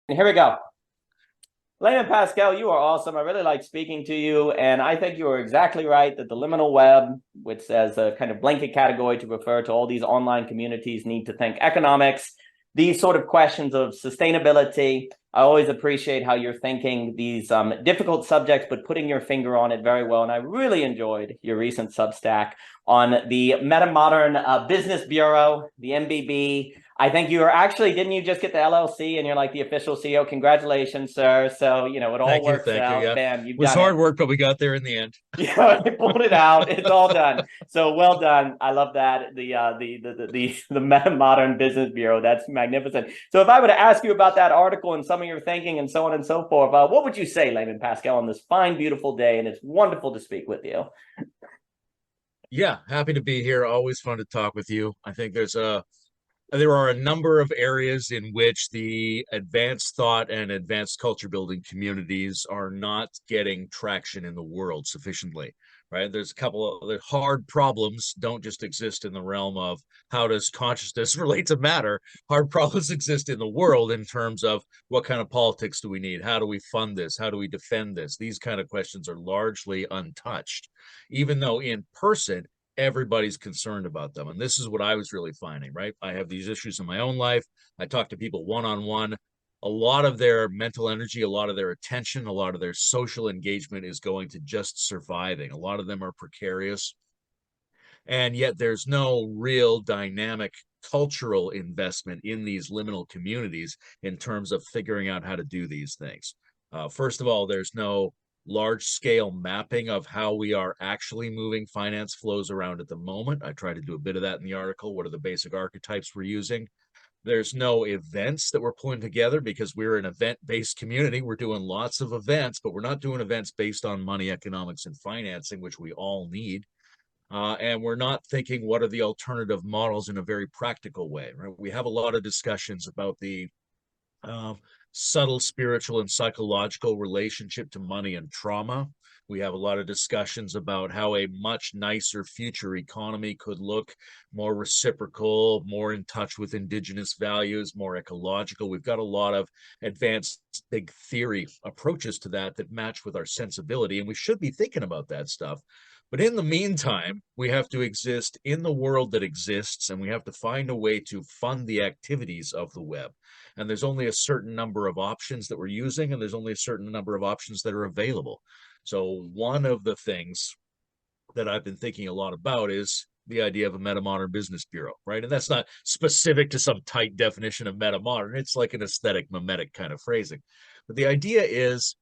And here we go. Layman Pascal, you are awesome. I really like speaking to you. And I think you are exactly right that the liminal web, which as a kind of blanket category to refer to all these online communities, need to think economics. These sort of questions of sustainability, I always appreciate how you're thinking these difficult subjects, but putting your finger on it very well. And I really enjoyed your recent Substack on the MetaModern Business Bureau, the MBB. I think you are actually, didn't you just get the LLC and you're like the official CEO? Congratulations, sir. So, it all works out. Yeah, it Bam, you've was done it. hard work, but we got there in the end. Yeah, I pulled it out. It's all done. So well done. I love that. The MetaModern Business Bureau. That's magnificent. So if I were to ask you about that article and some of your thinking and so on and so forth, what would you say, Layman Pascal, on this fine, beautiful day? And it's wonderful to speak with you. Yeah, happy to be here. Always fun to talk with you. I think there are a number of areas in which the advanced thought and advanced culture building communities are not getting traction in the world sufficiently, right? There's a couple of the hard problems don't just exist in the realm of how does consciousness relate to matter. Hard problems exist in the world in terms of what kind of politics do we need? How do we fund this? How do we defend this? These kind of questions are largely untouched, even though in person, everybody's concerned about them. And this is what I was really finding, right? I have these issues in my own life. I talk to people one-on-one. A lot of their mental energy, a lot of their attention, a lot of their social engagement is going to just surviving. A lot of them are precarious. And yet there's no real dynamic cultural investment in these liminal communities in terms of figuring out how to do these things. First of all, there's no large scale mapping of how we are actually moving finance flows around at the moment. I try to do a bit of that in the article. What are the basic archetypes we're using? There's no events that we're pulling together because we're an event-based community. We're doing lots of events, but we're not doing events based on money, economics, and financing, which we all need. And we're not thinking what are the alternative models in a very practical way, right? We have a lot of discussions about the uh, subtle spiritual and psychological relationship to money and trauma. We have a lot of discussions about how a much nicer future economy could look more reciprocal, more in touch with indigenous values, more ecological. We've got a lot of advanced big theory approaches to that that match with our sensibility, and we should be thinking about that stuff. But in the meantime, we have to exist in the world that exists, and we have to find a way to fund the activities of the web. And there's only a certain number of options that we're using, and there's only a certain number of options that are available. So one of the things that I've been thinking a lot about is the idea of a metamodern business bureau, right? And that's not specific to some tight definition of metamodern. It's like an aesthetic mimetic kind of phrasing. But the idea is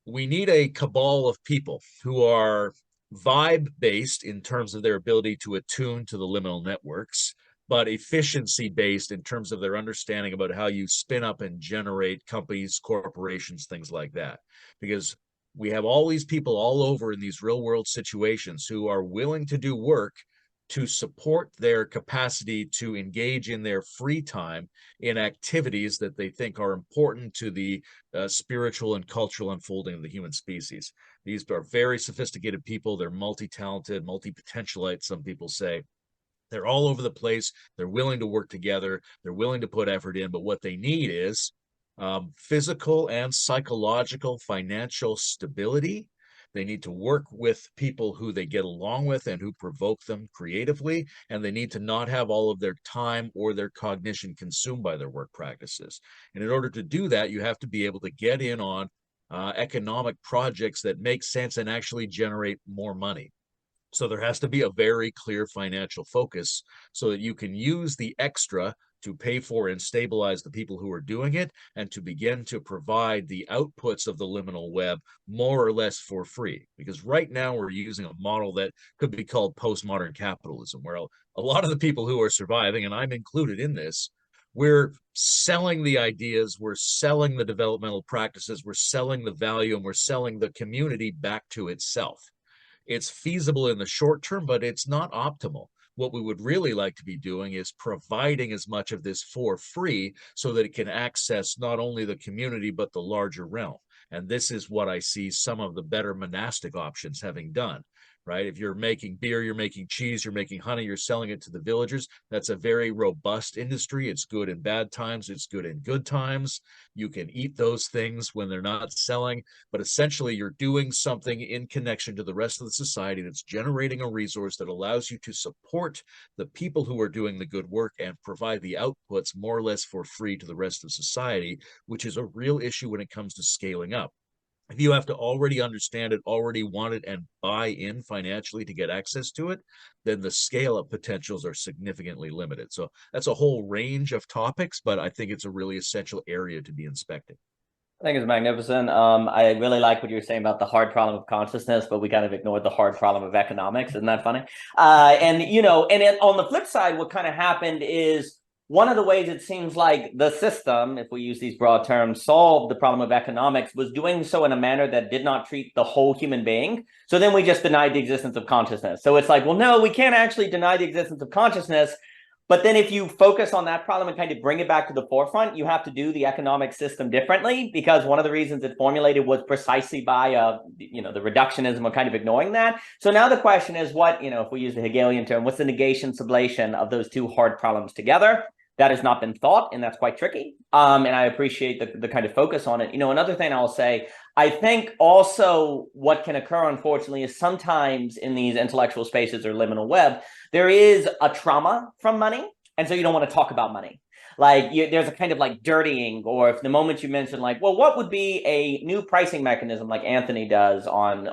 we need a cabal of people who are vibe based in terms of their ability to attune to the liminal networks, but efficiency based in terms of their understanding about how you spin up and generate companies, corporations, things like that. Because we have all these people all over in these real world situations who are willing to do work to support their capacity to engage in their free time in activities that they think are important to the spiritual and cultural unfolding of the human species. These are very sophisticated people. They're multi-talented, multi-potentialites, some people say. They're all over the place. They're willing to work together. They're willing to put effort in. But what they need is physical and psychological financial stability. They need to work with people who they get along with and who provoke them creatively. And they need to not have all of their time or their cognition consumed by their work practices. And in order to do that, you have to be able to get in on economic projects that make sense and actually generate more money. So there has to be a very clear financial focus so that you can use the extra to pay for and stabilize the people who are doing it and to begin to provide the outputs of the liminal web more or less for free. Because right now we're using a model that could be called postmodern capitalism, where a lot of the people who are surviving, and I'm included in this, we're selling the ideas, we're selling the developmental practices, we're selling the value, and we're selling the community back to itself. It's feasible in the short term, but it's not optimal. What we would really like to be doing is providing as much of this for free so that it can access not only the community, but the larger realm. And this is what I see some of the better monastic options having done, right? If you're making beer, you're making cheese, you're making honey, you're selling it to the villagers. That's a very robust industry. It's good in bad times. It's good in good times. You can eat those things when they're not selling, but essentially you're doing something in connection to the rest of the society that's generating a resource that allows you to support the people who are doing the good work and provide the outputs more or less for free to the rest of society, which is a real issue when it comes to scaling up. If you have to already understand it, already want it, and buy in financially to get access to it, then the scale up potentials are significantly limited. So that's a whole range of topics, but I think it's a really essential area to be inspecting. I think it's magnificent. I really like what you were saying about the hard problem of consciousness, but we kind of ignored the hard problem of economics. Isn't that funny? And on the flip side, what kind of happened is one of the ways it seems like the system, if we use these broad terms, solved the problem of economics was doing so in a manner that did not treat the whole human being. So then we just denied the existence of consciousness. So it's like, well, no, we can't actually deny the existence of consciousness. But then if you focus on that problem and kind of bring it back to the forefront, you have to do the economic system differently, because one of the reasons it formulated was precisely by, the reductionism of kind of ignoring that. So now the question is what, if we use the Hegelian term, what's the negation sublation of those two hard problems together? That has not been thought, and that's quite tricky. And I appreciate the kind of focus on it. Another thing I'll say, I think also what can occur, unfortunately, is sometimes in these intellectual spaces or liminal web, there is a trauma from money. And so you don't want to talk about money. Like there's a kind of like dirtying, or if the moment you mention like, well, what would be a new pricing mechanism like Anthony does on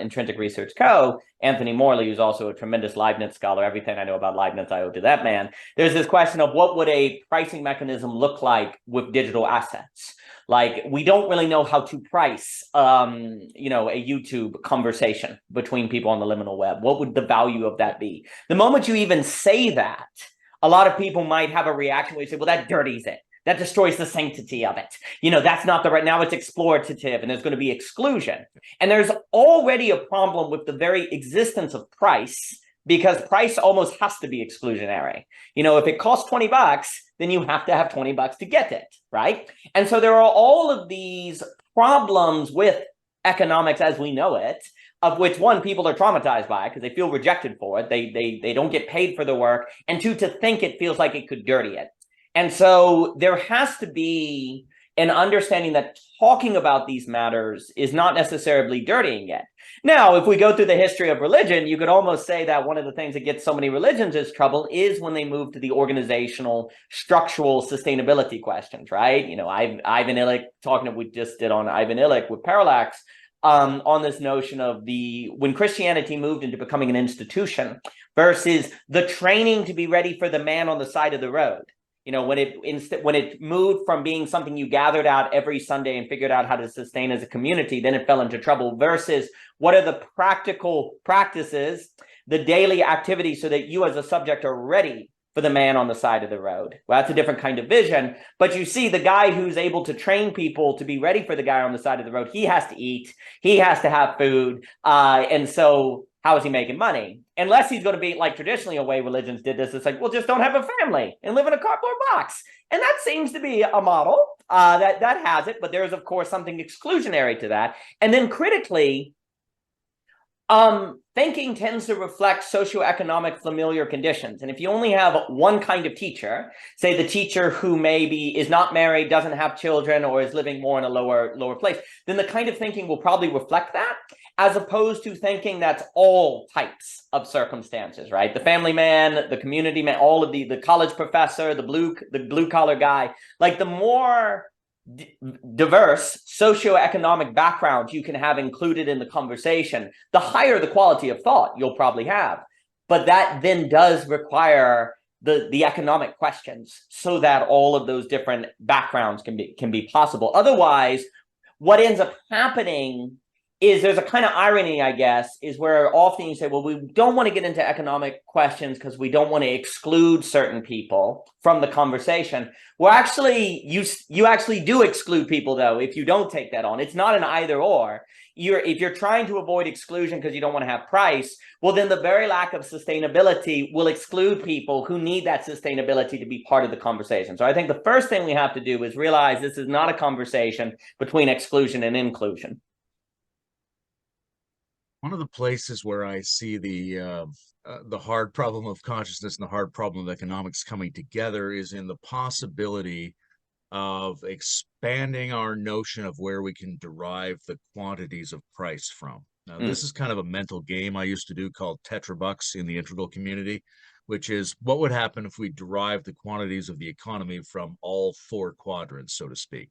Intrinsic Research Co., Anthony Morley, who's also a tremendous Leibniz scholar. Everything I know about Leibniz, I owe to that man. There's this question of what would a pricing mechanism look like with digital assets? Like, we don't really know how to price, a YouTube conversation between people on the liminal web. What would the value of that be? The moment you even say that, a lot of people might have a reaction where you say, well, that dirties it. That destroys the sanctity of it. That's not the right, now it's explorative and there's going to be exclusion. And there's already a problem with the very existence of price, because price almost has to be exclusionary. If it costs $20, then you have to have $20 to get it, right? And so there are all of these problems with economics as we know it, of which, one, people are traumatized by it because they feel rejected for it. They don't get paid for the work. And two, to think it feels like it could dirty it. And so there has to be an understanding that talking about these matters is not necessarily dirtying it. Now, if we go through the history of religion, you could almost say that one of the things that gets so many religions is trouble is when they move to the organizational, structural sustainability questions, right? Ivan Illich, we just did on Ivan Illich with Parallax, on this notion of when Christianity moved into becoming an institution versus the training to be ready for the man on the side of the road. When it moved from being something you gathered out every Sunday and figured out how to sustain as a community, then it fell into trouble, versus what are the practical practices, the daily activities, so that you as a subject are ready for the man on the side of the road. Well, that's a different kind of vision. But you see, the guy who's able to train people to be ready for the guy on the side of the road, he has to eat, he has to have food. And so how is he making money? Unless he's going to be like traditionally a way religions did this. It's like, well, just don't have a family and live in a cardboard box. And that seems to be a model that has it. But there's, of course, something exclusionary to that. And then critically, thinking tends to reflect socioeconomic familiar conditions. And if you only have one kind of teacher, say the teacher who maybe is not married, doesn't have children, or is living more in a lower place, then the kind of thinking will probably reflect that, as opposed to thinking that's all types of circumstances, right? The family man, the community man, all of the college professor, the blue collar guy, like the more diverse socioeconomic backgrounds you can have included in the conversation, the higher the quality of thought you'll probably have. But that then does require the economic questions, so that all of those different backgrounds can be possible. Otherwise, what ends up happening is there's a kind of irony, I guess, is where often you say, well, we don't want to get into economic questions because we don't want to exclude certain people from the conversation. Well, actually, you actually do exclude people, though, if you don't take that on. It's not an either or. If you're trying to avoid exclusion because you don't want to have price, well, then the very lack of sustainability will exclude people who need that sustainability to be part of the conversation. So I think the first thing we have to do is realize this is not a conversation between exclusion and inclusion. One of the places where I see the hard problem of consciousness and the hard problem of economics coming together is in the possibility of expanding our notion of where we can derive the quantities of price from. Now, this is kind of a mental game I used to do called Tetrabucks in the integral community, which is what would happen if we derived the quantities of the economy from all four quadrants, so to speak,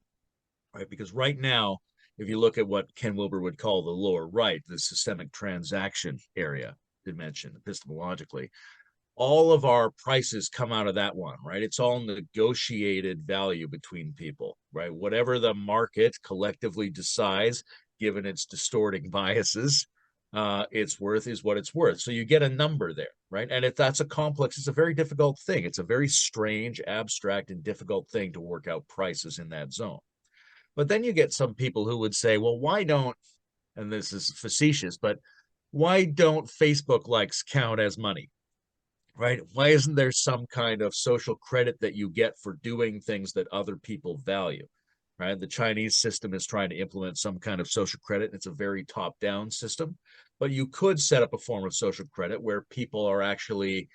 right? Because right now, if you look at what Ken Wilber would call the lower right, the systemic transaction area dimension, epistemologically, all of our prices come out of that one, right? It's all negotiated value between people, right? Whatever the market collectively decides, given its distorting biases, its worth is what it's worth. So you get a number there, right? And if that's a complex, it's a very difficult thing. It's a very strange, abstract, and difficult thing to work out prices in that zone. But then you get some people who would say, well, why don't, and this is facetious, but why don't Facebook likes count as money? Right? Why isn't there some kind of social credit that you get for doing things that other people value? Right? The Chinese system is trying to implement some kind of social credit. It's a very top-down system, but you could set up a form of social credit where people are actually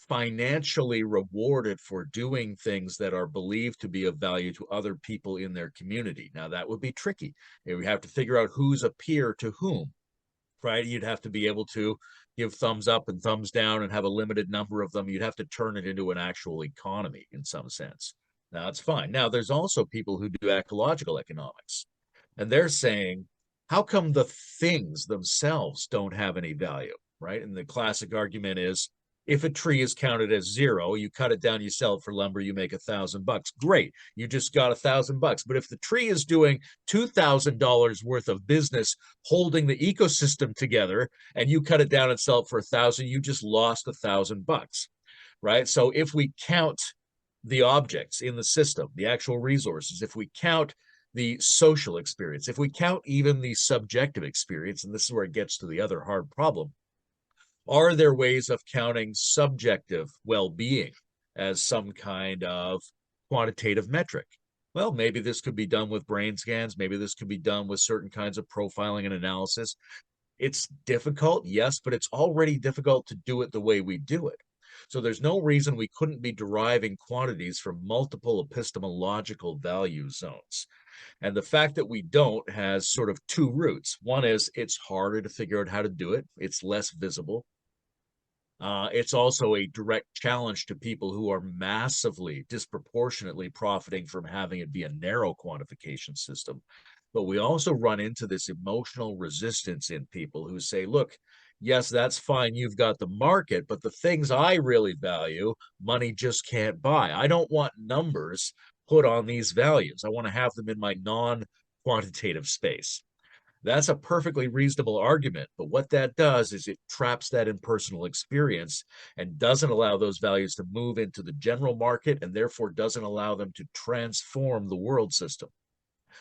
financially rewarded for doing things that are believed to be of value to other people in their community. Now, that would be tricky. We have to figure out who's a peer to whom, right? You'd have to be able to give thumbs up and thumbs down and have a limited number of them. You'd have to turn it into an actual economy in some sense. Now, it's fine. Now, there's also people who do ecological economics, and they're saying, how come the things themselves don't have any value, right? And the classic argument is, if a tree is counted as 0, you cut it down, you sell it for lumber, you make $1,000. Great, you just got $1,000. But if the tree is doing $2,000 worth of business holding the ecosystem together, and you cut it down and sell it for $1,000, you just lost $1,000, right? So if we count the objects in the system, the actual resources, if we count the social experience, if we count even the subjective experience, and this is where it gets to the other hard problem, are there ways of counting subjective well-being as some kind of quantitative metric? Well, maybe this could be done with brain scans. Maybe this could be done with certain kinds of profiling and analysis. It's difficult, yes, but it's already difficult to do it the way we do it. So there's no reason we couldn't be deriving quantities from multiple epistemological value zones. And the fact that we don't has sort of two roots. One is it's harder to figure out how to do it. It's less visible. It's also a direct challenge to people who are massively, disproportionately profiting from having it be a narrow quantification system. But we also run into this emotional resistance in people who say, look, yes, that's fine, you've got the market, but the things I really value, money just can't buy. I don't want numbers put on these values. I want to have them in my non-quantitative space. That's a perfectly reasonable argument, but what that does is it traps that impersonal experience and doesn't allow those values to move into the general market, and therefore doesn't allow them to transform the world system.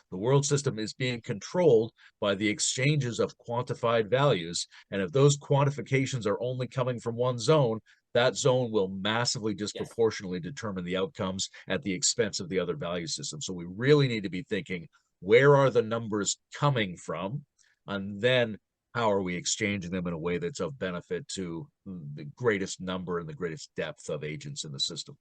The world system is being controlled by the exchanges of quantified values, and if those quantifications are only coming from one zone, that zone will massively disproportionately determine the outcomes at the expense of the other value system. So we really need to be thinking, where are the numbers coming from? And then how are we exchanging them in a way that's of benefit to the greatest number and the greatest depth of agents in the system?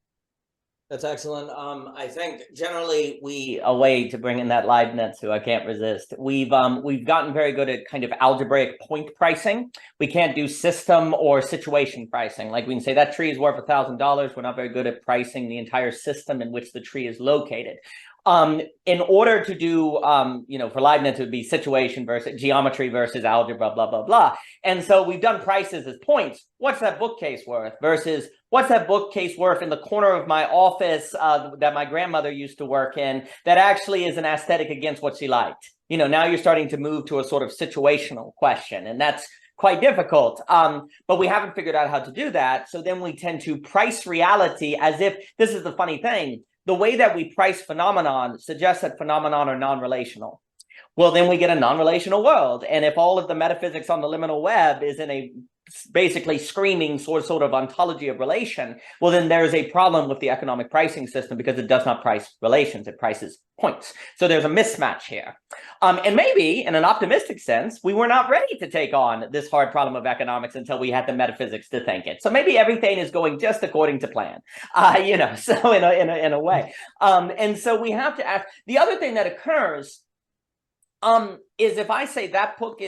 That's excellent. I think generally a way to bring in that Leibniz, who I can't resist. We've gotten very good at kind of algebraic point pricing. We can't do system or situation pricing. Like we can say that tree is worth $1,000. We're not very good at pricing the entire system in which the tree is located. In order to do, for Leibniz, it would be situation versus geometry versus algebra, blah, blah, blah. And so we've done prices as points. What's that bookcase worth versus what's that bookcase worth in the corner of my office that my grandmother used to work in that actually is an aesthetic against what she liked? Now you're starting to move to a sort of situational question, and that's quite difficult. But we haven't figured out how to do that. So then we tend to price reality as if, this is the funny thing, the way that we price phenomenon suggests that phenomenon are non-relational. well, then we get a non-relational world. And if all of the metaphysics on the liminal web is in a basically screaming sort of ontology of relation, well, then there's a problem with the economic pricing system because it does not price relations, it prices points. So there's a mismatch here. And maybe in an optimistic sense, we were not ready to take on this hard problem of economics until we had the metaphysics to think it. So maybe everything is going just according to plan, so in a way. And so we have to ask, the other thing that occurs is if I say that book,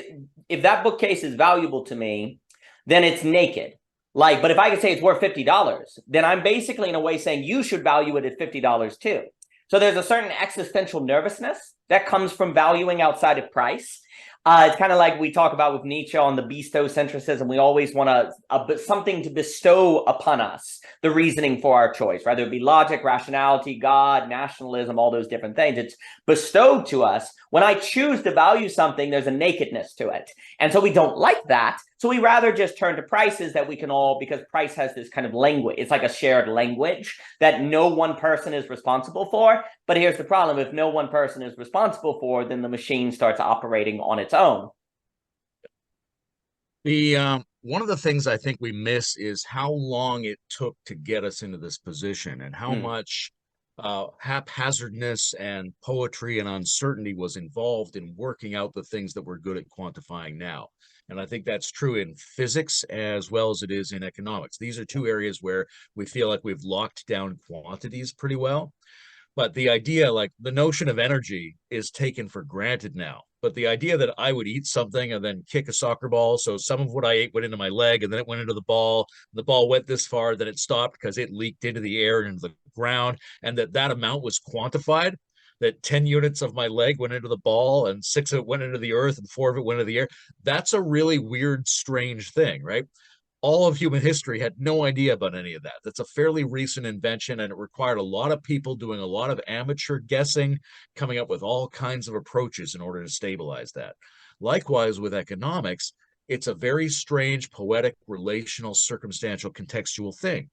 if that bookcase is valuable to me, then it's naked. But if I could say it's worth $50, then I'm basically in a way saying you should value it at $50 too. So there's a certain existential nervousness that comes from valuing outside of price. It's kind of like we talk about with Nietzsche on the bestocentrism. We always want something to bestow upon us the reasoning for our choice, whether it be logic, rationality, God, nationalism, all those different things. It's bestowed to us. When I choose to value something, there's a nakedness to it. And so we don't like that. So we rather just turn to prices that we can all, because price has this kind of language. It's like a shared language that no one person is responsible for. But here's the problem. If no one person is responsible for, then the machine starts operating on its own. One of the things I think we miss is how long it took to get us into this position and how much haphazardness and poetry and uncertainty was involved in working out the things that we're good at quantifying now. And I think that's true in physics as well as it is in economics. These are two areas where we feel like we've locked down quantities pretty well. But the idea, like the notion of energy, is taken for granted now. But the idea that I would eat something and then kick a soccer ball, so some of what I ate went into my leg and then it went into the ball went this far, then it stopped because it leaked into the air and into the ground, and that amount was quantified, that 10 units of my leg went into the ball and 6 of it went into the earth and 4 of it went into the air. That's a really weird, strange thing, right? All of human history had no idea about any of that. That's a fairly recent invention, and it required a lot of people doing a lot of amateur guessing, coming up with all kinds of approaches in order to stabilize that. Likewise, with economics, it's a very strange, poetic, relational, circumstantial, contextual thing,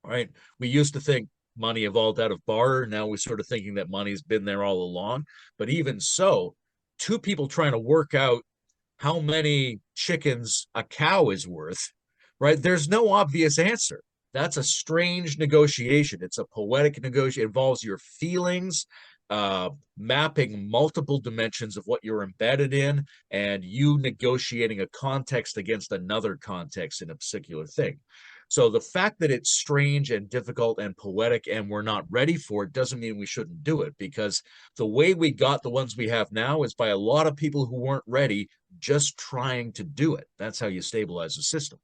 right? We used to think money evolved out of barter. Now we're sort of thinking that money's been there all along. But even so, two people trying to work out how many chickens a cow is worth, right? There's no obvious answer. That's a strange negotiation. It's a poetic negotiation. It involves your feelings, mapping multiple dimensions of what you're embedded in, and you negotiating a context against another context in a particular thing. So the fact that it's strange and difficult and poetic and we're not ready for it doesn't mean we shouldn't do it, because the way we got the ones we have now is by a lot of people who weren't ready, just trying to do it. That's how you stabilize a system.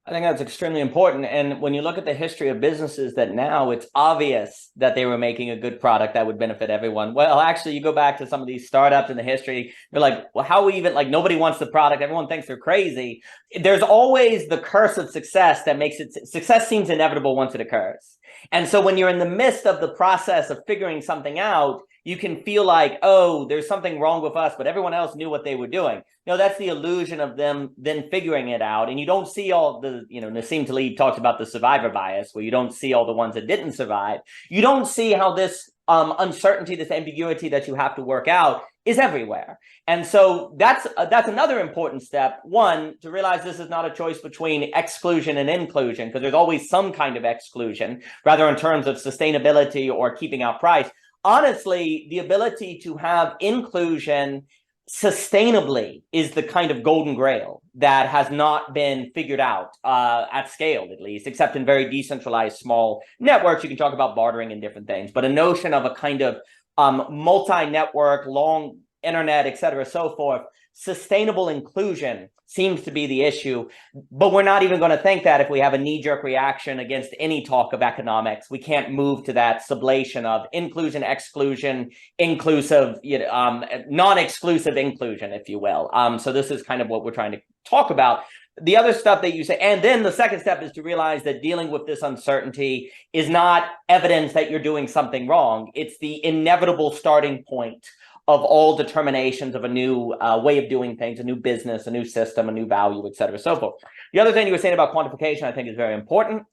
I think that's extremely important. And when you look at the history of businesses that now it's obvious that they were making a good product that would benefit everyone. Well, actually, you go back to some of these startups in the history, they're like, well, how we even, like, nobody wants the product. Everyone thinks they're crazy. There's always the curse of success that makes it, success seems inevitable once it occurs. And so when you're in the midst of the process of figuring something out, you can feel like, oh, there's something wrong with us, but everyone else knew what they were doing. That's the illusion of them then figuring it out. And you don't see all the, Nassim Taleb talks about the survivor bias, where you don't see all the ones that didn't survive. You don't see how this uncertainty, this ambiguity that you have to work out is everywhere. And so that's another important step. One, to realize this is not a choice between exclusion and inclusion, because there's always some kind of exclusion, rather in terms of sustainability or keeping out price. Honestly, the ability to have inclusion sustainably is the kind of golden grail that has not been figured out at scale, at least, except in very decentralized small networks. You can talk about bartering and different things, but a notion of a kind of multi-network, long internet, et cetera, so forth, sustainable inclusion seems to be the issue. But we're not even going to think that if we have a knee-jerk reaction against any talk of economics. We can't move to that sublation of inclusion, exclusion, inclusive, non-exclusive inclusion, if you will. So this is kind of what we're trying to talk about. The other stuff that you say, and then the second step is to realize that dealing with this uncertainty is not evidence that you're doing something wrong. It's the inevitable starting point of all determinations of a new way of doing things, a new business, a new system, a new value, et cetera, so forth. The other thing you were saying about quantification, I think, is very important.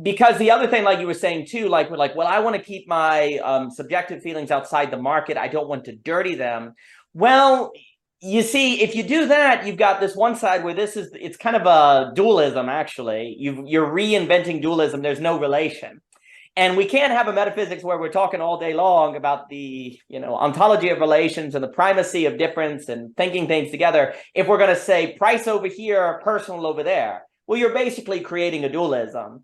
Because the other thing, like you were saying too, like we're like, well, I want to keep my subjective feelings outside the market. I don't want to dirty them. Well, you see, if you do that, you've got this one side where it's kind of a dualism, actually. You're reinventing dualism. There's no relation. And we can't have a metaphysics where we're talking all day long about the, ontology of relations and the primacy of difference and thinking things together if we're going to say price over here, personal over there. Well, you're basically creating a dualism.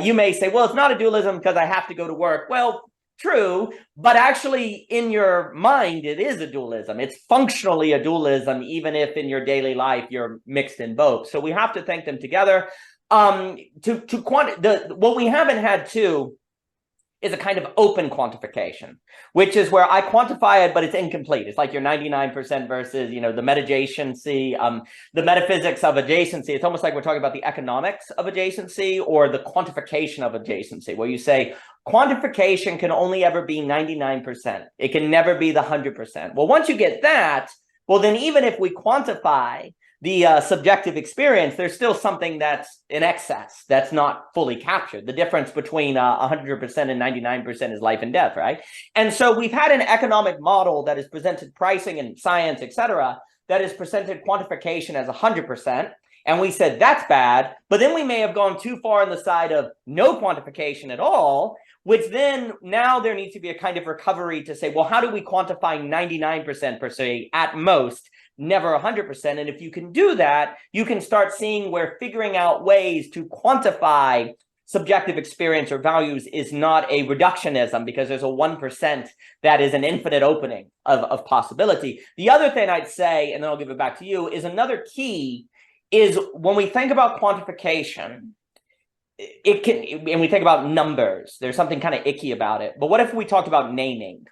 You may say, well, it's not a dualism because I have to go to work. Well, true, but actually in your mind, it is a dualism. It's functionally a dualism, even if in your daily life you're mixed in both. So we have to think them together. What we haven't had too is a kind of open quantification, which is where I quantify it, but it's incomplete. It's like your 99% versus, the meta-adjacency, the metaphysics of adjacency. It's almost like we're talking about the economics of adjacency or the quantification of adjacency, where you say quantification can only ever be 99%. It can never be the 100%. Well, once you get that, well, then even if we quantify the subjective experience, there's still something that's in excess, that's not fully captured. The difference between 100% and 99% is life and death, right? And so we've had an economic model that has presented pricing and science, et cetera, that has presented quantification as 100%. And we said that's bad, but then we may have gone too far on the side of no quantification at all, which then now there needs to be a kind of recovery to say, well, how do we quantify 99% per se at most, never 100%? And if you can do that, you can start seeing where figuring out ways to quantify subjective experience or values is not a reductionism, because there's a 1% that is an infinite opening of possibility. The other thing I'd say, and then I'll give it back to you, is another key is when we think about quantification, and we think about numbers, there's something kind of icky about it. But what if we talked about naming?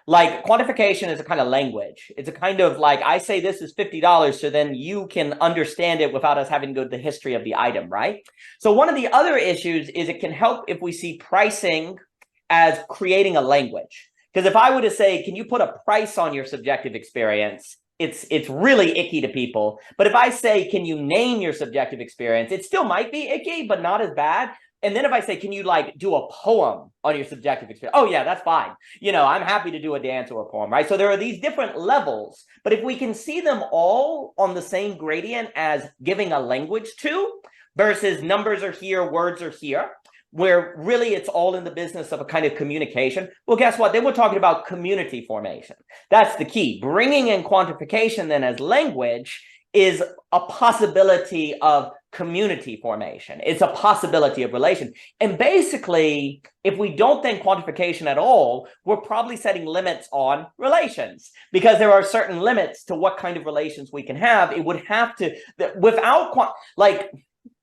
Like quantification is a kind of language. It's a kind of like, I say this is $50, so then you can understand it without us having to go to the history of the item, right? So one of the other issues is it can help if we see pricing as creating a language. Because if I were to say, can you put a price on your subjective experience? It's really icky to people. But if I say, can you name your subjective experience? It still might be icky, but not as bad. And then if I say, can you like do a poem on your subjective experience? Oh yeah, that's fine. I'm happy to do a dance or a poem, right? So there are these different levels, but if we can see them all on the same gradient as giving a language to, versus numbers are here, words are here, where really it's all in the business of a kind of communication. Well, guess what? Then we're talking about community formation. That's the key. Bringing in quantification then as language is a possibility of community formation. It's a possibility of relation. And basically, if we don't think quantification at all, we're probably setting limits on relations, because there are certain limits to what kind of relations we can have. It would have to, without,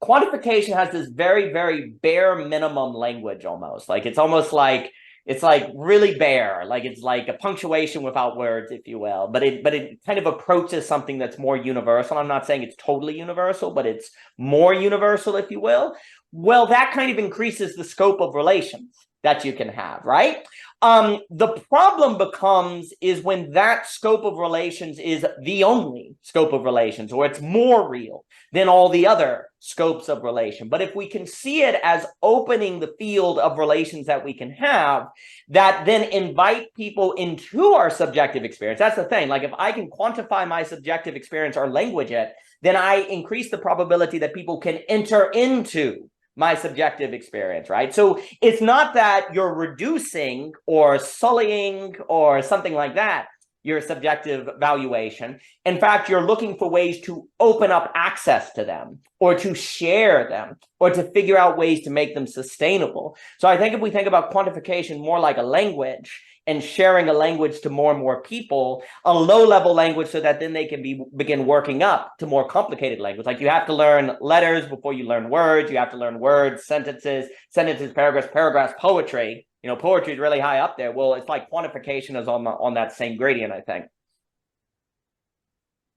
quantification has this very, very bare minimum language almost. Like it's almost like it's like really bare, like it's like a punctuation without words, if you will. But it kind of approaches something that's more universal. I'm not saying it's totally universal, but it's more universal, if you will. Well, that kind of increases the scope of relations that you can have, right? The problem becomes is when that scope of relations is the only scope of relations, or it's more real than all the other scopes of relation. But if we can see it as opening the field of relations that we can have, that then invite people into our subjective experience. That's the thing. Like if I can quantify my subjective experience or language it, then I increase the probability that people can enter into my subjective experience, right? So it's not that you're reducing or sullying or something like that, your subjective valuation. In fact, you're looking for ways to open up access to them or to share them or to figure out ways to make them sustainable. So I think if we think about quantification more like a language and sharing a language to more and more people, a low-level language so that then they can begin working up to more complicated language. Like you have to learn letters before you learn words. You have to learn words, sentences, paragraphs, poetry. Poetry is really high up there. Well, it's like quantification is on that same gradient, I think.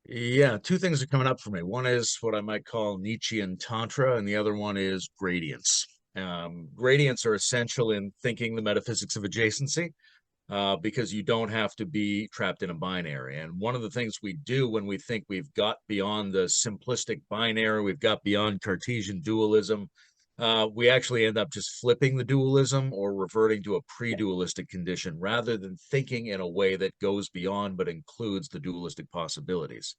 Yeah, two things are coming up for me. One is what I might call Nietzschean tantra, and the other one is gradients. Gradients are essential in thinking the metaphysics of adjacency. Because you don't have to be trapped in a binary. And one of the things we do when we think we've got beyond the simplistic binary, we've got beyond Cartesian dualism, we actually end up just flipping the dualism or reverting to a pre-dualistic condition rather than thinking in a way that goes beyond but includes the dualistic possibilities.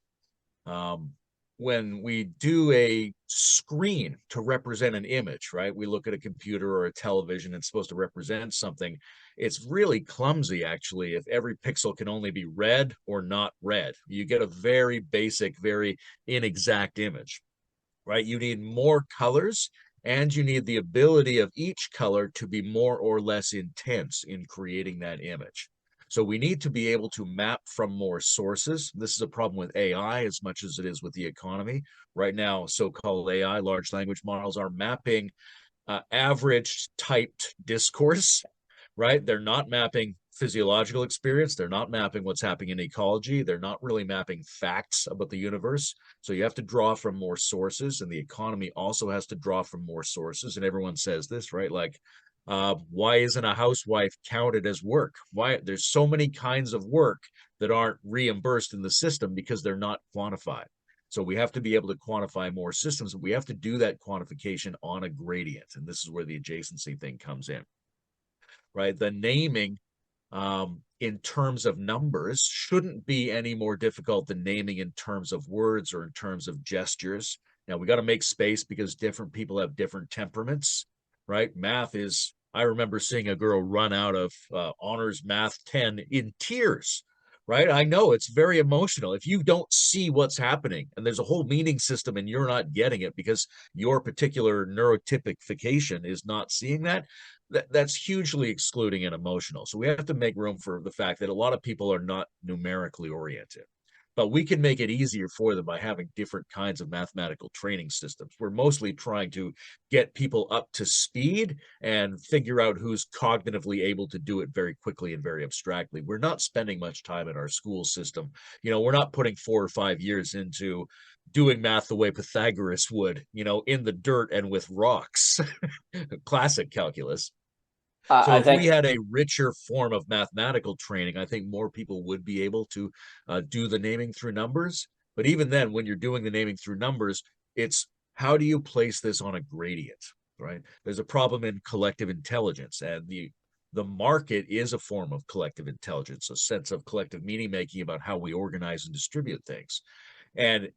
Um, when we do a screen to represent an image, right? We look at a computer or a television, it's supposed to represent something. It's really clumsy, actually, if every pixel can only be red or not red. You get a very basic, very inexact image, right? You need more colors and you need the ability of each color to be more or less intense in creating that image. So we need to be able to map from more sources. This is a problem with AI as much as it is with the economy. Right now, so-called AI, large language models, are mapping average typed discourse, right? They're not mapping physiological experience. They're not mapping what's happening in ecology. They're not really mapping facts about the universe. So you have to draw from more sources, and the economy also has to draw from more sources. And everyone says this, right? Like, why isn't a housewife counted as work? Why there's so many kinds of work that aren't reimbursed in the system because they're not quantified. So we have to be able to quantify more systems. We have to do that quantification on a gradient. And this is where the adjacency thing comes in, right? The naming in terms of numbers shouldn't be any more difficult than naming in terms of words or in terms of gestures. Now, we got to make space because different people have different temperaments, right? Math is, I remember seeing a girl run out of honors math 10 in tears, right? I know it's very emotional. If you don't see what's happening and there's a whole meaning system and you're not getting it because your particular neurotypification is not seeing that, that's hugely excluding and emotional. So we have to make room for the fact that a lot of people are not numerically oriented. But we can make it easier for them by having different kinds of mathematical training systems. We're mostly trying to get people up to speed and figure out who's cognitively able to do it very quickly and very abstractly. We're not spending much time in our school system. You know, we're not putting 4 or 5 years into doing math the way Pythagoras would, you know, in the dirt and with rocks. Classic calculus. So I if we think had a richer form of mathematical training, I think more people would be able to do the naming through numbers. But even then, when you're doing the naming through numbers, it's how do you place this on a gradient, right? There's a problem in collective intelligence, and the market is a form of collective intelligence, a sense of collective meaning making about how we organize and distribute things. And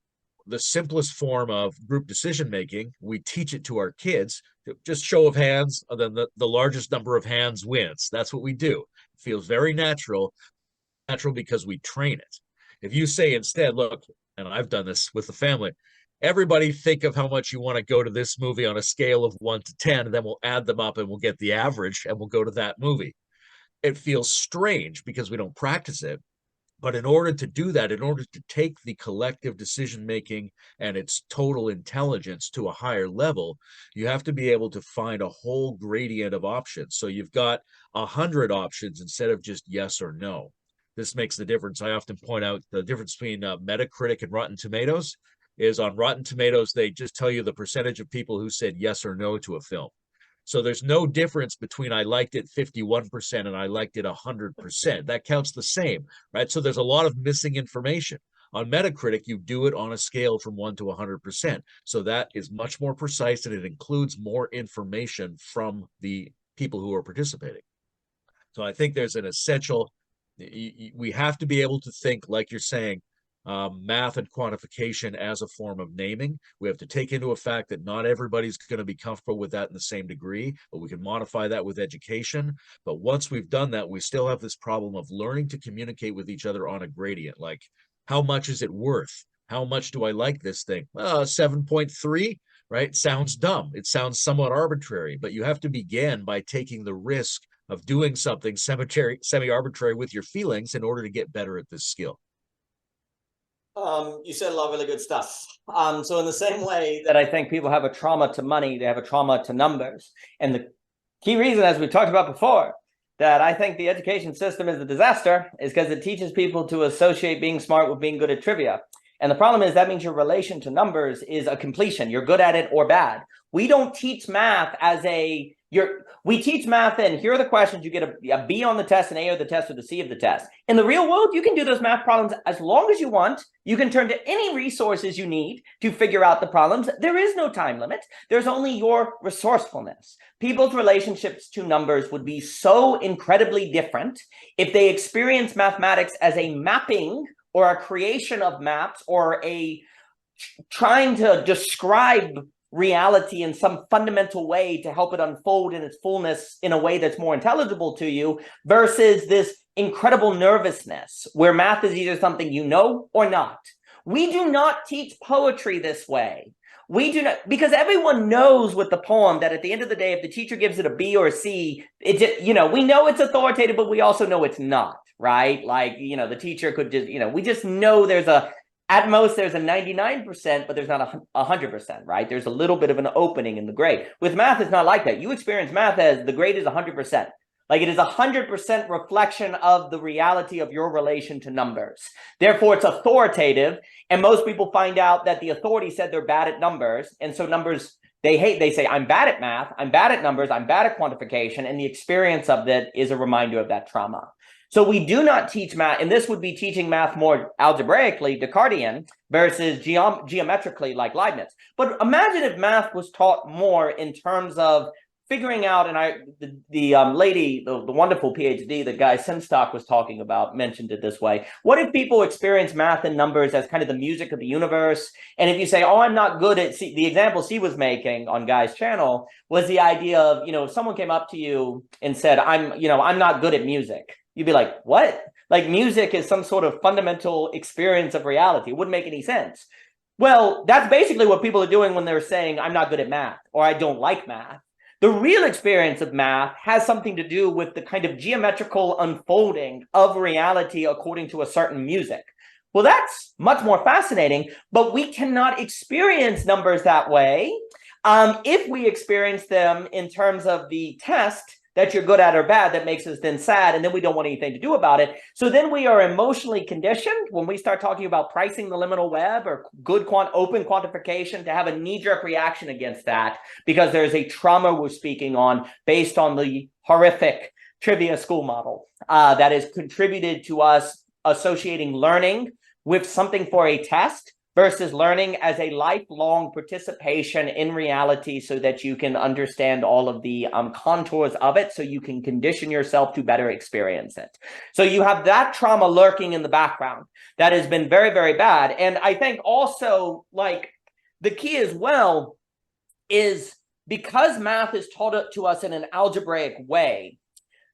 the simplest form of group decision making, we teach it to our kids. Just show of hands, and then the largest number of hands wins. That's what we do. It feels very natural because we train it. If you say instead, look, and I've done this with the family, everybody think of how much you want to go to this movie on a scale of 1 to 10, and then we'll add them up and we'll get the average and we'll go to that movie. It feels strange because we don't practice it. But in order to do that, in order to take the collective decision making and its total intelligence to a higher level, you have to be able to find a whole gradient of options. So you've got 100 options instead of just yes or no. This makes the difference. I often point out the difference between Metacritic and Rotten Tomatoes is on Rotten Tomatoes, they just tell you the percentage of people who said yes or no to a film. So there's no difference between I liked it 51% and I liked it 100%. That counts the same, right? So there's a lot of missing information. On Metacritic, you do it on a scale from 1 to 100%. So that is much more precise and it includes more information from the people who are participating. So I think there's an essential, we have to be able to think, like you're saying, math and quantification as a form of naming. We have to take into effect that not everybody's going to be comfortable with that in the same degree, but we can modify that with education. But once we've done that, we still have this problem of learning to communicate with each other on a gradient. Like, how much is it worth? How much do I like this thing? 7.3, right? Sounds dumb. It sounds somewhat arbitrary, but you have to begin by taking the risk of doing something semi-arbitrary with your feelings in order to get better at this skill. You said a lot of really good stuff. So in the same way that I think people have a trauma to money, they have a trauma to numbers. And the key reason, as we talked about before, that I think the education system is a disaster is because it teaches people to associate being smart with being good at trivia. And the problem is that means your relation to numbers is a completion. You're good at it or bad. We don't teach math as we teach math and here are the questions. You get a B on the test, an A of the test, or the C of the test. In the real world, you can do those math problems as long as you want. You can turn to any resources you need to figure out the problems. There is no time limit. There's only your resourcefulness. People's relationships to numbers would be so incredibly different if they experience mathematics as a mapping or a creation of maps or a trying to describe reality in some fundamental way to help it unfold in its fullness in a way that's more intelligible to you versus this incredible nervousness where math is either something you know or not. We do not teach poetry this way. We do not, because everyone knows with the poem that at the end of the day, if the teacher gives it a B or a C, it just, we know it's authoritative, but we also know it's not, right? Like, the teacher could just, we just know at most, there's a 99%, but there's not 100%, right? There's a little bit of an opening in the grade. With math, it's not like that. You experience math as the grade is 100%. Like it is 100% reflection of the reality of your relation to numbers. Therefore, it's authoritative. And most people find out that the authority said they're bad at numbers. And so numbers, they say, I'm bad at math, I'm bad at numbers, I'm bad at quantification. And the experience of that is a reminder of that trauma. So we do not teach math, and this would be teaching math more algebraically, Descartesian, versus geometrically like Leibniz. But imagine if math was taught more in terms of figuring out, and the lady, the wonderful PhD that Guy Senstock was talking about, mentioned it this way. What if people experience math and numbers as kind of the music of the universe? And if you say, oh, I'm not good at, the example she was making on Guy's channel was the idea of, if someone came up to you and said, I'm not good at music. You'd be like, what? Like music is some sort of fundamental experience of reality. It wouldn't make any sense. Well, that's basically what people are doing when they're saying, I'm not good at math or I don't like math. The real experience of math has something to do with the kind of geometrical unfolding of reality according to a certain music. Well, that's much more fascinating, but we cannot experience numbers that way if we experience them in terms of the test that you're good at or bad, that makes us then sad, and then we don't want anything to do about it. So then we are emotionally conditioned when we start talking about pricing the liminal web or open quantification to have a knee-jerk reaction against that because there's a trauma we're speaking on based on the horrific trivia school model that has contributed to us associating learning with something for a test versus learning as a lifelong participation in reality so that you can understand all of the contours of it so you can condition yourself to better experience it. So you have that trauma lurking in the background that has been very, very bad. And I think also like the key as well is because math is taught to us in an algebraic way,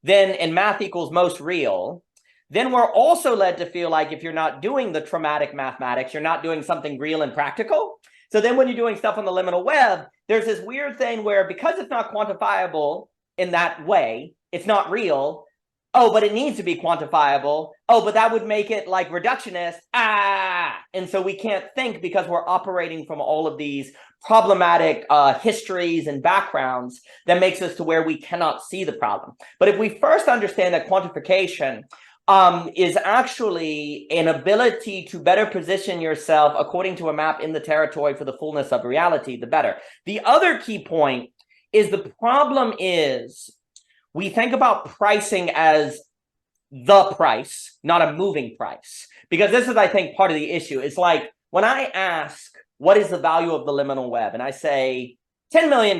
then and math equals most real, then we're also led to feel like if you're not doing the traumatic mathematics, you're not doing something real and practical. So then when you're doing stuff on the liminal web, there's this weird thing where because it's not quantifiable in that way, it's not real. Oh, but it needs to be quantifiable. Oh, but that would make it like reductionist. And so we can't think because we're operating from all of these problematic histories and backgrounds that makes us to where we cannot see the problem. But if we first understand that quantification is actually an ability to better position yourself according to a map in the territory for the fullness of reality, the better. The other key point is the problem is we think about pricing as the price, not a moving price. Because this is, I think, part of the issue. It's like when I ask, what is the value of the liminal web? And I say, $10 million.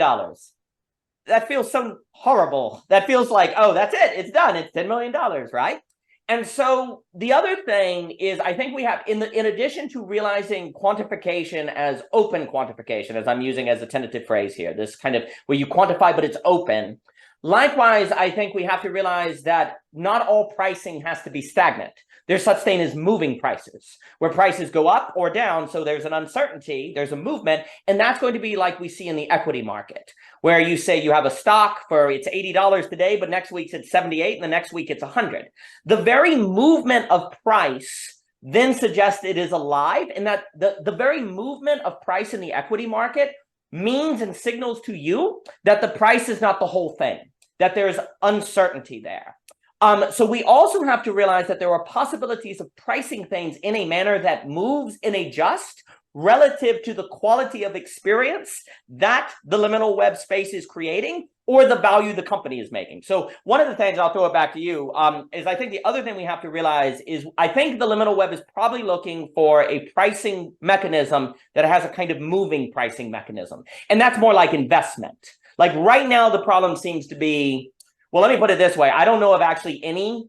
That feels so horrible. That feels like, oh, that's it. It's done. It's $10 million, right? And so the other thing is, I think we have, in addition to realizing quantification as open quantification, as I'm using as a tentative phrase here, this kind of where you quantify, but it's open. Likewise, I think we have to realize that not all pricing has to be stagnant. There's such thing as moving prices, where prices go up or down. So there's an uncertainty, there's a movement, and that's going to be like we see in the equity market, where you say you have a stock for it's $80 today, but next week it's 78, and the next week it's 100. The very movement of price then suggests it is alive, and that the very movement of price in the equity market means and signals to you that the price is not the whole thing, that there's uncertainty there. So we also have to realize that there are possibilities of pricing things in a manner that moves in a just relative to the quality of experience that the liminal web space is creating or the value the company is making. So one of the things, I'll throw it back to you, is I think the other thing we have to realize is I think the liminal web is probably looking for a pricing mechanism that has a kind of moving pricing mechanism. And that's more like investment. Like right now, the problem seems to be, well, let me put it this way. I don't know of actually any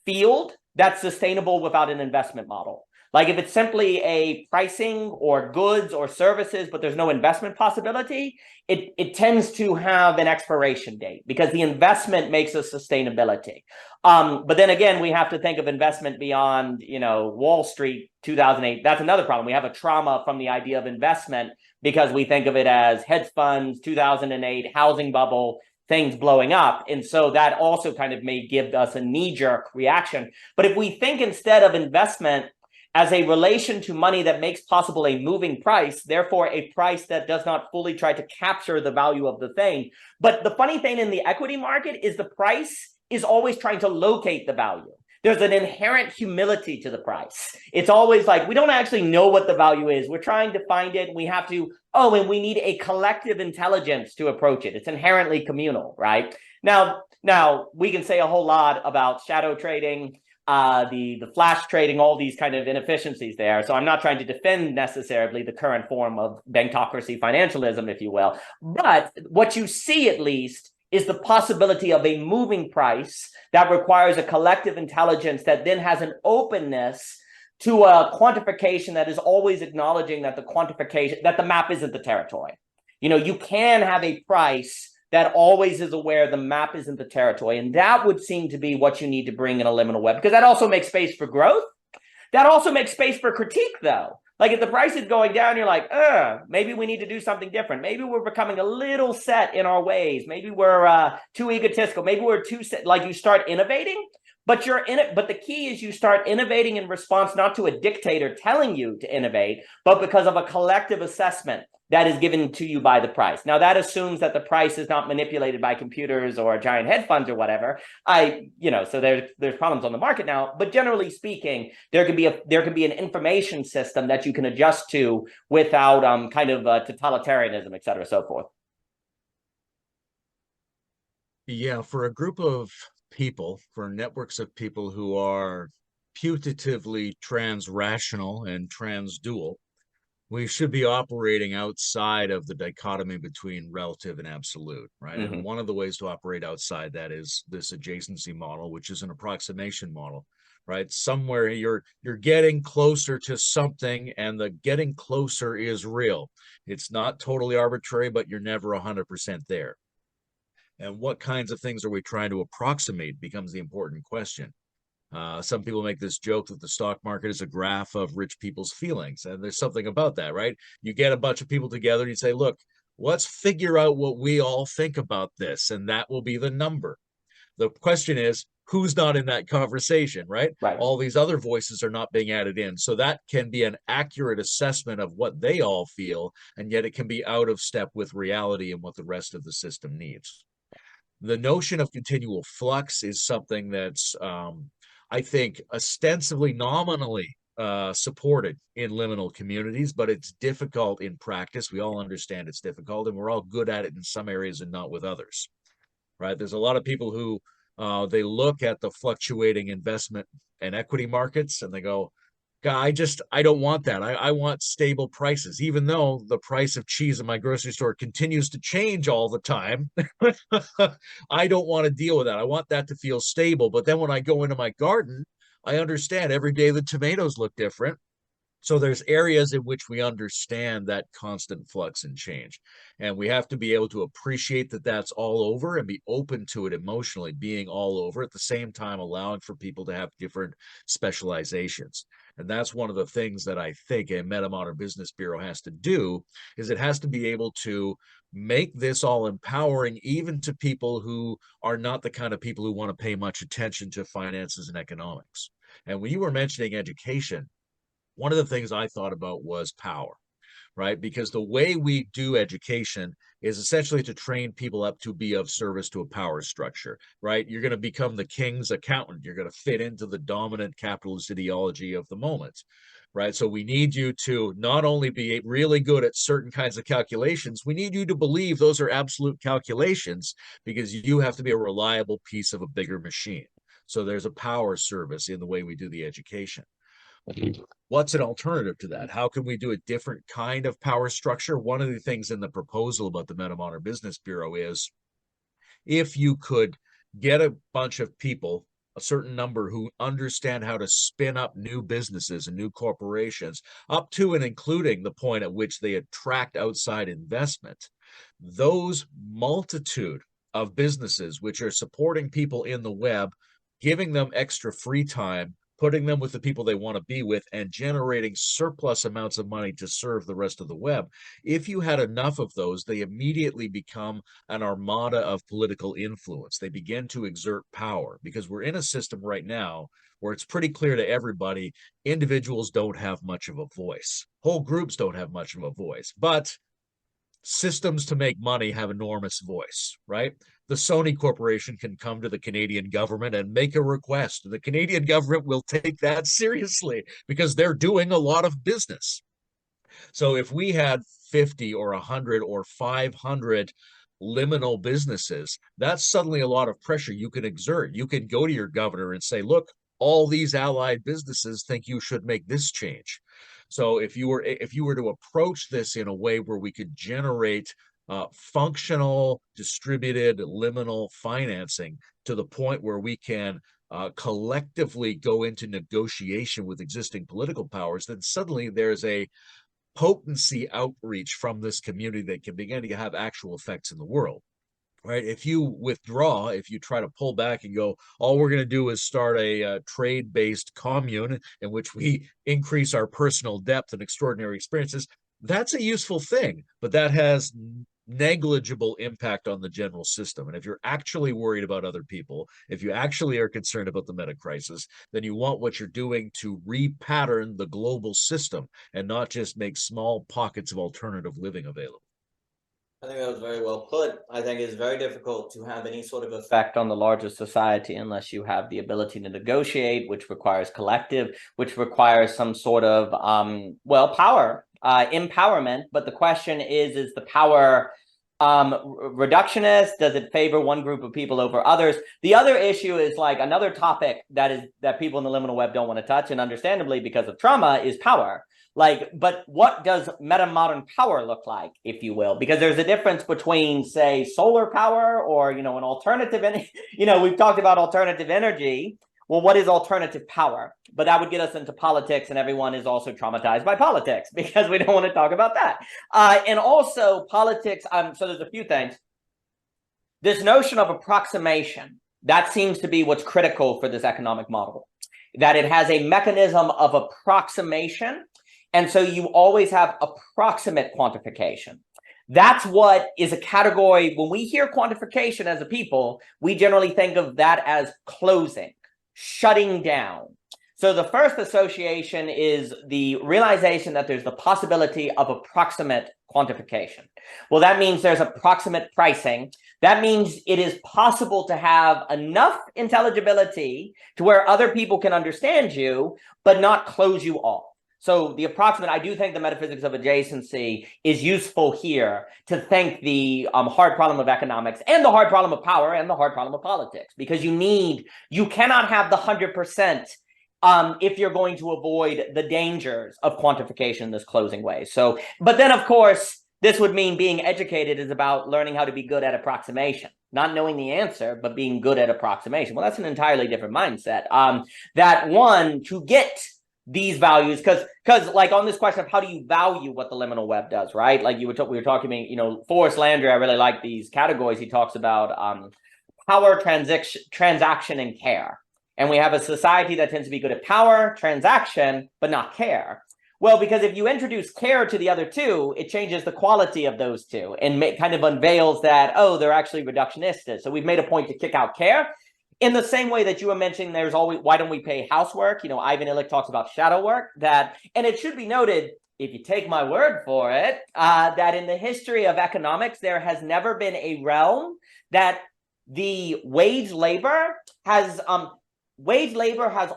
field that's sustainable without an investment model. Like if it's simply a pricing or goods or services, but there's no investment possibility, it tends to have an expiration date because the investment makes a sustainability. But then again, we have to think of investment beyond, Wall Street 2008. That's another problem. We have a trauma from the idea of investment because we think of it as hedge funds, 2008, housing bubble, things blowing up. And so that also kind of may give us a knee-jerk reaction. But if we think instead of investment as a relation to money that makes possible a moving price, therefore a price that does not fully try to capture the value of the thing. But the funny thing in the equity market is the price is always trying to locate the value. There's an inherent humility to the price. It's always like, we don't actually know what the value is. We're trying to find it. And we have to, and we need a collective intelligence to approach it. It's inherently communal, right? Now we can say a whole lot about shadow trading, the flash trading, all these kind of inefficiencies there. So I'm not trying to defend necessarily the current form of bankocracy financialism, if you will. But what you see at least is the possibility of a moving price that requires a collective intelligence that then has an openness to a quantification that is always acknowledging that that the map isn't the territory. You can have a price that always is aware the map isn't the territory. And that would seem to be what you need to bring in a liminal web, because that also makes space for growth. That also makes space for critique, though. Like if the price is going down, you're like, maybe we need to do something different. Maybe we're becoming a little set in our ways. Maybe we're too egotistical. Maybe we're too set. Like you start innovating, but you're in it. But the key is you start innovating in response not to a dictator telling you to innovate, but because of a collective assessment that is given to you by the price. Now that assumes that the price is not manipulated by computers or giant hedge funds or whatever. So there's problems on the market now, but generally speaking, there could be an information system that you can adjust to without totalitarianism, et cetera, so forth. Yeah, for a group of people, for networks of people who are putatively transrational and transdual, we should be operating outside of the dichotomy between relative and absolute, right? Mm-hmm. And one of the ways to operate outside that is this adjacency model, which is an approximation model, right? Somewhere you're getting closer to something, and the getting closer is real. It's not totally arbitrary, but you're never 100% there. And what kinds of things are we trying to approximate becomes the important question. Some people make this joke that the stock market is a graph of rich people's feelings. And there's something about that, right? You get a bunch of people together and you say, look, let's figure out what we all think about this. And that will be the number. The question is, who's not in that conversation, right? All these other voices are not being added in. So that can be an accurate assessment of what they all feel. And yet it can be out of step with reality and what the rest of the system needs. The notion of continual flux is something that's, I think, ostensibly nominally supported in liminal communities, but it's difficult in practice. We all understand it's difficult, and we're all good at it in some areas and not with others, right? There's a lot of people who they look at the fluctuating investment and equity markets and they go, God, I don't want that. I want stable prices, even though the price of cheese in my grocery store continues to change all the time. I don't want to deal with that. I want that to feel stable. But then when I go into my garden, I understand every day the tomatoes look different. So there's areas in which we understand that constant flux and change. And we have to be able to appreciate that that's all over and be open to it emotionally, being all over at the same time, allowing for people to have different specializations. And that's one of the things that I think a MetaModern Business Bureau has to do, is it has to be able to make this all empowering, even to people who are not the kind of people who want to pay much attention to finances and economics. And when you were mentioning education, one of the things I thought about was power, right? Because the way we do education is essentially to train people up to be of service to a power structure, right? You're going to become the king's accountant. You're going to fit into the dominant capitalist ideology of the moment, right? So we need you to not only be really good at certain kinds of calculations, we need you to believe those are absolute calculations because you have to be a reliable piece of a bigger machine. So there's a power service in the way we do the education. What's an alternative to that? How can we do a different kind of power structure? One of the things in the proposal about the MetaModern Business Bureau is if you could get a bunch of people, a certain number, who understand how to spin up new businesses and new corporations, up to and including the point at which they attract outside investment, those multitude of businesses which are supporting people in the web, giving them extra free time, putting them with the people they want to be with, and generating surplus amounts of money to serve the rest of the web. If you had enough of those, they immediately become an armada of political influence. They begin to exert power because we're in a system right now where it's pretty clear to everybody individuals don't have much of a voice. Whole groups don't have much of a voice, but systems to make money have enormous voice, right? The Sony Corporation can come to the Canadian government and make a request. The Canadian government will take that seriously because they're doing a lot of business. So if we had 50 or 100 or 500 liminal businesses, that's suddenly a lot of pressure you can exert. You can go to your governor and say, look, all these allied businesses think you should make this change. So if you were to approach this in a way where we could generate functional, distributed, liminal financing to the point where we can collectively go into negotiation with existing political powers, then suddenly there's a potency outreach from this community that can begin to have actual effects in the world. Right? If you withdraw, if you try to pull back and go, all we're going to do is start a trade-based commune in which we increase our personal depth and extraordinary experiences, that's a useful thing, but that has negligible impact on the general system. And if you're actually worried about other people, if you actually are concerned about the meta crisis, then you want what you're doing to repattern the global system and not just make small pockets of alternative living available. I think that was very well put. I think it's very difficult to have any sort of effect on the larger society unless you have the ability to negotiate, which requires collective, which requires some sort of, power, empowerment. But the question is the power reductionist? Does it favor one group of people over others? The other issue is like another topic that people in the liminal web don't want to touch, and understandably because of trauma, is power. But what does metamodern power look like, if you will? Because there's a difference between, say, solar power or, an alternative, we've talked about alternative energy. Well, what is alternative power? But that would get us into politics, and everyone is also traumatized by politics because we don't want to talk about that. And also politics, so there's a few things. This notion of approximation, that seems to be what's critical for this economic model, that it has a mechanism of approximation. And so you always have approximate quantification. That's what is a category. When we hear quantification as a people, we generally think of that as closing, shutting down. So the first association is the realization that there's the possibility of approximate quantification. Well, that means there's approximate pricing. That means it is possible to have enough intelligibility to where other people can understand you, but not close you off. So the approximate, I do think the metaphysics of adjacency is useful here to think the hard problem of economics and the hard problem of power and the hard problem of politics, because you cannot have the 100% if you're going to avoid the dangers of quantification in this closing way. So, but then of course, this would mean being educated is about learning how to be good at approximation, not knowing the answer, but being good at approximation. Well, that's an entirely different mindset. That one, to get these values, because like on this question of how do you value what the liminal web does, right? Like we were talking about, Forrest Landry, I really like these categories. He talks about power, transaction, and care. And we have a society that tends to be good at power, transaction, but not care. Well, because if you introduce care to the other two, it changes the quality of those two and kind of unveils that, oh, they're actually reductionistic. So we've made a point to kick out care. in the same way that you were mentioning, there's always, why don't we pay housework? You know, Ivan Illich talks about shadow work, that, and it should be noted, if you take my word for it, that in the history of economics, there has never been a realm that the wage labor has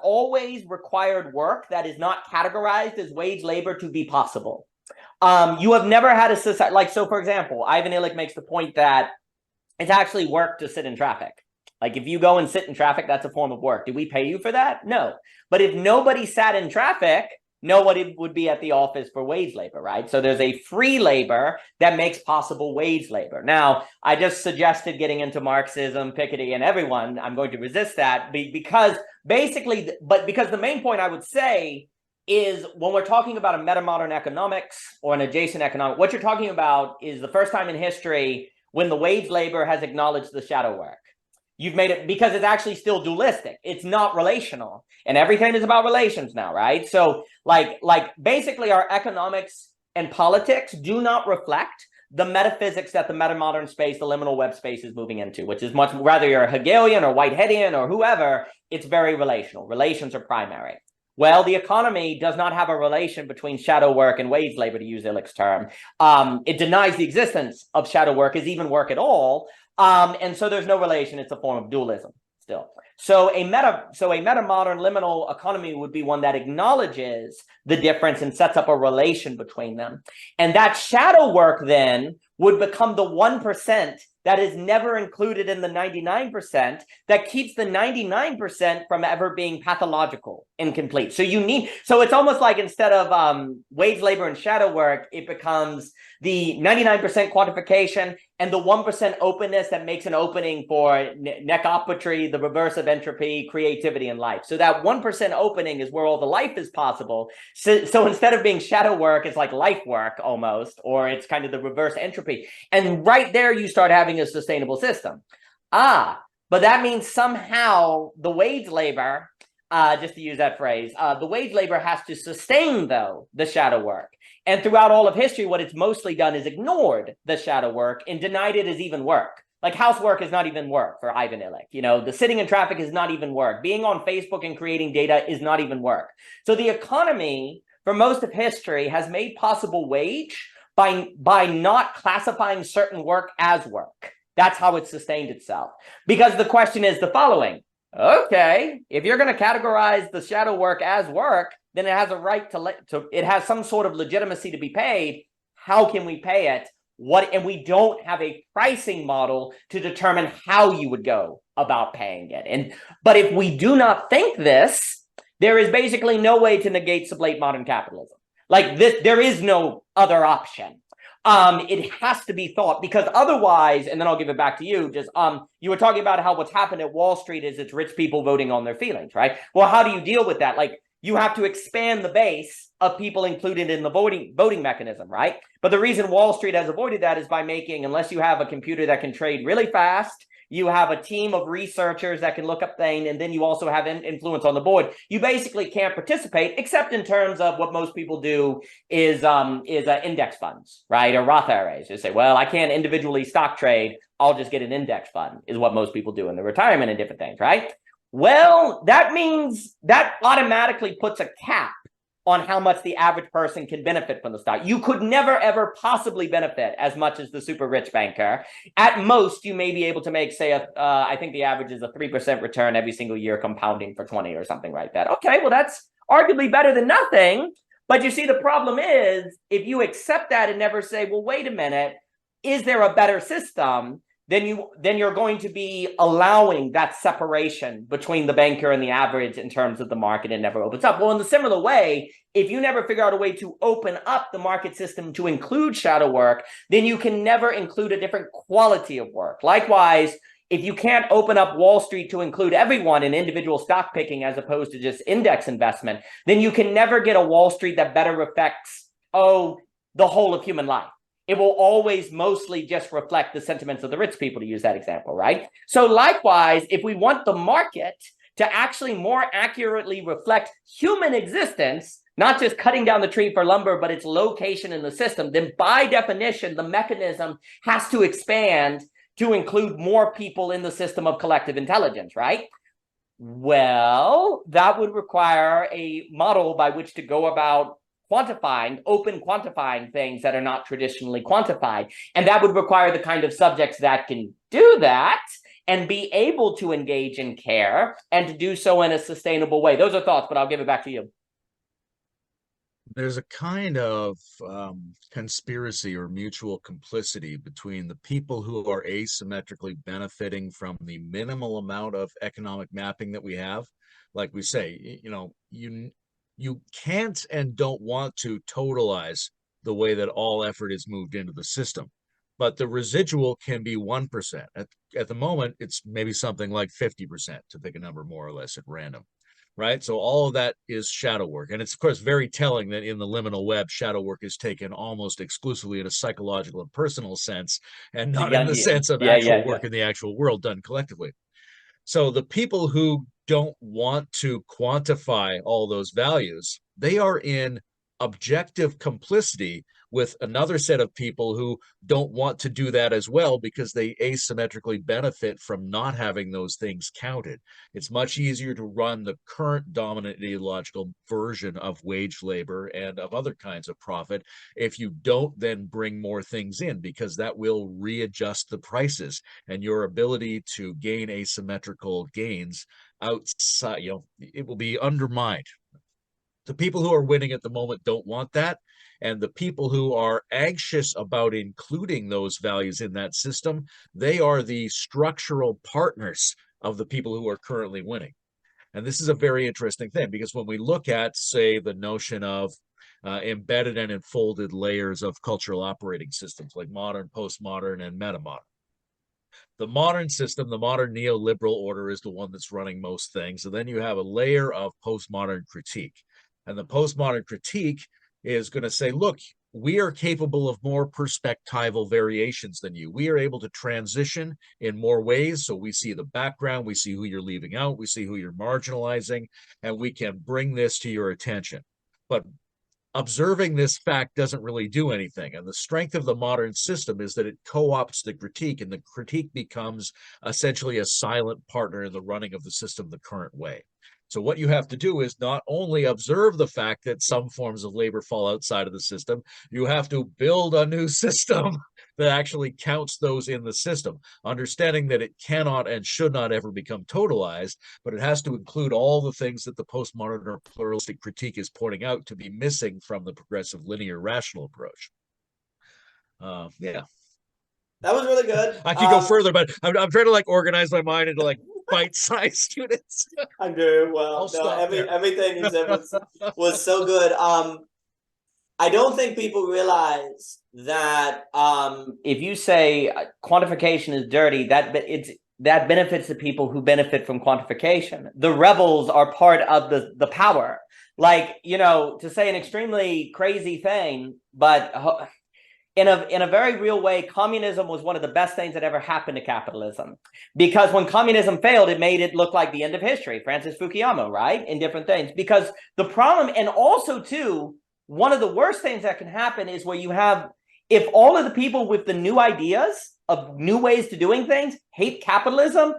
always required work that is not categorized as wage labor to be possible. You have never had a society, like, so for example, Ivan Illich makes the point that it's actually work to sit in traffic. Like if you go and sit in traffic, that's a form of work. Do we pay you for that? No. But if nobody sat in traffic, nobody would be at the office for wage labor, right? So there's a free labor that makes possible wage labor. Now, I just suggested getting into Marxism, Piketty, and everyone. I'm going to resist that because basically, because the main point I would say is when we're talking about a metamodern economics or an adjacent economic, what you're talking about is the first time in history when the wage labor has acknowledged the shadow work. You've made it because it's actually still dualistic. It's not relational, and everything is about relations now, right? So like basically our economics and politics do not reflect the metaphysics that the metamodern space, the liminal web space is moving into, which is much, whether you're a Hegelian or Whiteheadian or whoever, it's very relational. Relations are primary. Well, the economy does not have a relation between shadow work and wage labor, to use Illich's term. It denies the existence of shadow work as even work at all. And so there's no relation. It's a form of dualism still. So a metamodern liminal economy would be one that acknowledges the difference and sets up a relation between them. And that shadow work then would become the 1% that is never included in the 99% that keeps the 99% from ever being pathological, incomplete. So it's almost like instead of wage labor and shadow work, it becomes the 99% quantification and the 1% openness that makes an opening for necopatry, the reverse of entropy, creativity, and life. So that 1% opening is where all the life is possible. So instead of being shadow work, it's like life work almost, or it's kind of the reverse entropy. And right there, you start having a sustainable system. But that means somehow the wage labor, just to use that phrase, the wage labor has to sustain, though, the shadow work. And throughout all of history, what it's mostly done is ignored the shadow work and denied it as even work. Like housework is not even work for Ivan Illich. You know, the sitting in traffic is not even work. Being on Facebook and creating data is not even work. So the economy, for most of history, has made possible wage by not classifying certain work as work. That's how it sustained itself. Because the question is the following. Okay, if you're going to categorize the shadow work as work, then it has a right it has some sort of legitimacy to be paid. How can we pay it? And we don't have a pricing model to determine how you would go about paying it. But if we do not think this, there is basically no way to negate sublate modern capitalism. Like this, there is no other option. It has to be thought, because otherwise, and then I'll give it back to you, just you were talking about how what's happened at Wall Street is it's rich people voting on their feelings, right? Well, how do you deal with that? Like, you have to expand the base of people included in the voting mechanism, right? But the reason Wall Street has avoided that is by making, unless you have a computer that can trade really fast, you have a team of researchers that can look up things, and then you also have influence on the board. You basically can't participate, except in terms of what most people do is index funds, right? Or Roth IRAs. You say, well, I can't individually stock trade. I'll just get an index fund, is what most people do in the retirement and different things, right? Well, that means that automatically puts a cap on how much the average person can benefit from the stock. You could never, ever possibly benefit as much as the super rich banker. At most, you may be able to make, say, I think the average is a 3% return every single year, compounding for 20 or something like that. Okay, well, that's arguably better than nothing. But you see, the problem is, if you accept that and never say, well, wait a minute, is there a better system? Then you're going to be allowing that separation between the banker and the average in terms of the market, and never opens up. Well, in the similar way, if you never figure out a way to open up the market system to include shadow work, then you can never include a different quality of work. Likewise, if you can't open up Wall Street to include everyone in individual stock picking as opposed to just index investment, then you can never get a Wall Street that better reflects, the whole of human life. It will always mostly just reflect the sentiments of the rich people, to use that example, right? So likewise, if we want the market to actually more accurately reflect human existence, not just cutting down the tree for lumber, but its location in the system, then by definition, the mechanism has to expand to include more people in the system of collective intelligence, right? Well, that would require a model by which to go about quantifying things that are not traditionally quantified. And that would require the kind of subjects that can do that and be able to engage in care and to do so in a sustainable way. Those are thoughts, but I'll give it back to you. There's a kind of conspiracy or mutual complicity between the people who are asymmetrically benefiting from the minimal amount of economic mapping that we have. Like we say, you can't and don't want to totalize the way that all effort is moved into the system, but the residual can be 1%. At the moment, it's maybe something like 50%, to pick a number more or less at random. Right. So all of that is shadow work. And it's, of course, very telling that in the liminal web, shadow work is taken almost exclusively in a psychological and personal sense, and not in the sense of actual work in the actual world done collectively. So the people who don't want to quantify all those values, they are in objective complicity with another set of people who don't want to do that as well, because they asymmetrically benefit from not having those things counted. It's much easier to run the current dominant ideological version of wage labor and of other kinds of profit if you don't then bring more things in, because that will readjust the prices, and your ability to gain asymmetrical gains outside, it will be undermined. The people who are winning at the moment don't want that. And the people who are anxious about including those values in that system, they are the structural partners of the people who are currently winning. And this is a very interesting thing, because when we look at, say, the notion of embedded and enfolded layers of cultural operating systems like modern, postmodern, and metamodern, the modern system, the modern neoliberal order, is the one that's running most things. And then you have a layer of postmodern critique. And the postmodern critique is going to say, look, we are capable of more perspectival variations than you. We are able to transition in more ways. So we see the background, we see who you're leaving out, we see who you're marginalizing, and we can bring this to your attention. But observing this fact doesn't really do anything. And the strength of the modern system is that it co-opts the critique, and the critique becomes essentially a silent partner in the running of the system the current way. So what you have to do is not only observe the fact that some forms of labor fall outside of the system, you have to build a new system that actually counts those in the system, understanding that it cannot and should not ever become totalized, but it has to include all the things that the postmodern or pluralistic critique is pointing out to be missing from the progressive linear rational approach. Yeah. That was really good. I could go further, but I'm trying to organize my mind into bite-sized units. I'm doing well. No, everything you said was so good. I don't think people realize that if you say quantification is dirty, that benefits the people who benefit from quantification. The rebels are part of the power. To say an extremely crazy thing, but in a very real way, communism was one of the best things that ever happened to capitalism. Because when communism failed, it made it look like the end of history. Francis Fukuyama, right? In different things. Because the problem, and also too, one of the worst things that can happen is where you have, if all of the people with the new ideas of new ways to doing things hate capitalism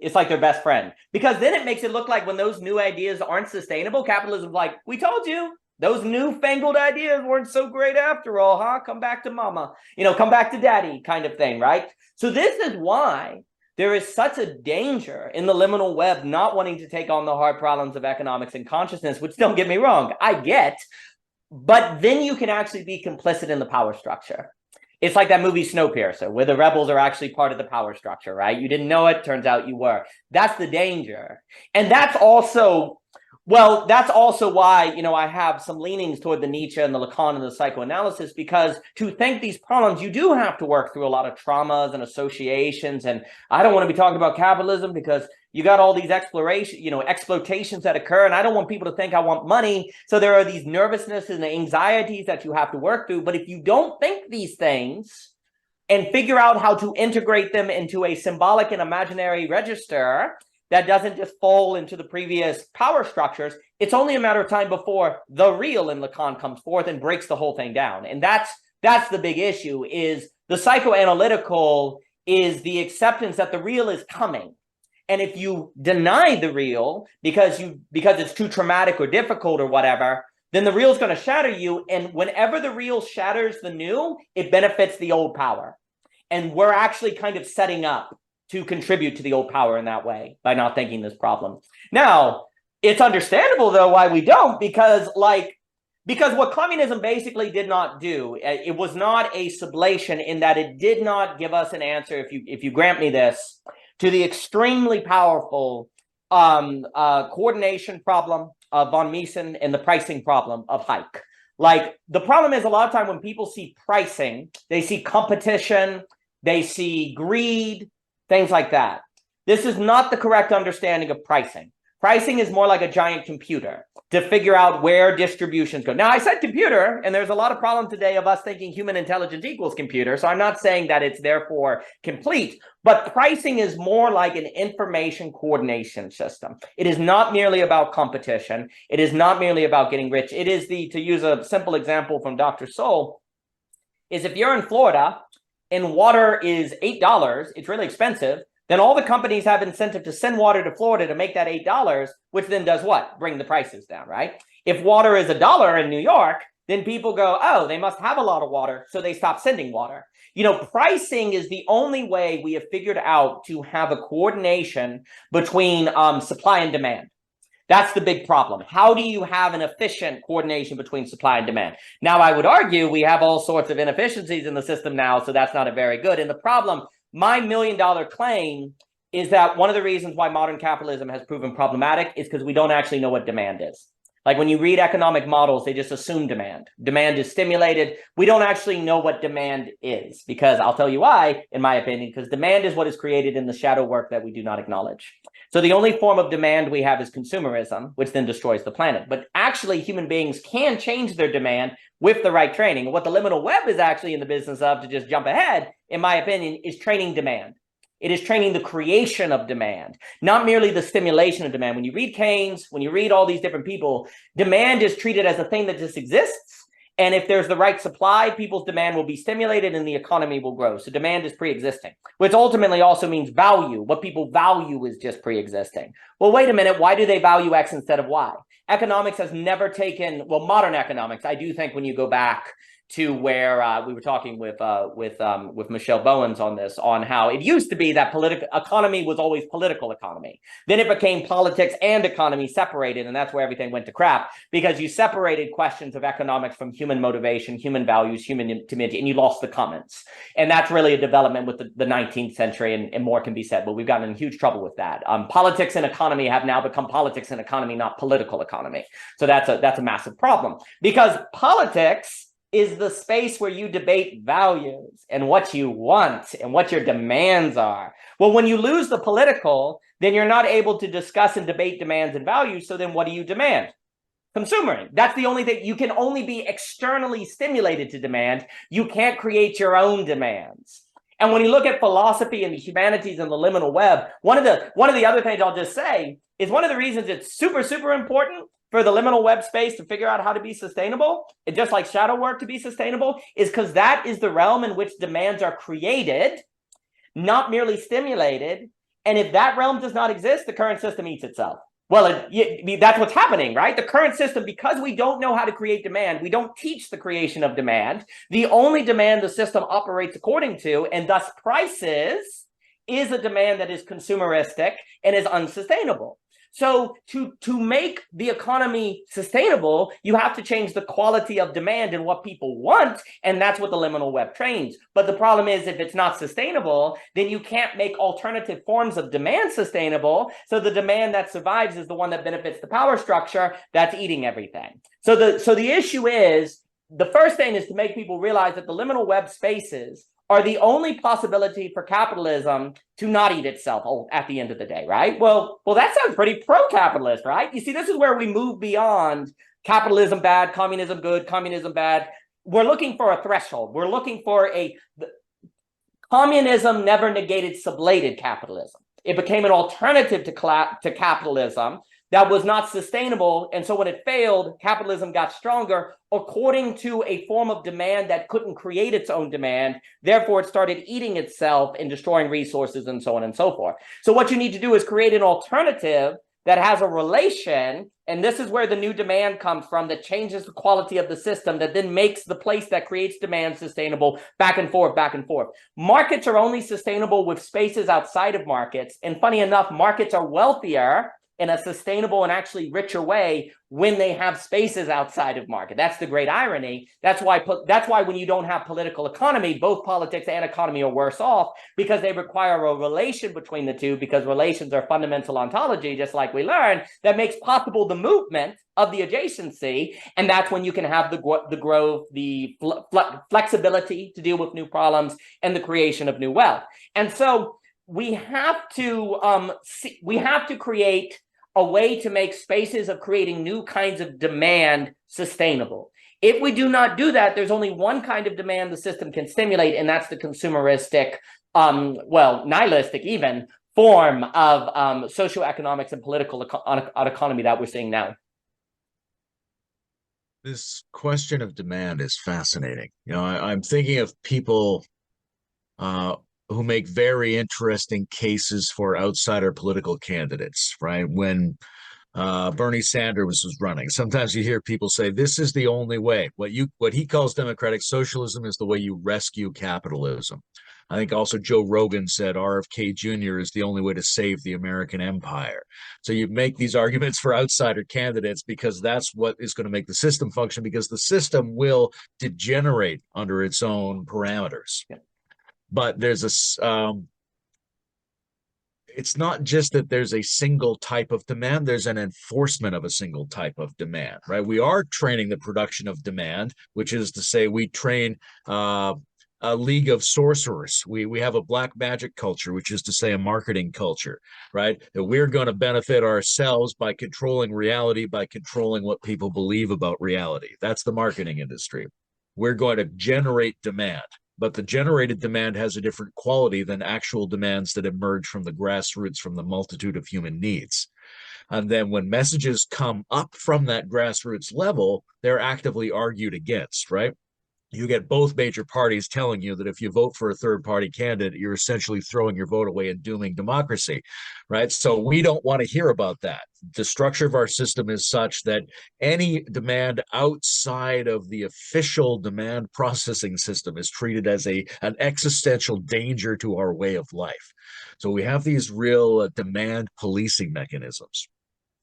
is like their best friend. Because then it makes it look like when those new ideas aren't sustainable, capitalism's like, we told you. Those newfangled ideas weren't so great after all, huh? Come back to mama, come back to daddy kind of thing, right? So this is why there is such a danger in the liminal web not wanting to take on the hard problems of economics and consciousness, which, don't get me wrong, I get, but then you can actually be complicit in the power structure. It's like that movie Snowpiercer, where the rebels are actually part of the power structure, right? You didn't know it, turns out you were. That's the danger. And that's also why, I have some leanings toward the Nietzsche and the Lacan and the psychoanalysis, because to think these problems, you do have to work through a lot of traumas and associations. And I don't want to be talking about capitalism because you got all these exploitations that occur. And I don't want people to think I want money. So there are these nervousness and anxieties that you have to work through. But if you don't think these things and figure out how to integrate them into a symbolic and imaginary register that doesn't just fall into the previous power structures, it's only a matter of time before the real in Lacan comes forth and breaks the whole thing down. And that's the big issue, is the psychoanalytical is the acceptance that the real is coming. And if you deny the real because it's too traumatic or difficult or whatever, then the real is going to shatter you. And whenever the real shatters the new, it benefits the old power. And we're actually kind of setting up to contribute to the old power in that way by not thinking this problem. Now, it's understandable, though, why we don't, because what communism basically did not do, it was not a sublation in that it did not give us an answer, if you grant me this, to the extremely powerful coordination problem of von Mises and the pricing problem of Hayek. Like, the problem is a lot of time when people see pricing, they see competition, they see greed, things like that. This is not the correct understanding of pricing. Pricing is more like a giant computer to figure out where distributions go. Now, I said computer, and there's a lot of problem today of us thinking human intelligence equals computer, so I'm not saying that it's therefore complete, but pricing is more like an information coordination system. It is not merely about competition. It is not merely about getting rich. It is to use a simple example from Dr. Soul, is if you're in Florida and water is $8, it's really expensive, then all the companies have incentive to send water to Florida to make that $8, which then does what? Bring the prices down, right? If water is $1 in New York, then people go, oh, they must have a lot of water, so they stop sending water. You know, pricing is the only way we have figured out to have a coordination between supply and demand. That's the big problem. How do you have an efficient coordination between supply and demand? Now, I would argue we have all sorts of inefficiencies in the system now, so that's not a very good. And the problem, my $1 million claim is that one of the reasons why modern capitalism has proven problematic is because we don't actually know what demand is. Like when you read economic models, they just assume demand. Demand is stimulated. We don't actually know what demand is, because I'll tell you why, in my opinion, because demand is what is created in the shadow work that we do not acknowledge. So the only form of demand we have is consumerism, which then destroys the planet. But actually, human beings can change their demand with the right training. What the liminal web is actually in the business of, to just jump ahead, in my opinion, is training demand. It is training the creation of demand, not merely the stimulation of demand. When you read Keynes, when you read all these different people, demand is treated as a thing that just exists. And if there's the right supply, people's demand will be stimulated and the economy will grow. So demand is pre-existing, which ultimately also means value. What people value is just pre-existing. Well, wait a minute. Why do they value X instead of Y? Economics has never taken, well, modern economics, I do think when you go back to where we were talking with Michelle Bowens on this, on how it used to be that political economy was always political economy. Then it became politics and economy separated, and that's where everything went to crap, because you separated questions of economics from human motivation, human values, human intimacy, and you lost the commons. And that's really a development with the 19th century, and more can be said, but we've gotten in huge trouble with that. Politics and economy have now become politics and economy, not political economy. So that's a massive problem, because politics is the space where you debate values and what you want and what your demands are. Well, when you lose the political, then you're not able to discuss and debate demands and values. So then what do you demand? Consumering. That's the only thing. You can only be externally stimulated to demand. You can't create your own demands. And when you look at philosophy and the humanities and the liminal web, one of the other things I'll just say is one of the reasons it's super, super important for the liminal web space to figure out how to be sustainable, and just like shadow work to be sustainable, is because that is the realm in which demands are created, not merely stimulated. And if that realm does not exist, the current system eats itself. Well, that's what's happening, right? The current system, because we don't know how to create demand, we don't teach the creation of demand. The only demand the system operates according to, and thus prices, is a demand that is consumeristic and is unsustainable. So to make the economy sustainable, you have to change the quality of demand and what people want, and that's what the liminal web trains. But the problem is, if it's not sustainable, then you can't make alternative forms of demand sustainable. So the demand that survives is the one that benefits the power structure that's eating everything. So the issue is, the first thing is to make people realize that the liminal web spaces are the only possibility for capitalism to not eat itself at the end of the day, right? Well, that sounds pretty pro-capitalist, right? You see, this is where we move beyond capitalism bad, communism good, communism bad. We're looking for a threshold. We're looking for communism never negated sublated capitalism. It became an alternative to capitalism that was not sustainable. And so when it failed, capitalism got stronger according to a form of demand that couldn't create its own demand. Therefore, it started eating itself and destroying resources and so on and so forth. So what you need to do is create an alternative that has a relation, and this is where the new demand comes from, that changes the quality of the system, that then makes the place that creates demand sustainable, back and forth, back and forth. Markets are only sustainable with spaces outside of markets, and funny enough, markets are wealthier in a sustainable and actually richer way when they have spaces outside of market. That's the great irony. That's why when you don't have political economy, both politics and economy are worse off, because they require a relation between the two, because relations are fundamental ontology, just like we learned, that makes possible the movement of the adjacency. And that's when you can have the growth, the flexibility to deal with new problems, and the creation of new wealth. And so we have to create a way to make spaces of creating new kinds of demand sustainable. If we do not do that, there's only one kind of demand the system can stimulate, and that's the consumeristic, nihilistic even, form of socioeconomics and political economy that we're seeing now. This question of demand is fascinating. I'm thinking of people who make very interesting cases for outsider political candidates, right? When Bernie Sanders was running, sometimes you hear people say, this is the only way. What he calls democratic socialism is the way you rescue capitalism. I think also Joe Rogan said RFK Jr. is the only way to save the American empire. So you make these arguments for outsider candidates because that's what is going to make the system function, because the system will degenerate under its own parameters. Yeah. But there's it's not just that there's a single type of demand, there's an enforcement of a single type of demand, right? We are training the production of demand, which is to say we train a league of sorcerers. We have a black magic culture, which is to say a marketing culture, right? That we're going to benefit ourselves by controlling reality, by controlling what people believe about reality. That's the marketing industry. We're going to generate demand. But the generated demand has a different quality than actual demands that emerge from the grassroots, from the multitude of human needs. And then when messages come up from that grassroots level, they're actively argued against, right? You get both major parties telling you that if you vote for a third-party candidate, you're essentially throwing your vote away and dooming democracy, right? So we don't want to hear about that. The structure of our system is such that any demand outside of the official demand processing system is treated as an existential danger to our way of life. So we have these real demand policing mechanisms.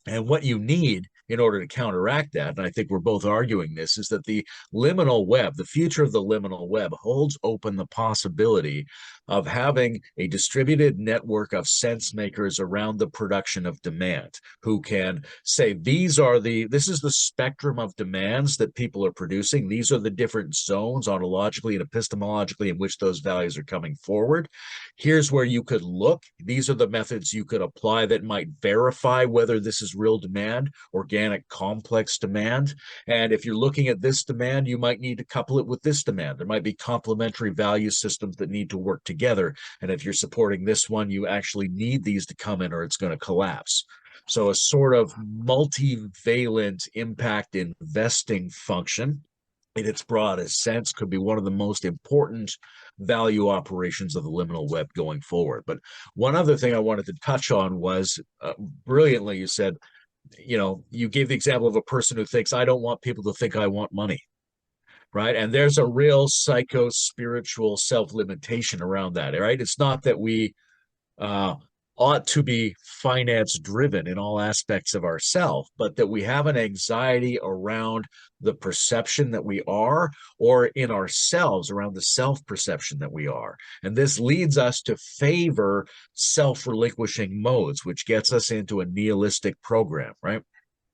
And what you need in order to counteract that, and I think we're both arguing this, is that the liminal web, the future of the liminal web, holds open the possibility of having a distributed network of sense makers around the production of demand, who can say, this is the spectrum of demands that people are producing. These are the different zones ontologically and epistemologically in which those values are coming forward. Here's where you could look. These are the methods you could apply that might verify whether this is real demand, organic complex demand. And if you're looking at this demand, you might need to couple it with this demand. There might be complementary value systems that need to work together. And if you're supporting this one, you actually need these to come in or it's going to collapse. So a sort of multivalent impact investing function in its broadest sense could be one of the most important value operations of the liminal web going forward. But one other thing I wanted to touch on was, brilliantly, you said, you gave the example of a person who thinks, I don't want people to think I want money, right? And there's a real psycho-spiritual self-limitation around that, right? It's not that we ought to be finance driven in all aspects of ourselves, but that we have an anxiety around the perception that we are, or in ourselves around the self-perception that we are. And this leads us to favor self-relinquishing modes, which gets us into a nihilistic program, right?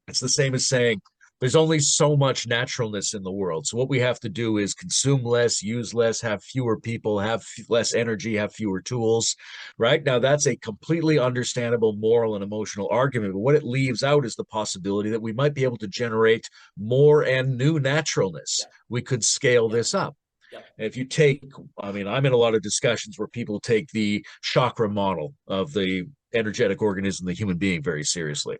It's the same as saying, there's only so much naturalness in the world. So what we have to do is consume less, use less, have fewer people, have less energy, have fewer tools, right? Now, that's a completely understandable moral and emotional argument, but what it leaves out is the possibility that we might be able to generate more and new naturalness. Yeah. We could scale this up. Yeah. If you take, I'm in a lot of discussions where people take the chakra model of the energetic organism, the human being, very seriously.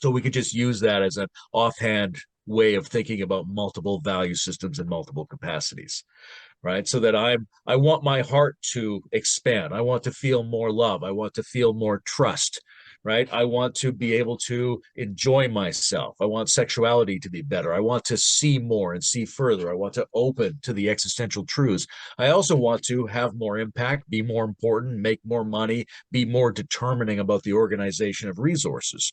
So we could just use that as an offhand way of thinking about multiple value systems and multiple capacities, right? So that I want my heart to expand. I want to feel more love. I want to feel more trust, right? I want to be able to enjoy myself. I want sexuality to be better. I want to see more and see further. I want to open to the existential truths. I also want to have more impact, be more important, make more money, be more determining about the organization of resources.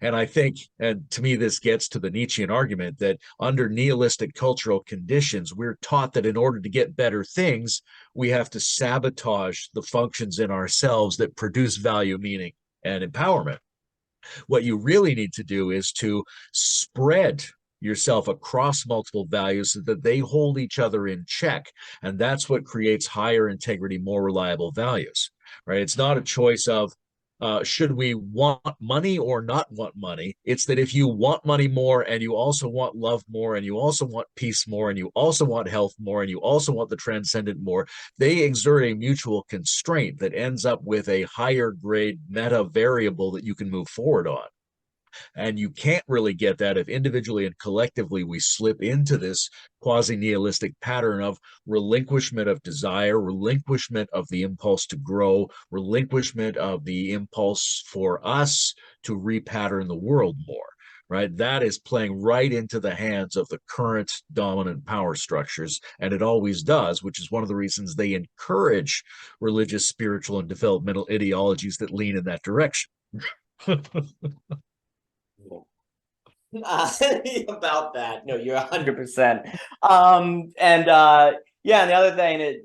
And I think, and to me, this gets to the Nietzschean argument that under nihilistic cultural conditions, we're taught that in order to get better things, we have to sabotage the functions in ourselves that produce value, meaning, and empowerment. What you really need to do is to spread yourself across multiple values so that they hold each other in check. And that's what creates higher integrity, more reliable values, right? It's not a choice of, should we want money or not want money? It's that if you want money more and you also want love more and you also want peace more and you also want health more and you also want the transcendent more, they exert a mutual constraint that ends up with a higher grade meta variable that you can move forward on. And you can't really get that if individually and collectively we slip into this quasi-nihilistic pattern of relinquishment of desire, relinquishment of the impulse to grow, relinquishment of the impulse for us to repattern the world more, right? That is playing right into the hands of the current dominant power structures, and it always does, which is one of the reasons they encourage religious, spiritual, and developmental ideologies that lean in that direction. About that. No, you're 100%. Yeah, and the other thing is,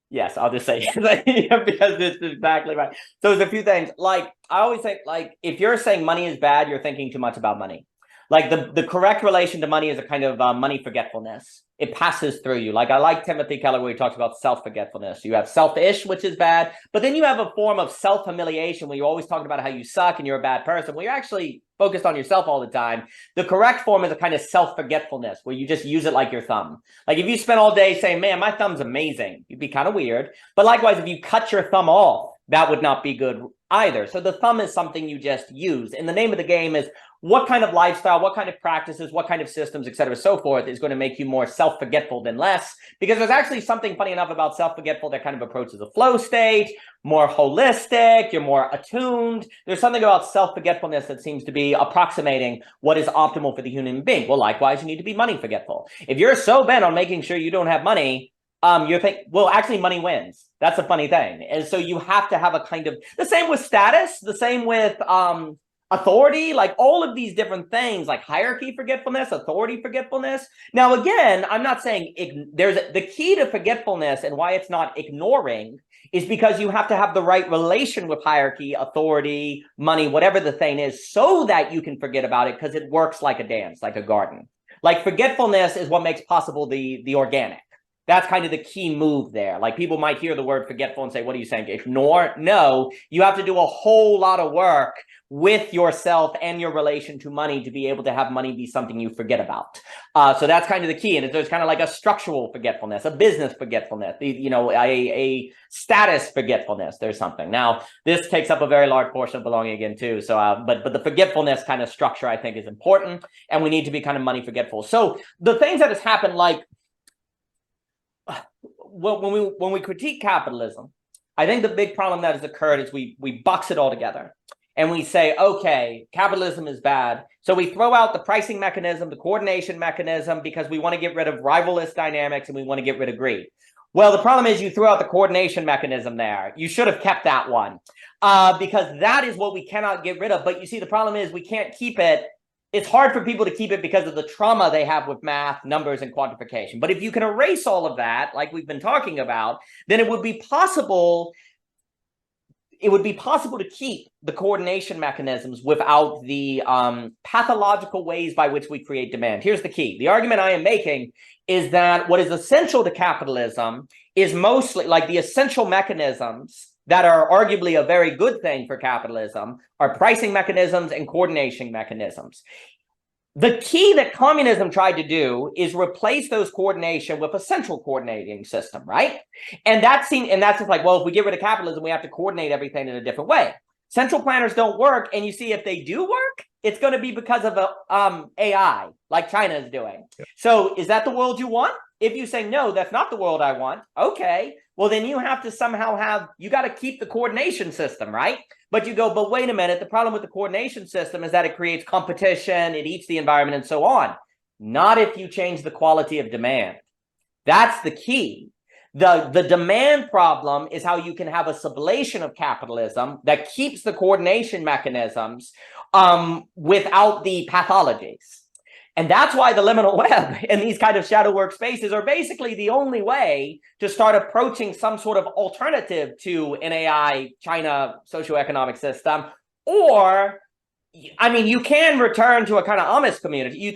yes, I'll just say because this is exactly right. So there's a few things. Like I always think, like if you're saying money is bad, you're thinking too much about money. Like the correct relation to money is a kind of money forgetfulness. It passes through you. Like I like Timothy Keller where he talks about self-forgetfulness. You have selfish, which is bad, but then you have a form of self-humiliation where you're always talking about how you suck and you're a bad person. Well, you're actually focused on yourself all the time. The correct form is a kind of self-forgetfulness where you just use it like your thumb. Like if you spend all day saying, man, my thumb's amazing, you'd be kind of weird. But likewise, if you cut your thumb off, that would not be good either. So the thumb is something you just use. And the name of the game is what kind of lifestyle, what kind of practices, what kind of systems, et cetera, so forth is going to make you more self-forgetful than less. Because there's actually something funny enough about self-forgetful that kind of approaches a flow state, more holistic, you're more attuned. There's something about self-forgetfulness that seems to be approximating what is optimal for the human being. Well, likewise, you need to be money forgetful. If you're so bent on making sure you don't have money, you're thinking, well, actually money wins. That's a funny thing. And so you have to have a kind of, the same with status, the same with, authority, like all of these different things, like hierarchy forgetfulness, authority forgetfulness. Now, again, I'm not saying the key to forgetfulness and why it's not ignoring is because you have to have the right relation with hierarchy, authority, money, whatever the thing is, so that you can forget about it because it works like a dance, like a garden. Like forgetfulness is what makes possible the organic. That's kind of the key move there. Like people might hear the word forgetful and say, what are you saying? Ignore? No, you have to do a whole lot of work with yourself and your relation to money to be able to have money be something you forget about. So that's kind of the key. And there's kind of like a structural forgetfulness, a business forgetfulness, a status forgetfulness. There's something. Now, this takes up a very large portion of belonging again too. So, but the forgetfulness kind of structure, I think, is important. And we need to be kind of money forgetful. So the things that has happened, like, when we critique capitalism, I think the big problem that has occurred is we box it all together and we say, okay, capitalism is bad. So we throw out the pricing mechanism, the coordination mechanism, because we want to get rid of rivalrous dynamics and we want to get rid of greed. Well, the problem is you threw out the coordination mechanism there. You should have kept that one because that is what we cannot get rid of. But you see, the problem is we can't keep it. It's hard for people to keep it because of the trauma they have with math, numbers, and quantification. But if you can erase all of that, like we've been talking about, then it would be possible to keep the coordination mechanisms without the pathological ways by which we create demand. Here's the key. The argument I am making is that what is essential to capitalism is mostly like the essential mechanisms that are arguably a very good thing for capitalism are pricing mechanisms and coordination mechanisms. The key that communism tried to do is replace those coordination with a central coordinating system, right? And that's just like, well, if we get rid of capitalism, we have to coordinate everything in a different way. Central planners don't work, and you see if they do work, it's going to be because of AI, like China is doing. Yeah. So is that the world you want? If you say, no, that's not the world I want, okay, well, then you have to somehow you got to keep the coordination system, right? But you go, but wait a minute, the problem with the coordination system is that it creates competition, it eats the environment, and so on. Not if you change the quality of demand. That's the key. The demand problem is how you can have a sublation of capitalism that keeps the coordination mechanisms without the pathologies. And that's why the liminal web and these kind of shadow workspaces are basically the only way to start approaching some sort of alternative to an AI China socioeconomic system. Or, I mean, you can return to a kind of Amish community. You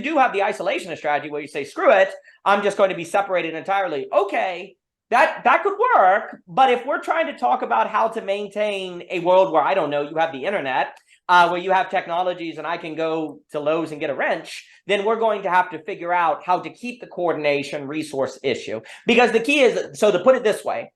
do have the isolationist strategy where you say, screw it, I'm just going to be separated entirely. Okay, that could work. But if we're trying to talk about how to maintain a world where, I don't know, you have the internet, where you have technologies and I can go to Lowe's and get a wrench, then we're going to have to figure out how to keep the coordination resource issue. Because the key is, so to put it this way,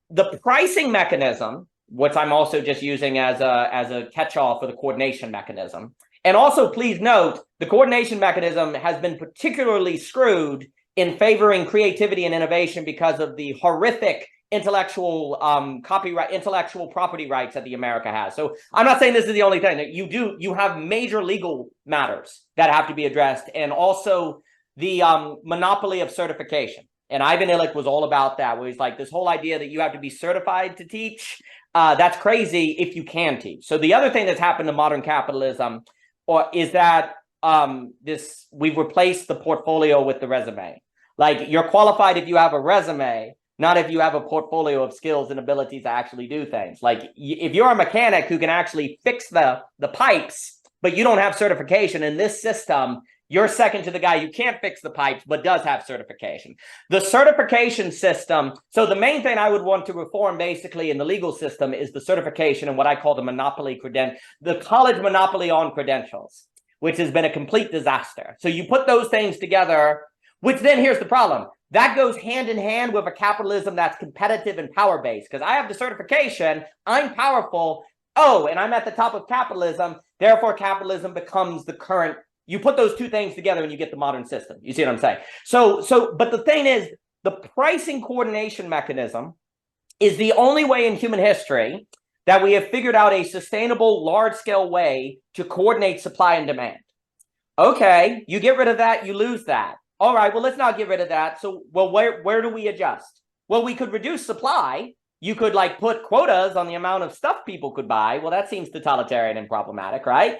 the pricing mechanism, which I'm also just using as a catch-all for the coordination mechanism. And also, please note, the coordination mechanism has been particularly screwed in favoring creativity and innovation because of the horrific intellectual property rights that the America has. So I'm not saying this is the only thing. That you have major legal matters that have to be addressed, and also the monopoly of certification. And Ivan Illich was all about that, where he's like, this whole idea that you have to be certified to teach, that's crazy if you can teach. So the other thing that's happened to modern capitalism is that we've replaced the portfolio with the resume. Like, you're qualified if you have a resume, not if you have a portfolio of skills and abilities to actually do things. Like, if you're a mechanic who can actually fix the pipes, but you don't have certification in this system, you're second to the guy who can't fix the pipes, but does have certification. The certification system, so the main thing I would want to reform basically in the legal system is the certification and what I call the college monopoly on credentials, which has been a complete disaster. So you put those things together, which then here's the problem. That goes hand in hand with a capitalism that's competitive and power-based, because I have the certification, I'm powerful, and I'm at the top of capitalism, therefore capitalism becomes the current. You put those two things together and you get the modern system. You see what I'm saying? But the thing is, the pricing coordination mechanism is the only way in human history that we have figured out a sustainable, large-scale way to coordinate supply and demand. Okay, you get rid of that, you lose that. All right, well, let's not get rid of that. So, well, where do we adjust? Well, we could reduce supply. You could put quotas on the amount of stuff people could buy. Well, that seems totalitarian and problematic, right?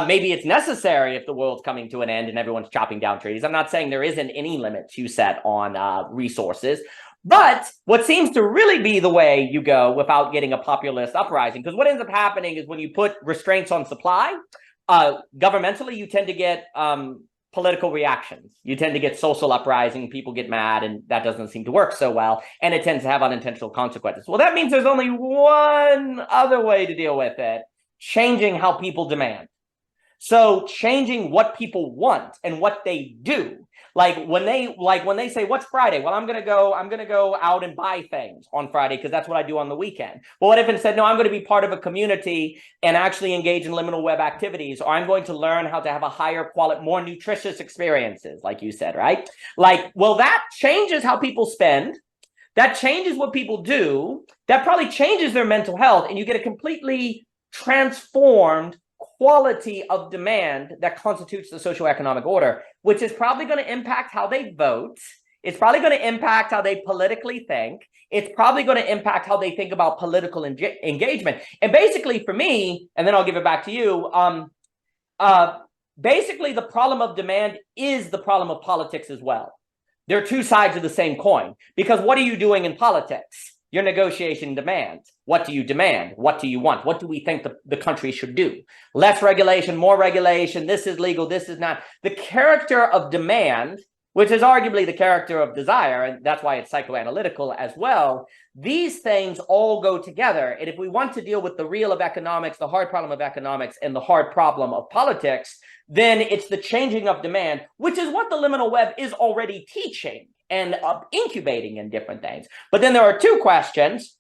Maybe it's necessary if the world's coming to an end and everyone's chopping down trees. I'm not saying there isn't any limits you set on resources. But what seems to really be the way you go without getting a populist uprising, because what ends up happening is when you put restraints on supply, governmentally, you tend to get political reactions. You tend to get social uprising, people get mad, and that doesn't seem to work so well, and it tends to have unintentional consequences. Well, that means there's only one other way to deal with it: changing how people demand. So changing what people want and what they do. Like when they say, what's Friday? Well, I'm gonna go out and buy things on Friday because that's what I do on the weekend. Well, what if instead, no, I'm going to be part of a community and actually engage in liminal web activities, or I'm going to learn how to have a higher quality, more nutritious experiences, like you said, right? Well, that changes how people spend. That changes what people do. That probably changes their mental health, and you get a completely transformed quality of demand that constitutes the socioeconomic order, which is probably going to impact how they vote. It's probably going to impact how they politically think. It's probably going to impact how they think about political engagement. And basically, for me, and then I'll give it back to you, basically the problem of demand is the problem of politics as well. They're two sides of the same coin, because what are you doing in politics? Your negotiation demands. What do you demand? What do you want? What do we think the country should do? Less regulation, more regulation. This is legal. This is not. The character of demand, which is arguably the character of desire, and that's why it's psychoanalytical as well. These things all go together. And if we want to deal with the real of economics, the hard problem of economics, and the hard problem of politics, then it's the changing of demand, which is what the liminal web is already teaching and incubating in different things. But then there are two questions.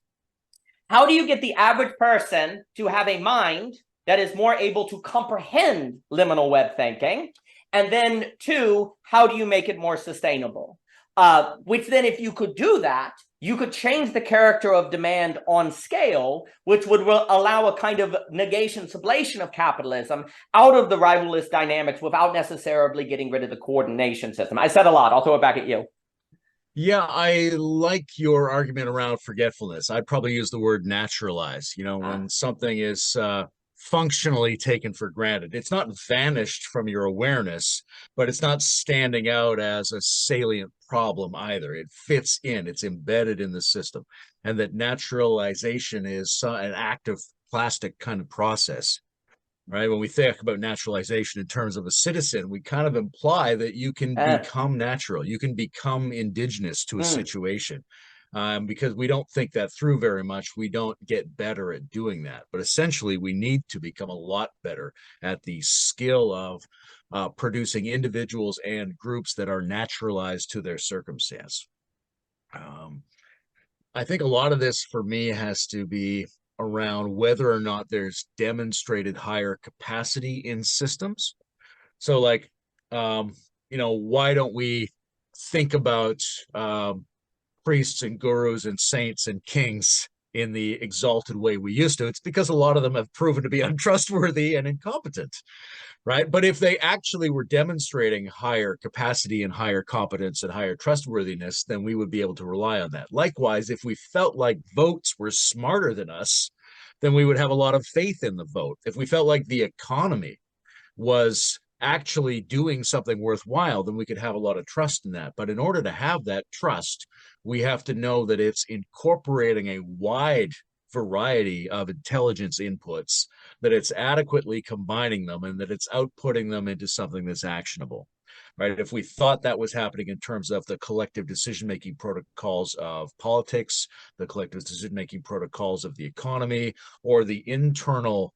How do you get the average person to have a mind that is more able to comprehend liminal web thinking? And then 2, how do you make it more sustainable? Which then, if you could do that, you could change the character of demand on scale, which would allow a kind of negation sublation of capitalism out of the rivalist dynamics without necessarily getting rid of the coordination system. I said a lot. I'll throw it back at you. Yeah, I like your argument around forgetfulness. I'd probably use the word naturalize. You know, when something is functionally taken for granted, it's not vanished from your awareness, but it's not standing out as a salient problem either. It fits in, it's embedded in the system. And that naturalization is an active plastic kind of process. Right? When we think about naturalization in terms of a citizen, we kind of imply that you can become natural, you can become indigenous to a situation. Because we don't think that through very much, we don't get better at doing that. But essentially, we need to become a lot better at the skill of producing individuals and groups that are naturalized to their circumstance. I think a lot of this for me has to be around whether or not there's demonstrated higher capacity in systems. So like, you know, why don't we think about priests and gurus and saints and kings in the exalted way we used to? It's because a lot of them have proven to be untrustworthy and incompetent. Right. But if they actually were demonstrating higher capacity and higher competence and higher trustworthiness, then we would be able to rely on that. Likewise, if we felt like votes were smarter than us, then we would have a lot of faith in the vote. If we felt like the economy was actually doing something worthwhile, then we could have a lot of trust in that. But in order to have that trust, we have to know that it's incorporating a wide variety of intelligence inputs, that it's adequately combining them, and that it's outputting them into something that's actionable. Right? If we thought that was happening in terms of the collective decision-making protocols of politics, the collective decision-making protocols of the economy, or the internal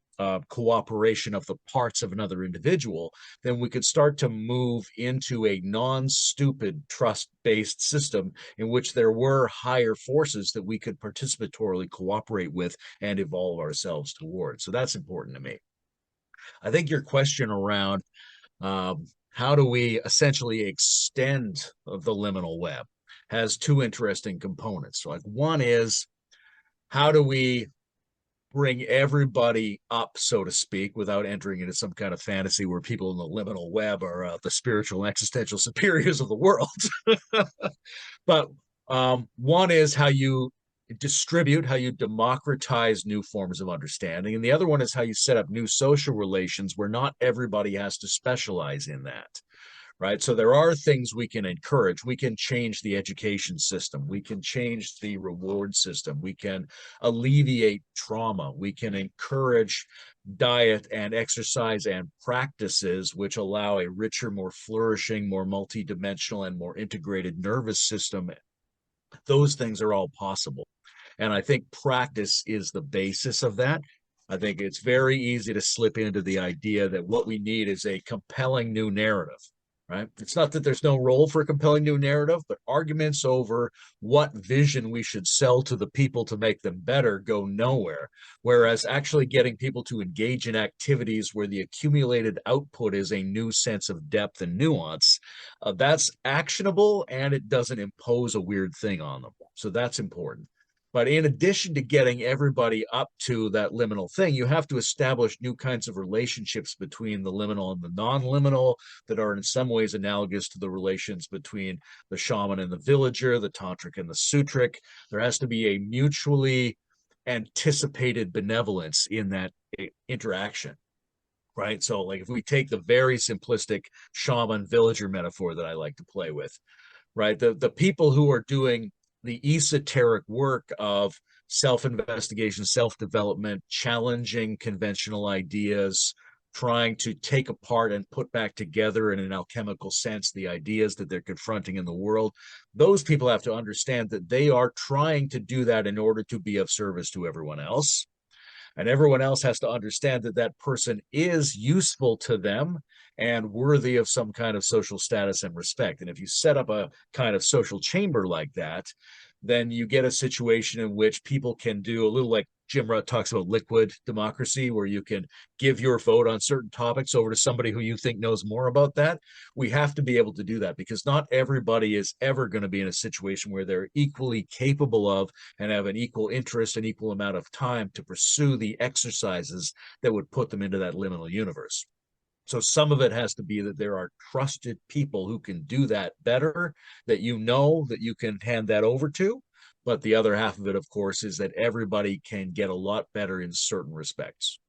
cooperation of the parts of another individual, then we could start to move into a non-stupid trust-based system in which there were higher forces that we could participatorily cooperate with and evolve ourselves towards. So that's important to me. I think your question around how do we essentially extend the liminal web has 2 interesting components. So like, one is, how do we bring everybody up, so to speak, without entering into some kind of fantasy where people in the liminal web are the spiritual and existential superiors of the world. But one is how you distribute, how you democratize new forms of understanding. And the other one is how you set up new social relations where not everybody has to specialize in that. Right. So there are things we can encourage. We can change the education system. We can change the reward system. We can alleviate trauma. We can encourage diet and exercise and practices which allow a richer, more flourishing, more multidimensional, and more integrated nervous system. Those things are all possible. And I think practice is the basis of that. I think it's very easy to slip into the idea that what we need is a compelling new narrative. Right? It's not that there's no role for a compelling new narrative, but arguments over what vision we should sell to the people to make them better go nowhere. Whereas actually getting people to engage in activities where the accumulated output is a new sense of depth and nuance, that's actionable, and it doesn't impose a weird thing on them. So that's important. But in addition to getting everybody up to that liminal thing, you have to establish new kinds of relationships between the liminal and the non-liminal that are in some ways analogous to the relations between the shaman and the villager, the tantric and the sutric. There has to be a mutually anticipated benevolence in that interaction. Right? So like, if we take the very simplistic shaman villager metaphor that I like to play with, right? The people who are doing the esoteric work of self-investigation, self-development, challenging conventional ideas, trying to take apart and put back together in an alchemical sense the ideas that they're confronting in the world. Those people have to understand that they are trying to do that in order to be of service to everyone else. And everyone else has to understand that that person is useful to them and worthy of some kind of social status and respect. And if you set up a kind of social chamber like that, then you get a situation in which people can do a little like Jim Rutt talks about liquid democracy, where you can give your vote on certain topics over to somebody who you think knows more about that. We have to be able to do that because not everybody is ever going to be in a situation where they're equally capable of and have an equal interest and equal amount of time to pursue the exercises that would put them into that liminal universe. So some of it has to be that there are trusted people who can do that better, that you know that you can hand that over to. But the other half of it, of course, is that everybody can get a lot better in certain respects.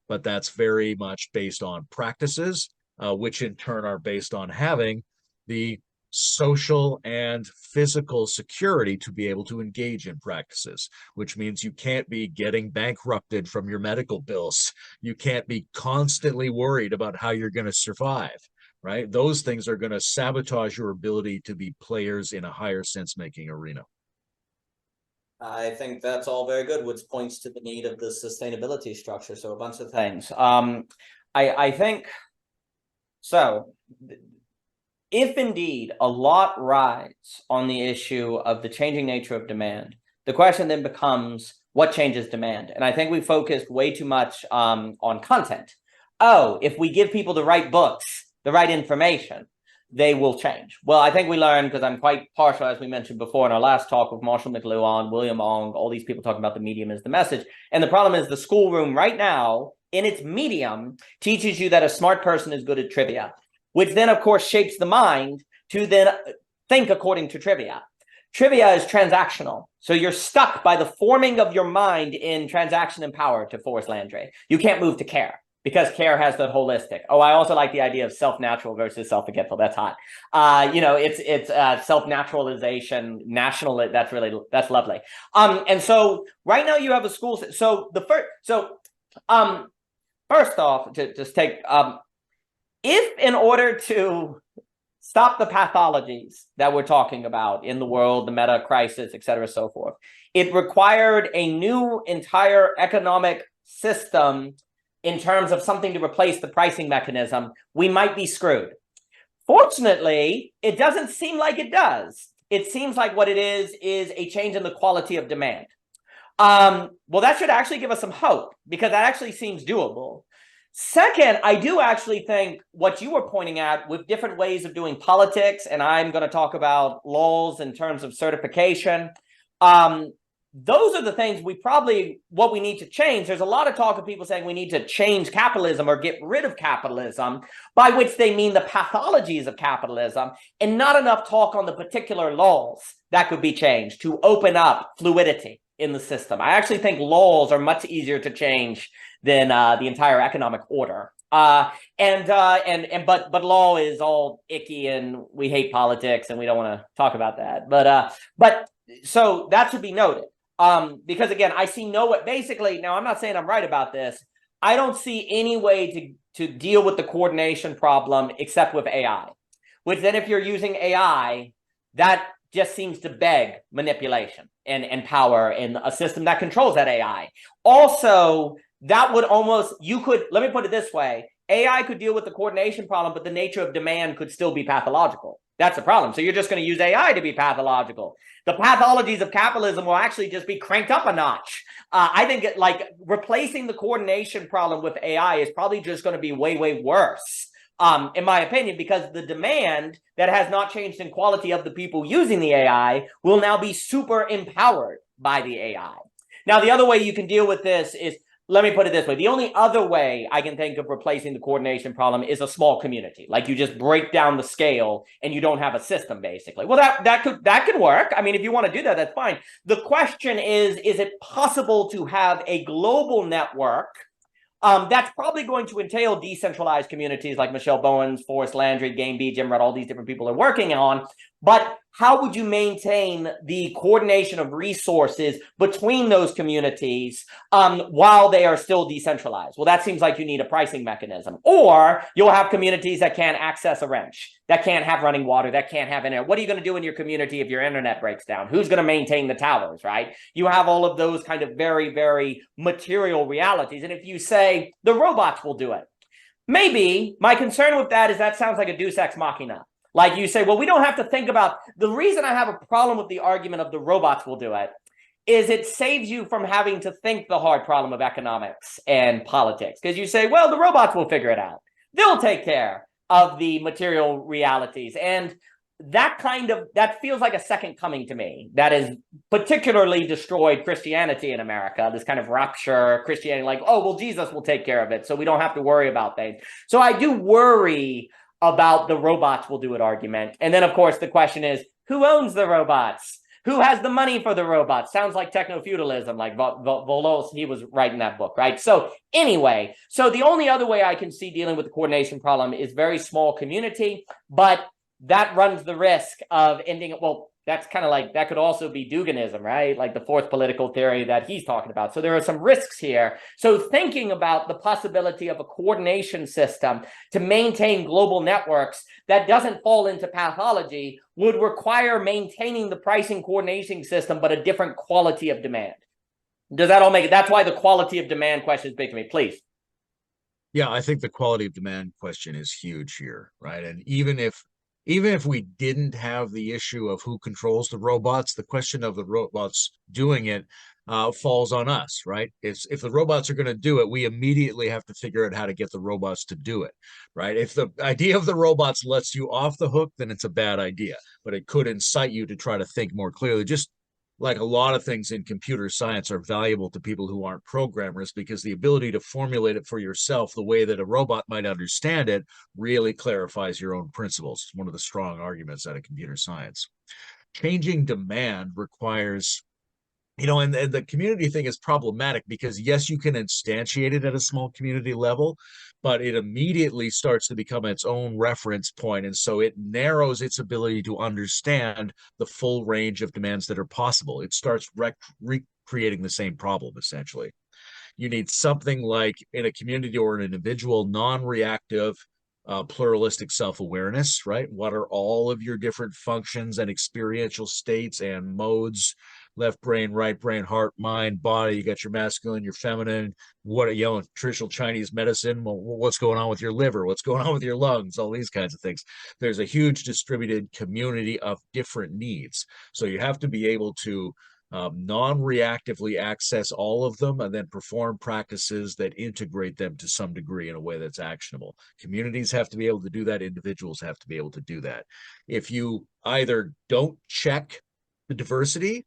But that's very much based on practices, which in turn are based on having the social and physical security to be able to engage in practices, which means you can't be getting bankrupted from your medical bills. You can't be constantly worried about how you're going to survive, right? Those things are going to sabotage your ability to be players in a higher sense-making arena. I think that's all very good, which points to the need of the sustainability structure. So a bunch of things. I think so. If indeed a lot rides on the issue of the changing nature of demand, the question then becomes what changes demand? And I think we focused way too much on content. Oh, if we give people the right books, the right information, they will change. Well, I think we learned, because I'm quite partial, as we mentioned before in our last talk with Marshall McLuhan, William Ong, all these people talking about the medium is the message. And the problem is the schoolroom right now, in its medium, teaches you that a smart person is good at trivia, which then, of course, shapes the mind to then think according to trivia. Trivia is transactional. So you're stuck by the forming of your mind in transaction and power, to Forrest Landry. You can't move to care, because care has the holistic. Oh, I also like the idea of self-natural versus self-forgetful. That's hot. It's self-naturalization, national. That's lovely. And so right now you have a school. So first off, to just take, if in order to stop the pathologies that we're talking about in the world, the meta crisis, et cetera, so forth, it required a new entire economic system in terms of something to replace the pricing mechanism, we might be screwed. Fortunately, it doesn't seem like it does. It seems like what it is a change in the quality of demand. Well, that should actually give us some hope, because that actually seems doable. Second, I do actually think what you were pointing at with different ways of doing politics, and I'm going to talk about laws in terms of certification, those are the things what we need to change. There's a lot of talk of people saying we need to change capitalism or get rid of capitalism, by which they mean the pathologies of capitalism, and not enough talk on the particular laws that could be changed to open up fluidity in the system. I actually think laws are much easier to change than the entire economic order. But law is all icky, and we hate politics, and we don't want to talk about that. But so that should be noted. Because again, I see basically, now I'm not saying I'm right about this. I don't see any way to deal with the coordination problem except with AI, which then if you're using AI, that just seems to beg manipulation and power in a system that controls that AI. Also, that would let me put it this way. AI could deal with the coordination problem, but the nature of demand could still be pathological. That's the problem. So you're just going to use AI to be pathological. The pathologies of capitalism will actually just be cranked up a notch. I think replacing the coordination problem with AI is probably just going to be way, way worse, in my opinion, because the demand that has not changed in quality of the people using the AI will now be super empowered by the AI. Now, the other way you can deal with this is, let me put it this way. The only other way I can think of replacing the coordination problem is a small community. Like you just break down the scale and you don't have a system, basically. Well, that could work. I mean, if you want to do that, that's fine. The question is it possible to have a global network that's probably going to entail decentralized communities like Michelle Bowens, Forrest Landry, Gameby, Jim Rutt, all these different people are working on. But how would you maintain the coordination of resources between those communities while they are still decentralized? Well, that seems like you need a pricing mechanism. Or you'll have communities that can't access a wrench, that can't have running water, that can't have internet. What are you going to do in your community if your internet breaks down? Who's going to maintain the towers, right? You have all of those kind of very, very material realities. And if you say the robots will do it, maybe my concern with that is that sounds like a deus ex machina. Like you say, well, we don't have to think about, the reason I have a problem with the argument of the robots will do it is it saves you from having to think the hard problem of economics and politics. Because you say, well, the robots will figure it out. They'll take care of the material realities. And that feels like a second coming to me. That has particularly destroyed Christianity in America, this kind of rapture Christianity, like, oh, well, Jesus will take care of it, so we don't have to worry about things. So I do worry about the robots will do it argument. And then, of course, the question is, who owns the robots? Who has the money for the robots? Sounds like techno-feudalism, like Volos, he was writing that book, right? So anyway, so the only other way I can see dealing with the coordination problem is very small community, but that runs the risk of ending, well, that's kind of like, that could also be Duginism, right? Like the fourth political theory that he's talking about. So there are some risks here. So thinking about the possibility of a coordination system to maintain global networks that doesn't fall into pathology would require maintaining the pricing coordination system, but a different quality of demand. Does that all make it? That's why the quality of demand question is big to me, please. Yeah, I think the quality of demand question is huge here, right? And even if we didn't have the issue of who controls the robots, the question of the robots doing it falls on us, right? If the robots are going to do it, we immediately have to figure out how to get the robots to do it, right? If the idea of the robots lets you off the hook, then it's a bad idea, but it could incite you to try to think more clearly. Just like a lot of things in computer science are valuable to people who aren't programmers, because the ability to formulate it for yourself the way that a robot might understand it really clarifies your own principles. It's one of the strong arguments out of computer science. Changing demand requires, and the community thing is problematic because, yes, you can instantiate it at a small community level, but it immediately starts to become its own reference point. And so it narrows its ability to understand the full range of demands that are possible. It starts recreating the same problem, essentially. You need something like, in a community or an individual, non-reactive, pluralistic self-awareness, right? What are all of your different functions and experiential states and modes? Left brain, right brain, heart, mind, body. You got your masculine, your feminine. What traditional Chinese medicine? Well, what's going on with your liver? What's going on with your lungs? All these kinds of things. There's a huge distributed community of different needs. So you have to be able to non-reactively access all of them and then perform practices that integrate them to some degree in a way that's actionable. Communities have to be able to do that. Individuals have to be able to do that. If you either don't check the diversity,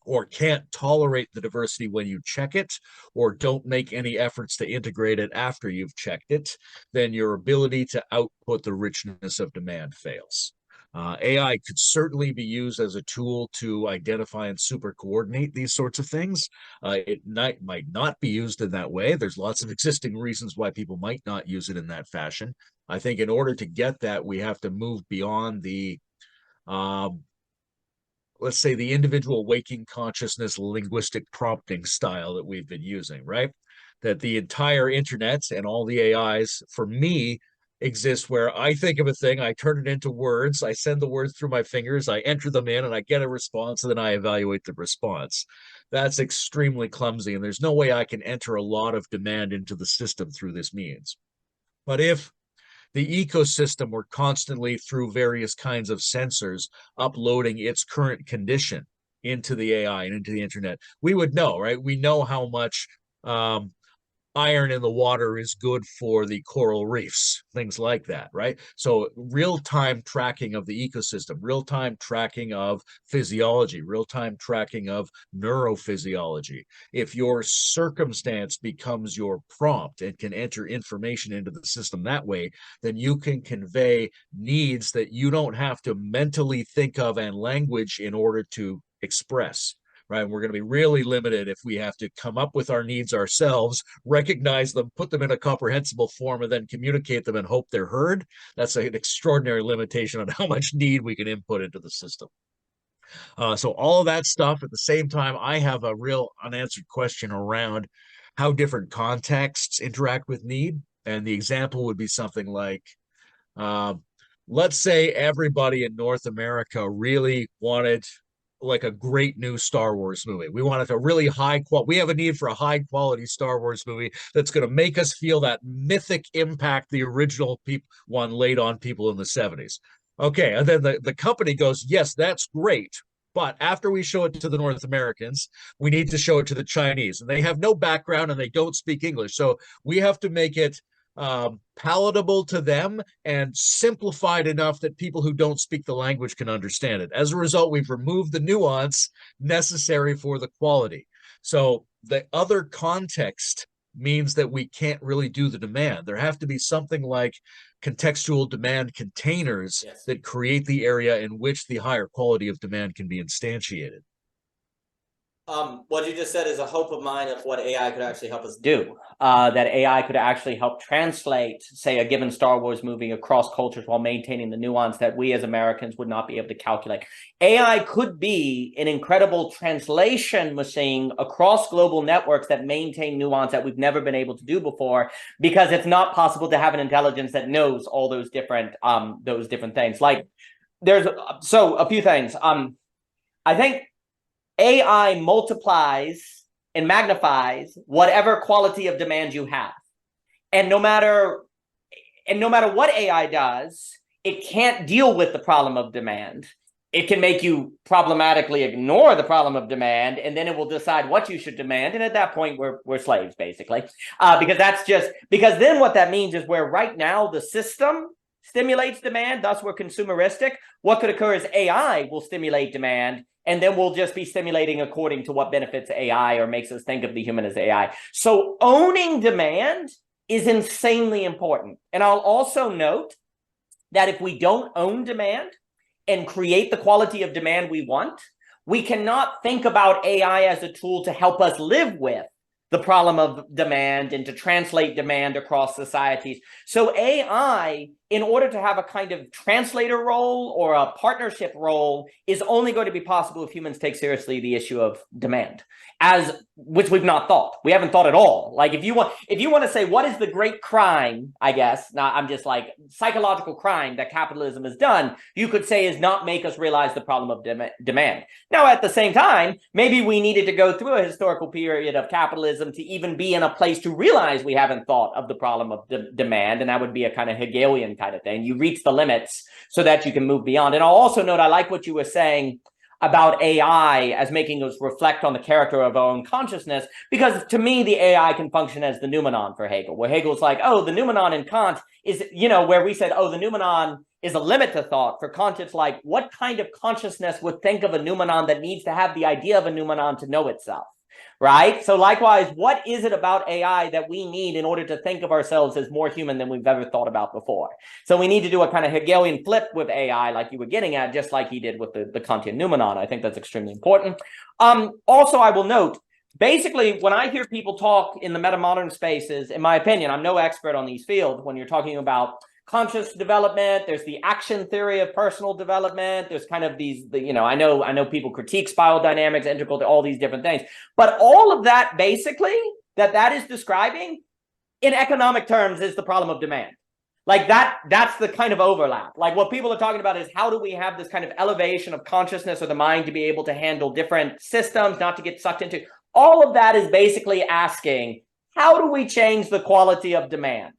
or can't tolerate the diversity when you check it, or don't make any efforts to integrate it after you've checked it, then your ability to output the richness of demand fails. AI could certainly be used as a tool to identify and super coordinate these sorts of things. It might not be used in that way. There's lots of existing reasons why people might not use it in that fashion. I think in order to get that, we have to move beyond the let's say the individual waking consciousness linguistic prompting style that we've been using, right? That the entire internet and all the AIs, for me, exist where I think of a thing, I turn it into words, I send the words through my fingers, I enter them in, and I get a response, and then I evaluate the response. That's extremely clumsy, and there's no way I can enter a lot of demand into the system through this means. But if the ecosystem were constantly, through various kinds of sensors, uploading its current condition into the AI and into the internet, we would know, right? We know how much iron in the water is good for the coral reefs, things like that, right? So real-time tracking of the ecosystem, real-time tracking of physiology, real-time tracking of neurophysiology. If your circumstance becomes your prompt and can enter information into the system that way, then you can convey needs that you don't have to mentally think of and language in order to express. Right? We're going to be really limited if we have to come up with our needs ourselves, recognize them, put them in a comprehensible form, and then communicate them and hope they're heard. That's an extraordinary limitation on how much need we can input into the system. So all of that stuff. At the same time, I have a real unanswered question around how different contexts interact with need. And the example would be something like, let's say everybody in North America really wanted like a great new Star Wars movie. We wanted a really high quality, we have a need for a high quality Star Wars movie that's going to make us feel that mythic impact the original one laid on people in the 70s. Okay, and then the company goes, yes, that's great. But after we show it to the North Americans, we need to show it to the Chinese. And they have no background and they don't speak English. So we have to make it palatable to them and simplified enough that people who don't speak the language can understand it. As a result, we've removed the nuance necessary for the quality. So the other context means that we can't really do the demand. There have to be something like contextual demand containers that create the area in which the higher quality of demand can be instantiated. What you just said is a hope of mine of what AI could actually help us do. That AI could actually help translate, say, a given Star Wars movie across cultures while maintaining the nuance that we as Americans would not be able to calculate. AI could be an incredible translation machine across global networks that maintain nuance that we've never been able to do before, because it's not possible to have an intelligence that knows all those different things. Like so a few things. I think AI multiplies and magnifies whatever quality of demand you have. And no matter what AI does, it can't deal with the problem of demand. It can make you problematically ignore the problem of demand, and then it will decide what you should demand. And at that point, we're slaves, basically. Because then what that means is where right now the system stimulates demand, thus we're consumeristic. What could occur is AI will stimulate demand, and then we'll just be stimulating according to what benefits AI or makes us think of the human as AI. So owning demand is insanely important. And I'll also note that if we don't own demand and create the quality of demand we want, we cannot think about AI as a tool to help us live with the problem of demand and to translate demand across societies. So AI, in order to have a kind of translator role or a partnership role, is only going to be possible if humans take seriously the issue of demand, which we've not thought. We haven't thought at all. Like if you want to say what is the great crime, I guess, now I'm just like psychological crime that capitalism has done, you could say is not make us realize the problem of demand. Now, at the same time, maybe we needed to go through a historical period of capitalism to even be in a place to realize we haven't thought of the problem of demand, and that would be a kind of Hegelian kind of thing. You reach the limits so that you can move beyond. And I'll also note, I like what you were saying about AI as making us reflect on the character of our own consciousness, because to me, the AI can function as the noumenon for Hegel, where Hegel's like, oh, the noumenon in Kant is, where we said, oh, the noumenon is a limit to thought. For Kant, it's like, what kind of consciousness would think of a noumenon that needs to have the idea of a noumenon to know itself? Right? So likewise, what is it about AI that we need in order to think of ourselves as more human than we've ever thought about before? So we need to do a kind of Hegelian flip with AI, like you were getting at, just like he did with the Kantian noumenon. I think that's extremely important. Also, I will note, basically, when I hear people talk in the metamodern spaces, in my opinion, I'm no expert on these fields, when you're talking about conscious development, there's the action theory of personal development, there's kind of these, I know people critique spiral dynamics, integral to all these different things, but all of that basically that is describing in economic terms is the problem of demand. Like that's the kind of overlap. Like what people are talking about is how do we have this kind of elevation of consciousness or the mind to be able to handle different systems, not to get sucked into. All of that is basically asking, how do we change the quality of demand?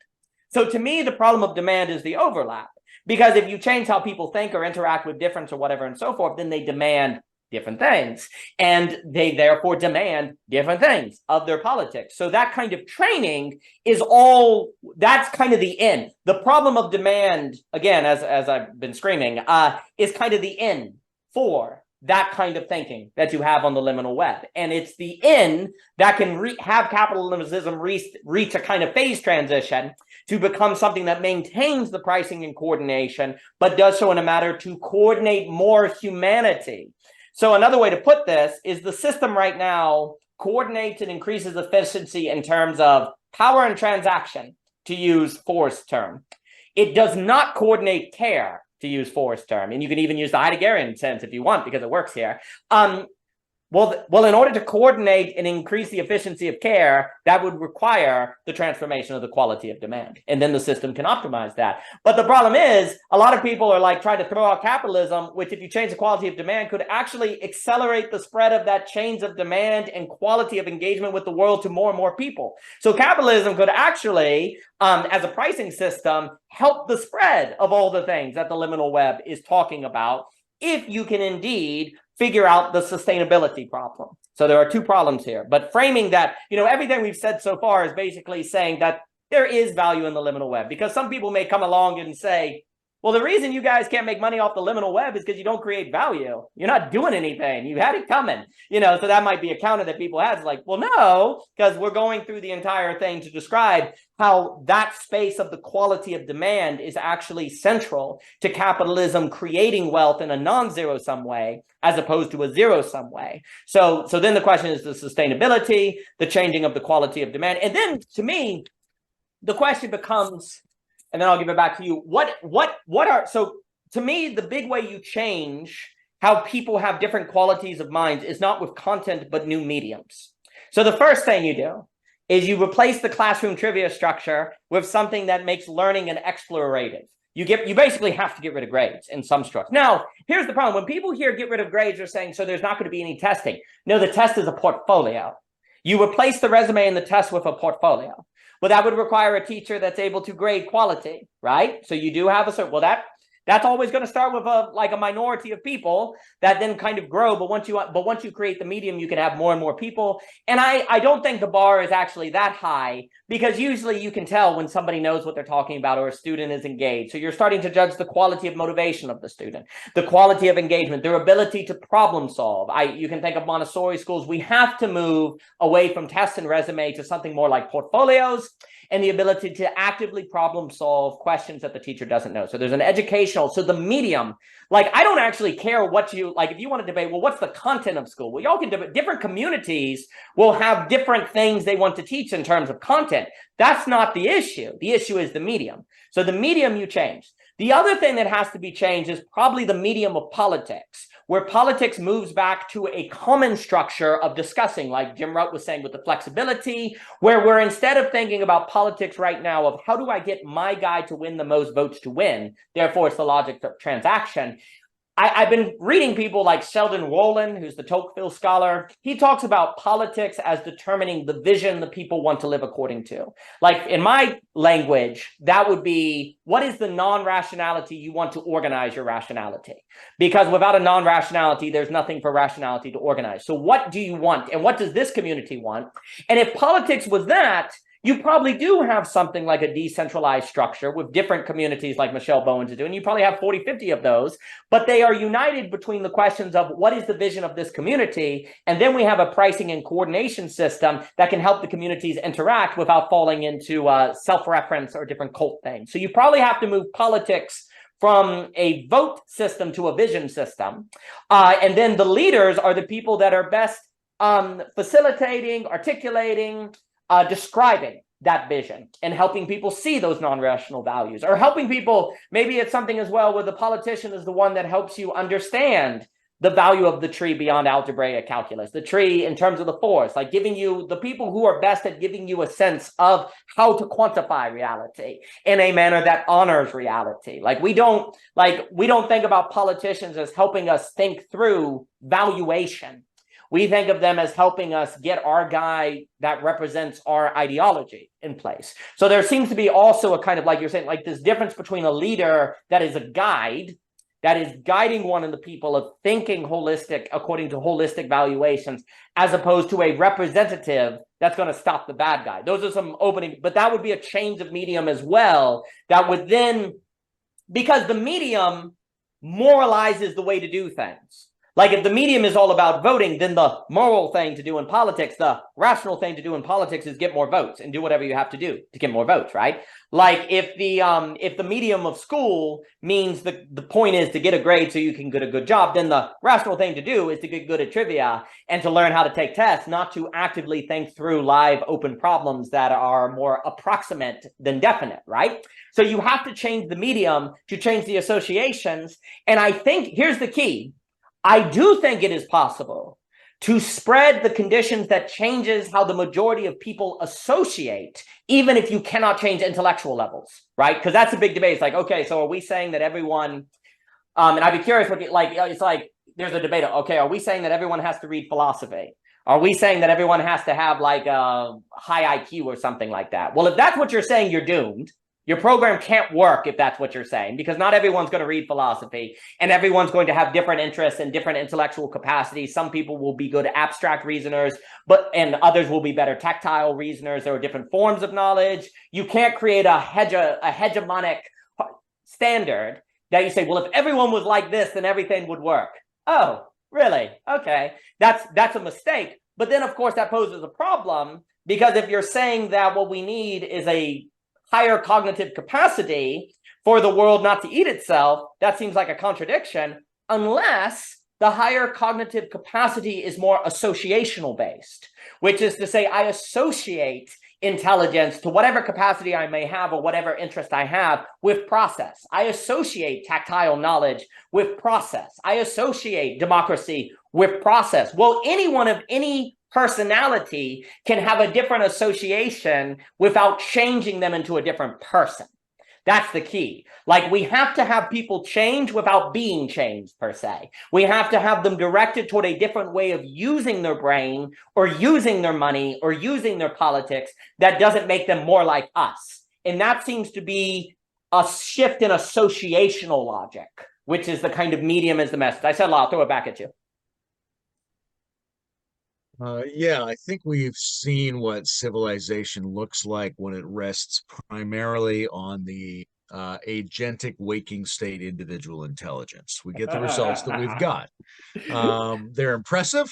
So to me, the problem of demand is the overlap, because if you change how people think or interact with difference or whatever and so forth, then they demand different things, and they therefore demand different things of their politics. So that kind of training is that's kind of the end. The problem of demand, again, as I've been screaming, is kind of the end for that kind of thinking that you have on the liminal web. And it's the end that can have capitalism reach a kind of phase transition to become something that maintains the pricing and coordination, but does so in a manner to coordinate more humanity. So another way to put this is the system right now coordinates and increases efficiency in terms of power and transaction, to use Forrest's term. It does not coordinate care, to use Forrest's term. And you can even use the Heideggerian sense if you want, because it works here. Well, in order to coordinate and increase the efficiency of care, that would require the transformation of the quality of demand. And then the system can optimize that. But the problem is, a lot of people are like trying to throw out capitalism, which if you change the quality of demand could actually accelerate the spread of that chains of demand and quality of engagement with the world to more and more people. So capitalism could actually, as a pricing system, help the spread of all the things that the liminal web is talking about, if you can indeed figure out the sustainability problem. So there are two problems here, but framing that, everything we've said so far is basically saying that there is value in the liminal web, because some people may come along and say, well, the reason you guys can't make money off the liminal web is because you don't create value. You're not doing anything. You had it coming, so that might be a counter that people have. It's like, well, no, because we're going through the entire thing to describe how that space of the quality of demand is actually central to capitalism creating wealth in a non-zero-sum way, as opposed to a zero-sum way. So then the question is the sustainability, the changing of the quality of demand. And then to me, the question becomes, and then I'll give it back to you. So to me, the big way you change how people have different qualities of minds is not with content, but new mediums. So the first thing you do is you replace the classroom trivia structure with something that makes learning an explorative. You basically have to get rid of grades in some structure. Now, here's the problem. When people hear get rid of grades, they're saying, so there's not going to be any testing. No, the test is a portfolio. You replace the resume and the test with a portfolio. Well, that would require a teacher that's able to grade quality, right? So you do have a certain, that's always going to start with a minority of people that then kind of grow. But once you create the medium, you can have more and more people. And I don't think the bar is actually that high, because usually you can tell when somebody knows what they're talking about or a student is engaged. So you're starting to judge the quality of motivation of the student, the quality of engagement, their ability to problem solve. You can think of Montessori schools. We have to move away from tests and resume to something more like portfolios, and the ability to actively problem solve questions that the teacher doesn't know. So there's an educational, so the medium, I don't actually care what if you want to debate, well, what's the content of school? Well, y'all can debate. Different communities will have different things they want to teach in terms of content. That's not the issue. The issue is the medium. So the medium you change. The other thing that has to be changed is probably the medium of politics, where politics moves back to a common structure of discussing, like Jim Rutt was saying with the flexibility, where we're, instead of thinking about politics right now of how do I get my guy to win the most votes to win, therefore it's the logic of transaction. I've been reading people like Sheldon Rowland, who's the Tocqueville scholar. He talks about politics as determining the vision the people want to live according to. Like in my language, that would be, what is the non-rationality you want to organize your rationality? Because without a non-rationality, there's nothing for rationality to organize. So what do you want? And what does this community want? And if politics was that, you probably do have something like a decentralized structure with different communities like Michelle Bowens is doing. You probably have 40, 50 of those, but they are united between the questions of what is the vision of this community? And then we have a pricing and coordination system that can help the communities interact without falling into self-reference or different cult things. So you probably have to move politics from a vote system to a vision system. And then the leaders are the people that are best facilitating, articulating, describing that vision and helping people see those non-rational values, or helping people, maybe it's something as well where the politician is the one that helps you understand the value of the tree beyond algebraic calculus, the tree in terms of the forest, like giving you the people who are best at giving you a sense of how to quantify reality in a manner that honors reality. Like we don't think about politicians as helping us think through valuation. We think of them as helping us get our guy that represents our ideology in place. So there seems to be also a kind of, like you're saying, like this difference between a leader that is a guide, that is guiding one of the people of thinking holistic according to holistic valuations, as opposed to a representative that's going to stop the bad guy. Those are some opening, but that would be a change of medium as well. That would then, because the medium moralizes the way to do things. Like if the medium is all about voting, then the moral thing to do in politics, the rational thing to do in politics is get more votes and do whatever you have to do to get more votes, right? Like if the medium of school means the point is to get a grade so you can get a good job, then the rational thing to do is to get good at trivia and to learn how to take tests, not to actively think through live open problems that are more approximate than definite, right? So you have to change the medium to change the associations. And I think here's the key. I do think it is possible to spread the conditions that changes how the majority of people associate, even if you cannot change intellectual levels, right? Because that's a big debate. It's like, okay, so are we saying that everyone, and I'd be curious what, like, it's like, there's a debate. Okay, are we saying that everyone has to read philosophy? Are we saying that everyone has to have like a high IQ or something like that? Well, if that's what you're saying, you're doomed. Your program can't work if that's what you're saying, because not everyone's going to read philosophy, and everyone's going to have different interests and different intellectual capacities. Some people will be good abstract reasoners, and others will be better tactile reasoners. There are different forms of knowledge. You can't create a hegemonic standard that you say, well, if everyone was like this, then everything would work. Oh, really? Okay. That's a mistake. But then, of course, that poses a problem, because if you're saying that what we need is a higher cognitive capacity for the world not to eat itself, that seems like a contradiction, unless the higher cognitive capacity is more associational based, which is to say I associate intelligence to whatever capacity I may have or whatever interest I have with process. I associate tactile knowledge with process. I associate democracy with process. Well, anyone of any personality can have a different association without changing them into a different person. That's the key. Like, we have to have people change without being changed, per se. We have to have them directed toward a different way of using their brain or using their money or using their politics that doesn't make them more like us. And that seems to be a shift in associational logic, which is the kind of medium as the message. I said a lot, I'll throw it back at you. Yeah, I think we've seen what civilization looks like when it rests primarily on the agentic waking state individual intelligence. We get the results that we've got. They're impressive,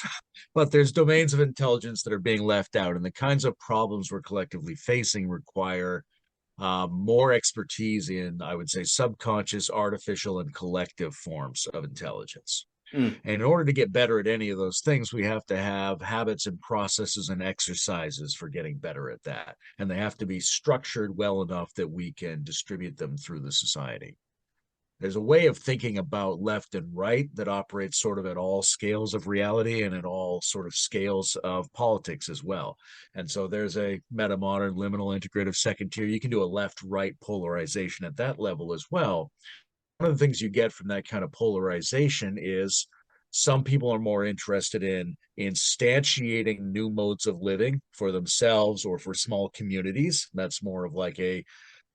but there's domains of intelligence that are being left out, and the kinds of problems we're collectively facing require more expertise in, I would say, subconscious, artificial, and collective forms of intelligence. And in order to get better at any of those things, we have to have habits and processes and exercises for getting better at that. And they have to be structured well enough that we can distribute them through the society. There's a way of thinking about left and right that operates sort of at all scales of reality and at all sort of scales of politics as well. And so there's a metamodern, liminal, integrative second tier. You can do a left-right polarization at that level as well. One of the things you get from that kind of polarization is some people are more interested in instantiating new modes of living for themselves or for small communities. That's more of like a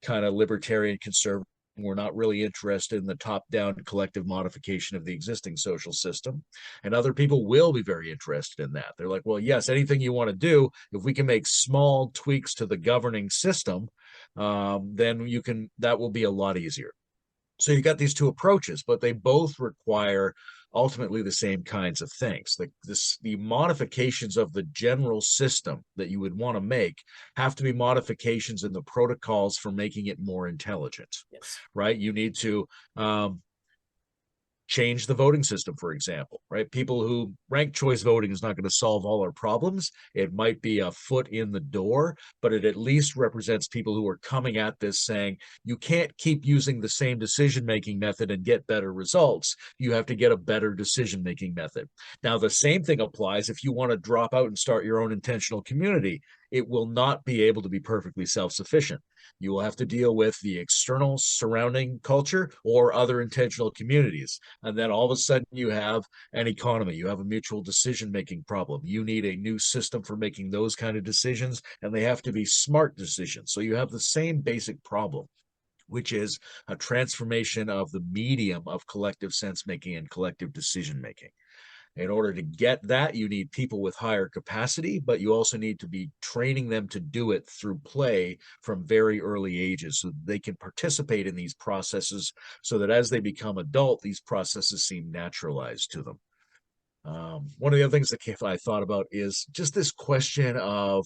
kind of libertarian conservative. We're not really interested in the top-down collective modification of the existing social system. And other people will be very interested in that. They're like, well, yes, anything you want to do, if we can make small tweaks to the governing system, then that will be a lot easier. So you got these two approaches, but they both require ultimately the same kinds of things. The modifications of the general system that you would want to make have to be modifications in the protocols for making it more intelligent, yes. Right? You need to change the voting system, for example, right? People who ranked choice voting is not going to solve all our problems. It might be a foot in the door, but it at least represents people who are coming at this saying, you can't keep using the same decision-making method and get better results. You have to get a better decision-making method. Now, the same thing applies if you want to drop out and start your own intentional community. It will not be able to be perfectly self-sufficient. You will have to deal with the external surrounding culture or other intentional communities. And then all of a sudden you have an economy, you have a mutual decision-making problem. You need a new system for making those kind of decisions, and they have to be smart decisions. So you have the same basic problem, which is a transformation of the medium of collective sense-making and collective decision-making. In order to get that, you need people with higher capacity, but you also need to be training them to do it through play from very early ages so they can participate in these processes so that as they become adult, these processes seem naturalized to them. One of the other things that I thought about is just this question of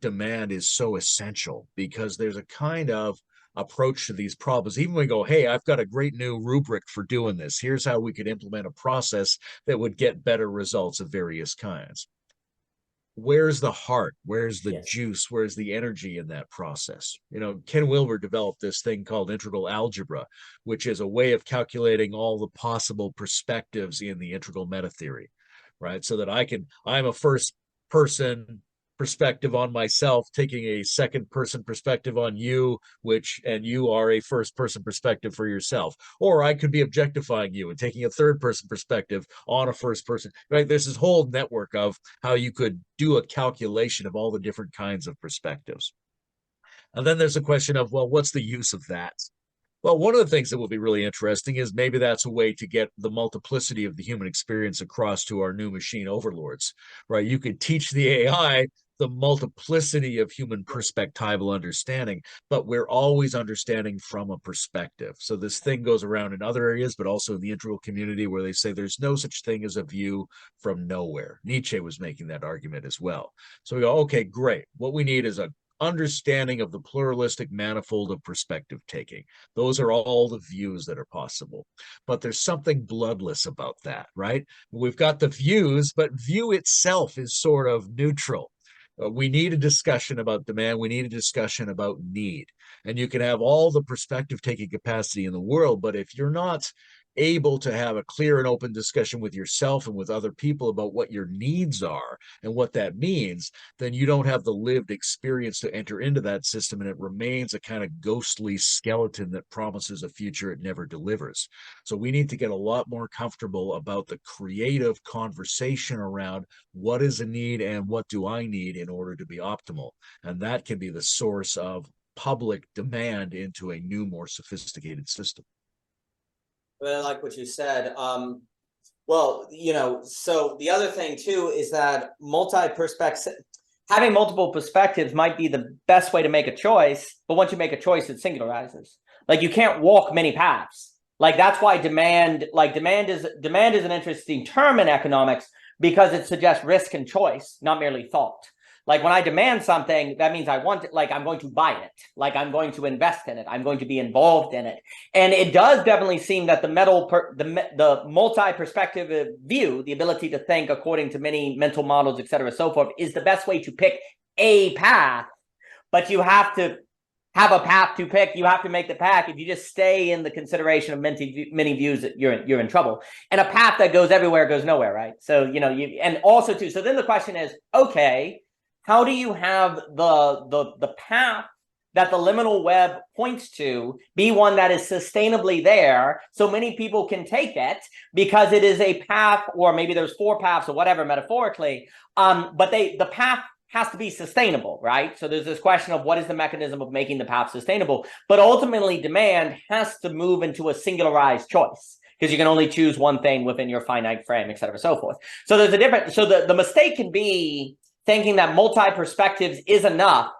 demand is so essential because there's a kind of approach to these problems. Even when we go, hey, I've got a great new rubric for doing this. Here's how we could implement a process that would get better results of various kinds. Where's the heart? Where's the juice? Where's the energy in that process? You know, Ken Wilber developed this thing called integral algebra, which is a way of calculating all the possible perspectives in the integral meta theory. right? So that I'm a first person perspective on myself, taking a second person perspective on you, and you are a first person perspective for yourself. Or I could be objectifying you and taking a third person perspective on a first person, right? There's this whole network of how you could do a calculation of all the different kinds of perspectives. And then there's a question of, well, what's the use of that? Well, one of the things that will be really interesting is maybe that's a way to get the multiplicity of the human experience across to our new machine overlords, right? You could teach the AI the multiplicity of human perspectival understanding, but we're always understanding from a perspective. So this thing goes around in other areas, but also in the integral community, where they say there's no such thing as a view from nowhere. Nietzsche was making that argument as well. So we go, okay, great. What we need is a understanding of the pluralistic manifold of perspective taking. Those are all the views that are possible. But there's something bloodless about that, right? We've got the views, but view itself is sort of neutral. We need a discussion about demand. We need a discussion about need. And you can have all the perspective taking capacity in the world, but if you're not able to have a clear and open discussion with yourself and with other people about what your needs are and what that means, then you don't have the lived experience to enter into that system, and it remains a kind of ghostly skeleton that promises a future it never delivers. So we need to get a lot more comfortable about the creative conversation around what is a need and what do I need in order to be optimal. And that can be the source of public demand into a new, more sophisticated system. I like what you said. Well, so the other thing too is that having multiple perspectives might be the best way to make a choice, but once you make a choice, it singularizes. Like you can't walk many paths. Like that's why demand is an interesting term in economics, because it suggests risk and choice, not merely thought. Like when I demand something, that means I want it, like I'm going to buy it, like I'm going to invest in it, I'm going to be involved in it. And it does definitely seem that the multi-perspective view, the ability to think according to many mental models, et cetera, so forth, is the best way to pick a path. But you have to have a path to pick. You have to make the path. If you just stay in the consideration of many views, you're in trouble. And a path that goes everywhere goes nowhere, right? So, and also too, so then the question is, okay, how do you have the path that the liminal web points to be one that is sustainably there so many people can take it, because it is a path, or maybe there's 4 paths or whatever metaphorically, but the path has to be sustainable, right? So there's this question of what is the mechanism of making the path sustainable, but ultimately demand has to move into a singularized choice, because you can only choose one thing within your finite frame, et cetera, so forth. So there's a different, so the mistake can be thinking that multi-perspectives is enough,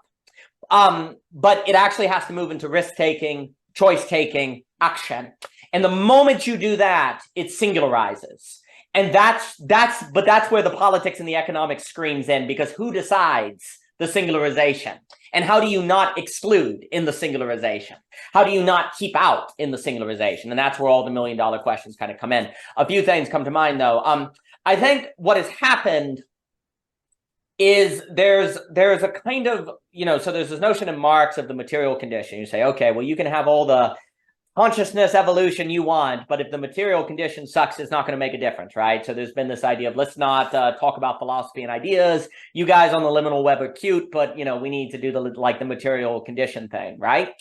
but it actually has to move into risk-taking, choice-taking, action. And the moment you do that, it singularizes. And that's where the politics and the economics screams in, because who decides the singularization? And how do you not exclude in the singularization? How do you not keep out in the singularization? And that's where all the million-dollar questions kind of come in. A few things come to mind, though. I think what has happened is there's a kind of, so there's this notion in Marx of the material condition. You say, okay, well, you can have all the consciousness evolution you want, but if the material condition sucks, it's not going to make a difference, right? So there's been this idea of let's not talk about philosophy and ideas. You guys on the liminal web are cute, but we need to do the material condition thing, right?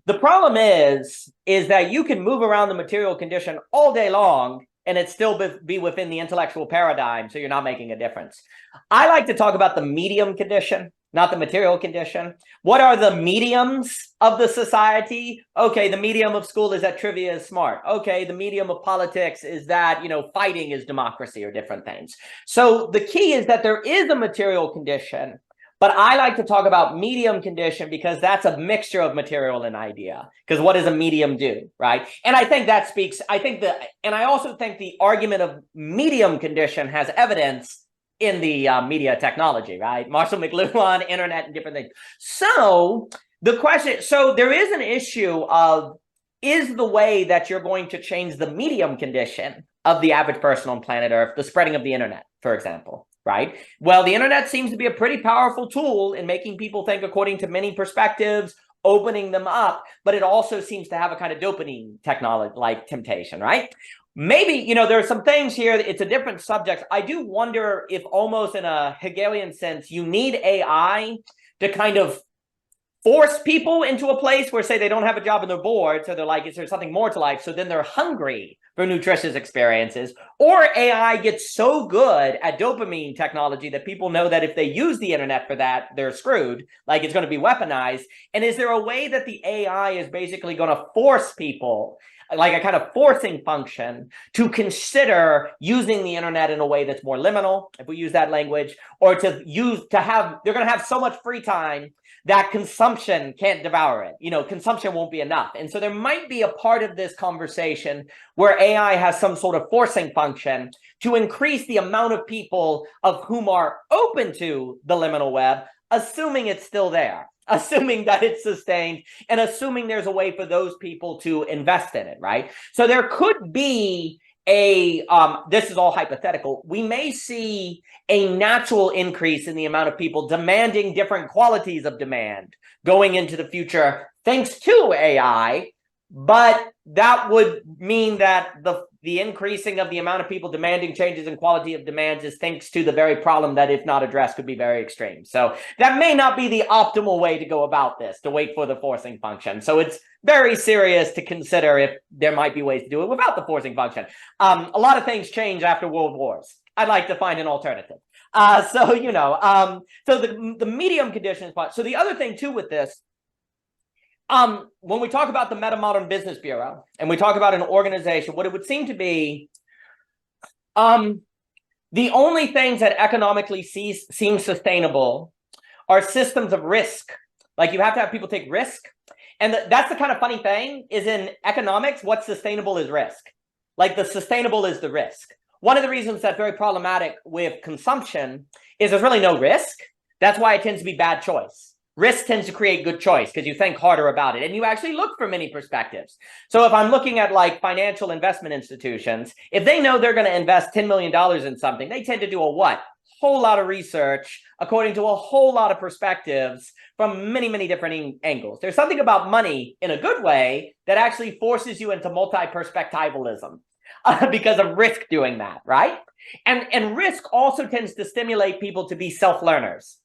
The problem is that you can move around the material condition all day long and it still be within the intellectual paradigm, so you're not making a difference. I like to talk about the medium condition, not the material condition. What are the mediums of the society? Okay, the medium of school is that trivia is smart. Okay, the medium of politics is that, fighting is democracy, or different things. So the key is that there is a material condition, but I like to talk about medium condition because that's a mixture of material and idea. Because what does a medium do, right? And I think that speaks, and I also think the argument of medium condition has evidence in the media technology, right? Marshall McLuhan, internet, and different things. So the question, so there is an issue of, is the way that you're going to change the medium condition of the average person on planet Earth, the spreading of the internet, for example, right? Well, the internet seems to be a pretty powerful tool in making people think according to many perspectives, opening them up, but it also seems to have a kind of dopamine technology like temptation, right? maybe, you know, there are some things here, it's a different subject. I do wonder if almost in a Hegelian sense, you need AI to kind of force people into a place where, say, they don't have a job and they're bored, so they're like, is there something more to life? So then they're hungry for nutritious experiences. Or AI gets so good at dopamine technology that people know that if they use the internet for that, they're screwed, like it's going to be weaponized. And is there a way that the AI is basically going to force people, like a kind of forcing function, to consider using the internet in a way that's more liminal, if we use that language, or they're going to have so much free time that consumption can't devour it. You know, consumption won't be enough. And so there might be a part of this conversation where AI has some sort of forcing function to increase the amount of people of whom are open to the liminal web, assuming it's still there, assuming that it's sustained, and assuming there's a way for those people to invest in it, right? So there could be this is all hypothetical, we may see a natural increase in the amount of people demanding different qualities of demand going into the future thanks to AI, but that would mean that the increasing of the amount of people demanding changes in quality of demands is thanks to the very problem that, if not addressed, could be very extreme. So that may not be the optimal way to go about this, to wait for the forcing function. So it's very serious to consider if there might be ways to do it without the forcing function. A lot of things change after world wars. I'd like to find an alternative. So, you know, so the medium conditions part. So the other thing too with this, when we talk about the MetaModern Business Bureau and we talk about an organization, what it would seem to be, the only things that economically seem sustainable are systems of risk. Like, you have to have people take risk. And that's the kind of funny thing, is in economics, what's sustainable is risk. Like, the sustainable is the risk. One of the reasons that's very problematic with consumption is there's really no risk. That's why it tends to be bad choice. Risk tends to create good choice because you think harder about it and you actually look for many perspectives. So if I'm looking at like financial investment institutions, if they know they're going to invest $10 million in something, they tend to do a what? Whole lot of research according to a whole lot of perspectives from many, many different angles. There's something about money in a good way that actually forces you into multi-perspectivalism because of risk doing that, right? And risk also tends to stimulate people to be self-learners.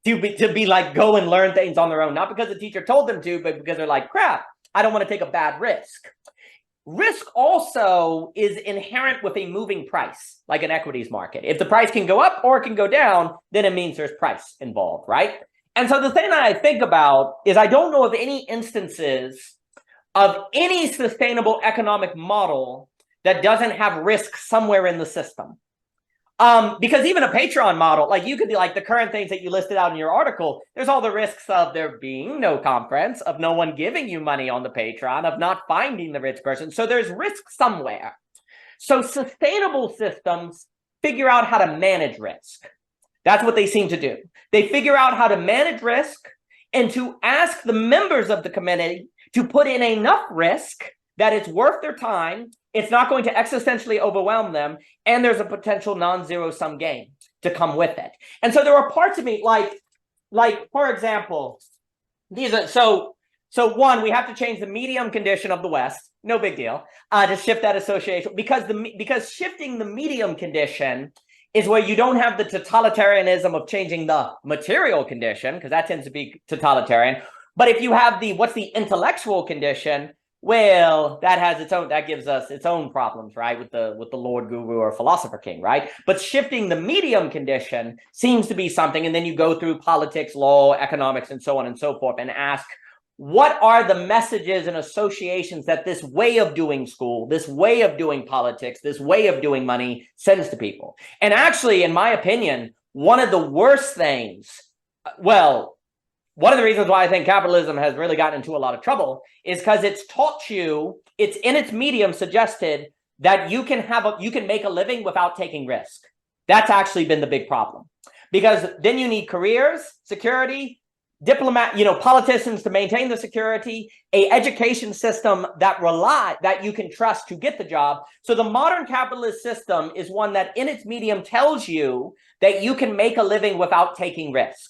To be like, go and learn things on their own, not because the teacher told them to, but because they're like, crap, I don't want to take a bad risk. Risk also is inherent with a moving price, like an equities market. If the price can go up or it can go down, then it means there's price involved, right? And so the thing that I think about is, I don't know of any instances of any sustainable economic model that doesn't have risk somewhere in the system. Because even a Patreon model, like, you could be like the current things that you listed out in your article, there's all the risks of there being no conference, of no one giving you money on the Patreon, of not finding the rich person. So there's risk somewhere. So sustainable systems figure out how to manage risk. That's what they seem to do. They figure out how to manage risk and to ask the members of the community to put in enough risk that it's worth their time, it's not going to existentially overwhelm them, and there's a potential non-zero sum gain to come with it. And so there are parts of me, like for example, these are so one, we have to change the medium condition of the West, no big deal, to shift that association, because shifting the medium condition is where you don't have the totalitarianism of changing the material condition, because that tends to be totalitarian. But if you have what's the intellectual condition, well, that gives us its own problems, right? With the Lord Guru or Philosopher King, right? But shifting the medium condition seems to be something, and then you go through politics, law, economics, and so on and so forth, and ask, what are the messages and associations that this way of doing school, this way of doing politics, this way of doing money sends to people? And actually, in my opinion, one of the worst things, one of the reasons why I think capitalism has really gotten into a lot of trouble is because it's taught you, it's in its medium suggested that you can make a living without taking risk. That's actually been the big problem, because then you need careers, security, politicians to maintain the security, a education system that you can trust to get the job. So the modern capitalist system is one that in its medium tells you that you can make a living without taking risk.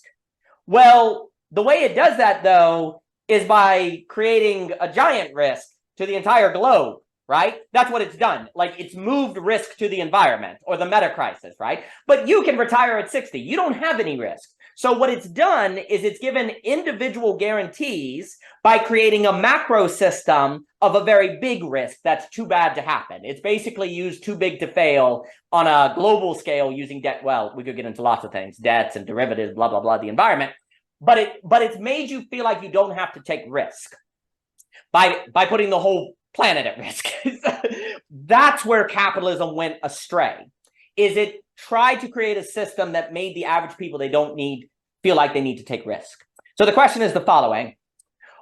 Well, the way it does that, though, is by creating a giant risk to the entire globe. right? That's what it's done. Like, it's moved risk to the environment, or the meta crisis, right? But you can retire at 60. You don't have any risk. So what it's done is it's given individual guarantees by creating a macro system of a very big risk that's too bad to happen. It's basically used too big to fail on a global scale using debt. Well, we could get into lots of things, debts and derivatives, blah, blah, blah, the environment. But it's made you feel like you don't have to take risk by putting the whole planet at risk. That's where capitalism went astray. Is it tried to create a system that made the average people feel like they need to take risk. So the question is the following: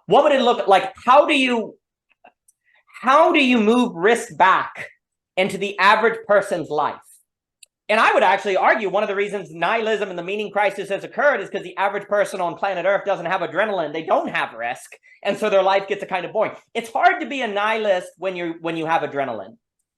what would it look like? How do you move risk back into the average person's life? And I would actually argue one of the reasons nihilism and the meaning crisis has occurred is because the average person on planet Earth doesn't have adrenaline. They don't have risk. And so their life gets a kind of boring. It's hard to be a nihilist when you have adrenaline.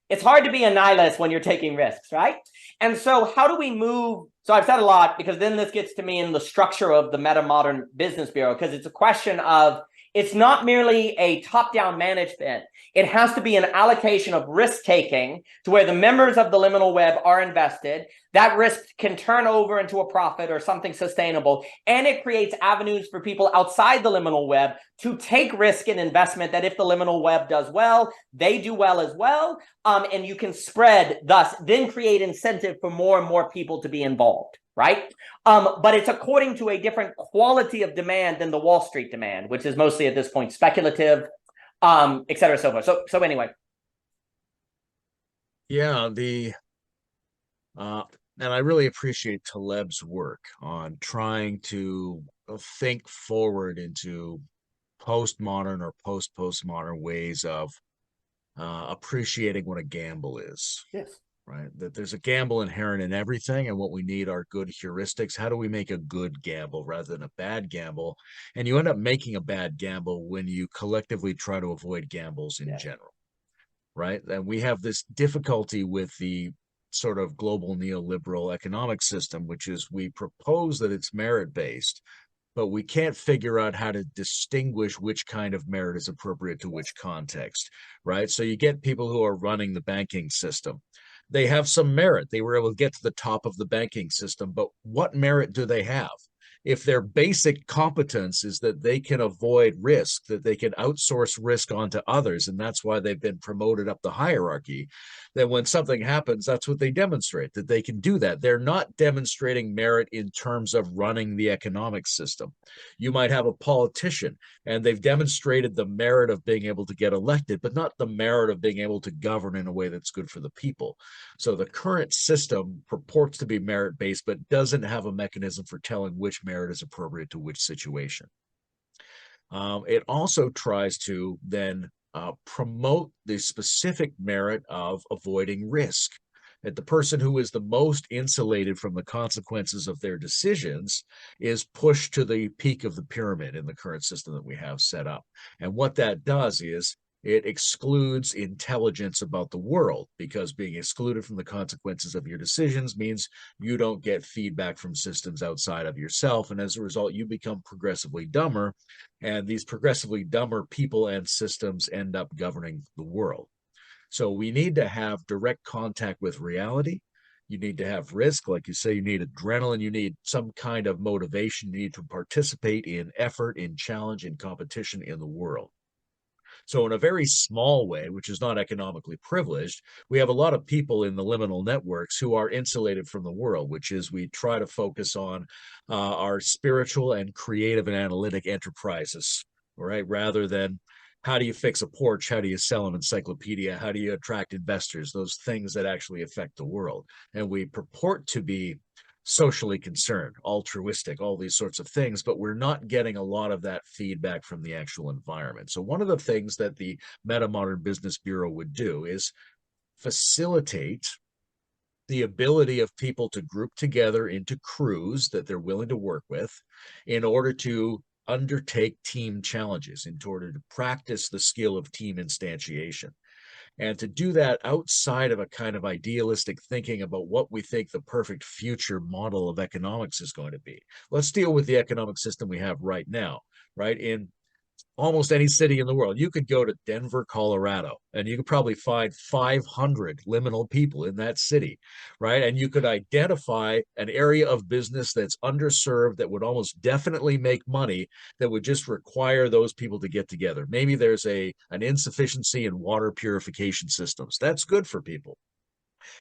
It's hard to be a nihilist when you're taking risks, right? And so how do we move? So I've said a lot, because then this gets to me in the structure of the MetaModern Business Bureau, because it's a question of, it's not merely a top-down management. It has to be an allocation of risk-taking to where the members of the liminal web are invested. That risk can turn over into a profit or something sustainable. And it creates avenues for people outside the liminal web to take risk in investment that if the liminal web does well, they do well as well. And you can spread, thus, then create incentive for more and more people to be involved. Right? But it's according to a different quality of demand than the Wall Street demand, which is mostly at this point speculative, et cetera, so forth. So anyway. Yeah, and I really appreciate Taleb's work on trying to think forward into postmodern or post-postmodern ways of appreciating what a gamble is. Yes. Right? That there's a gamble inherent in everything, and what we need are good heuristics. How do we make a good gamble rather than a bad gamble? And you end up making a bad gamble when you collectively try to avoid gambles in general, right? And we have this difficulty with the sort of global neoliberal economic system, which is we propose that it's merit-based, but we can't figure out how to distinguish which kind of merit is appropriate to which context, right? So you get people who are running the banking system. They have some merit. They were able to get to the top of the banking system, but what merit do they have? If their basic competence is that they can avoid risk, that they can outsource risk onto others, and that's why they've been promoted up the hierarchy, then when something happens, that's what they demonstrate, that they can do that. They're not demonstrating merit in terms of running the economic system. You might have a politician, and they've demonstrated the merit of being able to get elected, but not the merit of being able to govern in a way that's good for the people. So the current system purports to be merit-based, but doesn't have a mechanism for telling which merit is appropriate to which situation. It also tries to then promote the specific merit of avoiding risk. That the person who is the most insulated from the consequences of their decisions is pushed to the peak of the pyramid in the current system that we have set up. And what that does is it excludes intelligence about the world, because being excluded from the consequences of your decisions means you don't get feedback from systems outside of yourself. And as a result, you become progressively dumber. And these progressively dumber people and systems end up governing the world. So we need to have direct contact with reality. You need to have risk. Like you say, you need adrenaline. You need some kind of motivation. You need to participate in effort, in challenge, in competition in the world. So in a very small way, which is not economically privileged, we have a lot of people in the liminal networks who are insulated from the world, which is we try to focus on our spiritual and creative and analytic enterprises, right? Rather than how do you fix a porch? How do you sell an encyclopedia? How do you attract investors? Those things that actually affect the world. And we purport to be socially concerned, altruistic, all these sorts of things, but we're not getting a lot of that feedback from the actual environment. So one of the things that the MetaModern Business Bureau would do is facilitate the ability of people to group together into crews that they're willing to work with in order to undertake team challenges, in order to practice the skill of team instantiation. And to do that outside of a kind of idealistic thinking about what we think the perfect future model of economics is going to be. Let's deal with the economic system we have right now, right? In almost any city in the world. You could go to Denver, Colorado, and you could probably find 500 liminal people in that city, right? And you could identify an area of business that's underserved that would almost definitely make money, that would just require those people to get together. Maybe there's an insufficiency in water purification systems. That's good for people.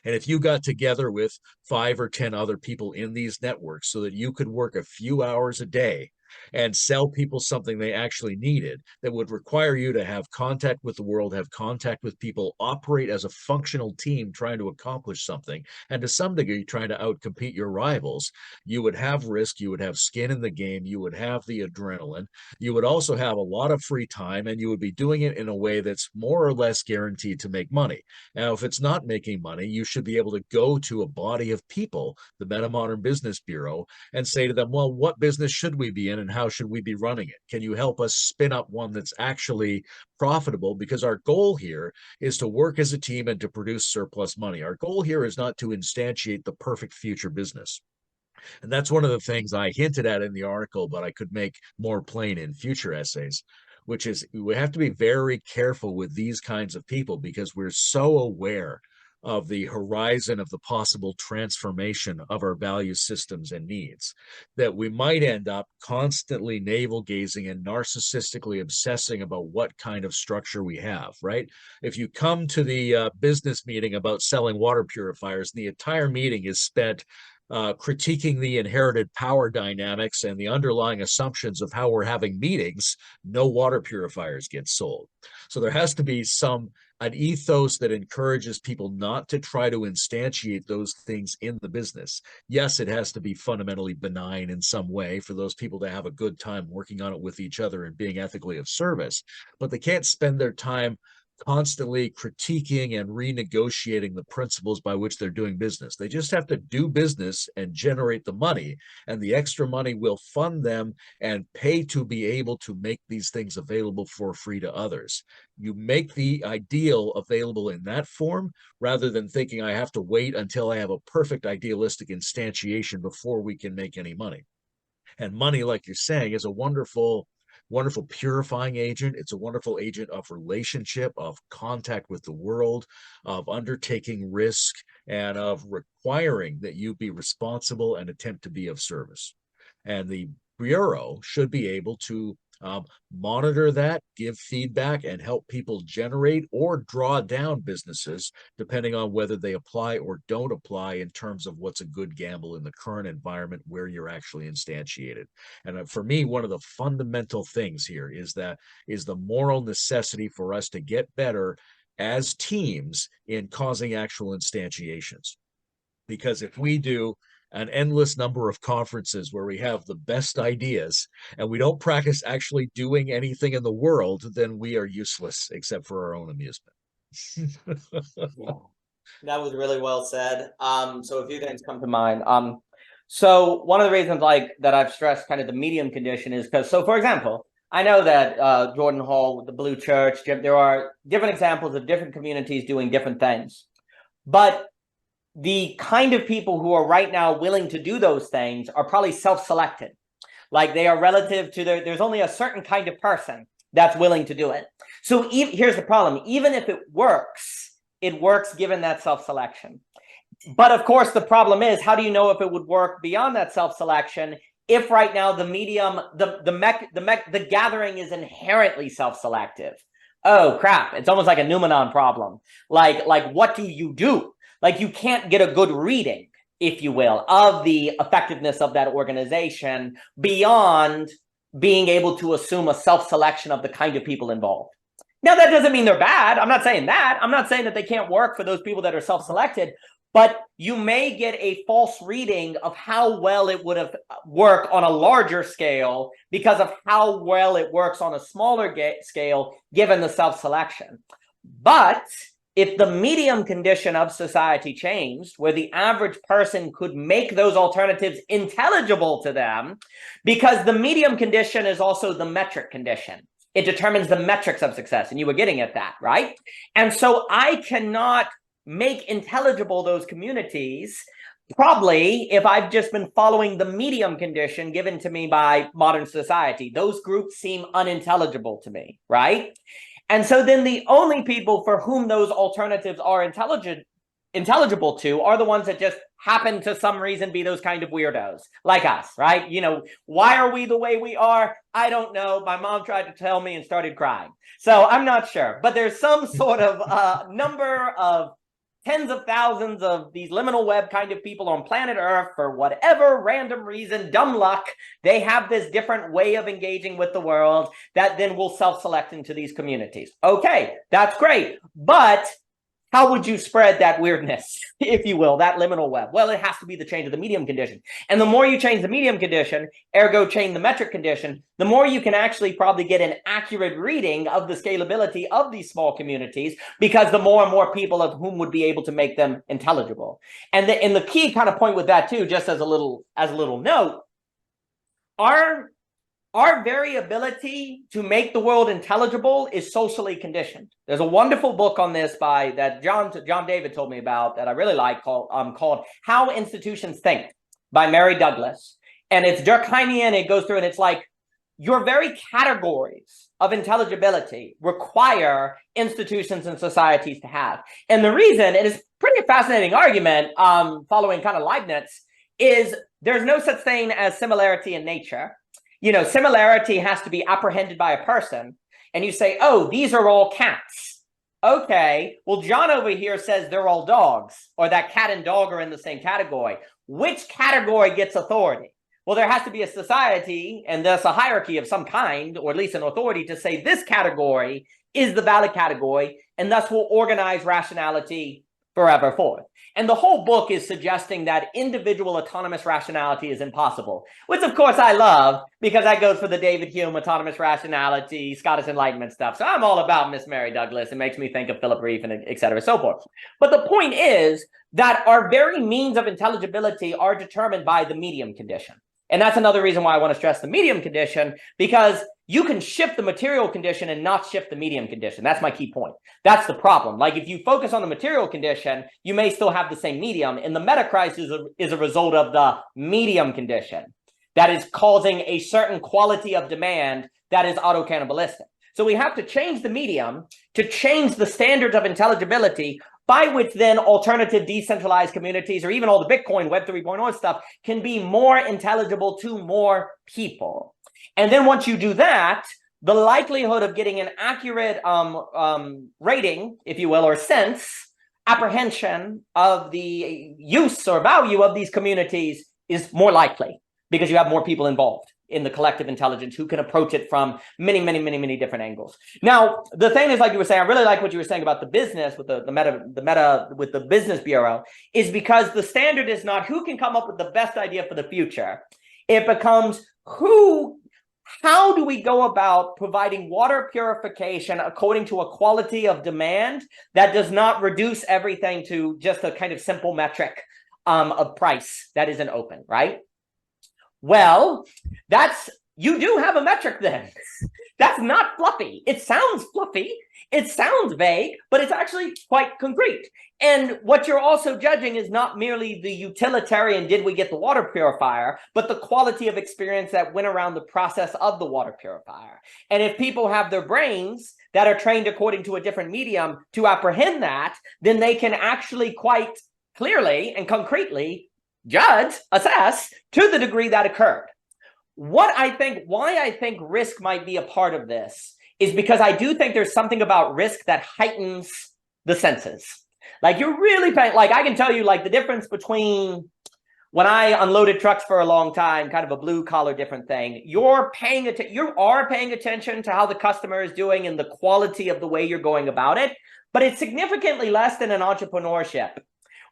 And if you got together with 5 or 10 other people in these networks so that you could work a few hours a day and sell people something they actually needed, that would require you to have contact with the world, have contact with people, operate as a functional team trying to accomplish something, and to some degree trying to outcompete your rivals, you would have risk, you would have skin in the game, you would have the adrenaline, you would also have a lot of free time, and you would be doing it in a way that's more or less guaranteed to make money. Now, if it's not making money, you should be able to go to a body of people, the MetaModern Business Bureau, and say to them, well, what business should we be in and how should we be running it? Can you help us spin up one that's actually profitable? Because our goal here is to work as a team and to produce surplus money. Our goal here is not to instantiate the perfect future business. And that's one of the things I hinted at in the article, but I could make more plain in future essays, which is we have to be very careful with these kinds of people because we're so aware of the horizon of the possible transformation of our value systems and needs, that we might end up constantly navel-gazing and narcissistically obsessing about what kind of structure we have, right? If you come to the business meeting about selling water purifiers, the entire meeting is spent critiquing the inherited power dynamics and the underlying assumptions of how we're having meetings, no water purifiers get sold. So there has to be an ethos that encourages people not to try to instantiate those things in the business. Yes, it has to be fundamentally benign in some way for those people to have a good time working on it with each other and being ethically of service, but they can't spend their time constantly critiquing and renegotiating the principles by which they're doing business. They just have to do business and generate the money, and the extra money will fund them and pay to be able to make these things available for free to others. You make the ideal available in that form rather than thinking I have to wait until I have a perfect idealistic instantiation before we can make any money. And money, like you're saying, is a wonderful purifying agent. It's a wonderful agent of relationship, of contact with the world, of undertaking risk, and of requiring that you be responsible and attempt to be of service. And the Bureau should be able to monitor that, give feedback, and help people generate or draw down businesses, depending on whether they apply or don't apply in terms of what's a good gamble in the current environment where you're actually instantiated. And for me, one of the fundamental things here is the moral necessity for us to get better as teams in causing actual instantiations. Because if we do an endless number of conferences where we have the best ideas and we don't practice actually doing anything in the world, then we are useless except for our own amusement. That was really well said. So a few things come to mind. So one of the reasons that I've stressed kind of the medium condition is because, so for example, I know that Jordan Hall with the Blue Church, there are different examples of different communities doing different things, but the kind of people who are right now willing to do those things are probably self-selected. Like they are relative to there's only a certain kind of person that's willing to do it. So here's the problem. Even if it works given that self-selection. But of course, the problem is, how do you know if it would work beyond that self-selection if right now the medium, the gathering is inherently self-selective? Oh, crap. It's almost like a noumenon problem. Like what do you do? Like you can't get a good reading, if you will, of the effectiveness of that organization beyond being able to assume a self-selection of the kind of people involved. Now, that doesn't mean they're bad. I'm not saying that. I'm not saying that they can't work for those people that are self-selected, but you may get a false reading of how well it would have worked on a larger scale because of how well it works on a smaller scale given the self-selection. But if the medium condition of society changed, where the average person could make those alternatives intelligible to them, because the medium condition is also the metric condition. It determines the metrics of success, and you were getting at that, right? And so I cannot make intelligible those communities probably if I've just been following the medium condition given to me by modern society. Those groups seem unintelligible to me, right? And so then the only people for whom those alternatives are intelligible to are the ones that just happen to some reason be those kind of weirdos like us, right? You know, why are we the way we are? I don't know. My mom tried to tell me and started crying. So I'm not sure, but there's some sort of number of tens of thousands of these liminal web kind of people on planet Earth, for whatever random reason, dumb luck, they have this different way of engaging with the world that then will self-select into these communities. Okay, that's great. But how would you spread that weirdness, if you will, that liminal web? Well, it has to be the change of the medium condition. And the more you change the medium condition, ergo change the metric condition, the more you can actually probably get an accurate reading of the scalability of these small communities, because the more and more people of whom would be able to make them intelligible. And the key kind of point with that too, just as a little note, our variability to make the world intelligible is socially conditioned. There's a wonderful book on this that John David told me about that I really like called How Institutions Think by Mary Douglas. And it's Durkheimian. It goes through and it's like your very categories of intelligibility require institutions and societies to have. And the reason, it is pretty fascinating argument following kind of Leibniz, is there's no such thing as similarity in nature. You know, similarity has to be apprehended by a person. And you say, oh, these are all cats. Okay, well, John over here says they're all dogs, or that cat and dog are in the same category. Which category gets authority? Well, there has to be a society and thus a hierarchy of some kind, or at least an authority to say this category is the valid category, and thus will organize rationality forever forth. And the whole book is suggesting that individual autonomous rationality is impossible, which of course I love, because that goes for the David Hume autonomous rationality, Scottish Enlightenment stuff. So I'm all about Miss Mary Douglas. It makes me think of Philip Reeve and et cetera, so forth. But the point is that our very means of intelligibility are determined by the medium condition. And that's another reason why I want to stress the medium condition, because you can shift the material condition and not shift the medium condition. That's my key point. That's the problem. Like if you focus on the material condition, you may still have the same medium. And the meta crisis is a result of the medium condition that is causing a certain quality of demand that is auto-cannibalistic. So we have to change the medium to change the standards of intelligibility, by which then alternative decentralized communities, or even all the Bitcoin Web 3.0 stuff, can be more intelligible to more people. And then once you do that, the likelihood of getting an accurate rating, if you will, or sense, apprehension of the use or value of these communities is more likely, because you have more people involved in the collective intelligence who can approach it from many, many, many, many different angles. Now, the thing is, like you were saying, I really like what you were saying about the business with the meta with the Business Bureau, is because the standard is not who can come up with the best idea for the future. It becomes how do we go about providing water purification according to a quality of demand that does not reduce everything to just a kind of simple metric of price that isn't open, right? Well, you do have a metric then. That's not fluffy. It sounds fluffy. It sounds vague, but it's actually quite concrete. And what you're also judging is not merely the utilitarian, did we get the water purifier, but the quality of experience that went around the process of the water purifier. And if people have their brains that are trained according to a different medium to apprehend that, then they can actually quite clearly and concretely judge, assess to the degree that occurred. Why I think risk might be a part of this is because I do think there's something about risk that heightens the senses. Like you're really paying, like I can tell you like the difference between when I unloaded trucks for a long time, kind of a blue collar different thing, you are paying attention to how the customer is doing and the quality of the way you're going about it, but it's significantly less than an entrepreneurship,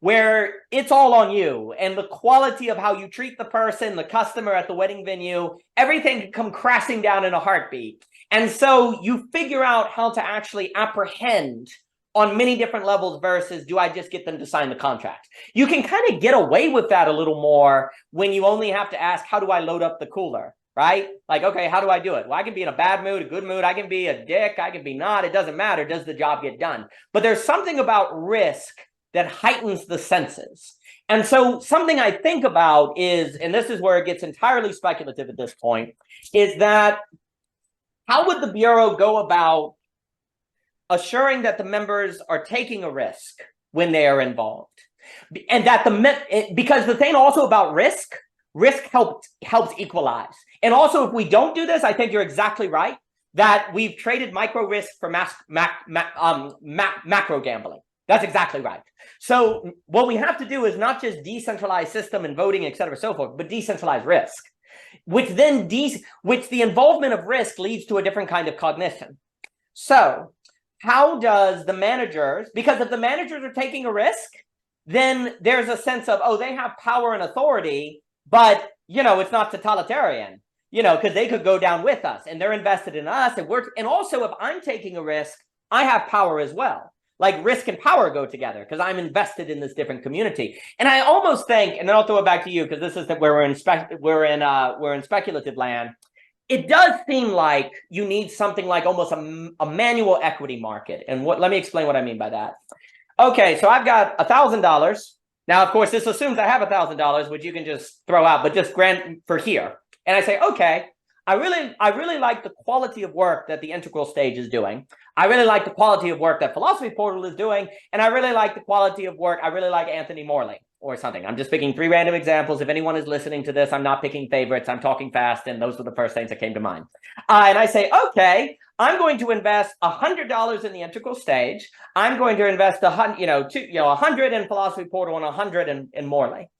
where it's all on you, and the quality of how you treat the person, the customer at the wedding venue, everything can come crashing down in a heartbeat. And so you figure out how to actually apprehend on many different levels versus do I just get them to sign the contract? You can kind of get away with that a little more when you only have to ask, how do I load up the cooler? Right? Like, okay, how do I do it? Well, I can be in a bad mood, a good mood. I can be a dick. I can be not. It doesn't matter. Does the job get done? But there's something about risk that heightens the senses. And so something I think about is, and this is where it gets entirely speculative at this point, is that how would the Bureau go about assuring that the members are taking a risk when they are involved? And that because the thing also about risk helps equalize. And also, if we don't do this, I think you're exactly right that we've traded micro risk for macro gambling. That's exactly right. So what we have to do is not just decentralize system and voting, et cetera, so forth, but decentralize risk, which the involvement of risk leads to a different kind of cognition. So how does the managers, because if the managers are taking a risk, then there's a sense of, oh, they have power and authority, but, it's not totalitarian, because they could go down with us and they're invested in us. And also, if I'm taking a risk, I have power as well. Like risk and power go together because I'm invested in this different community. And I almost think, and then I'll throw it back to you because this is where we're in speculative land. It does seem like you need something like almost a manual equity market. And let me explain what I mean by that. Okay, so I've got $1,000. Now, of course, this assumes I have $1,000, which you can just throw out, but just grant for here. And I say, okay, I really like the quality of work that the integral stage is doing. I really like the quality of work that Philosophy Portal is doing. And I really like the quality of work. I really like Anthony Morley or something. I'm just picking 3 random examples. If anyone is listening to this, I'm not picking favorites. I'm talking fast. And those were the first things that came to mind. And I say, okay, I'm going to invest $100 in the integral stage. I'm going to invest 100 in Philosophy Portal and 100 in Morley.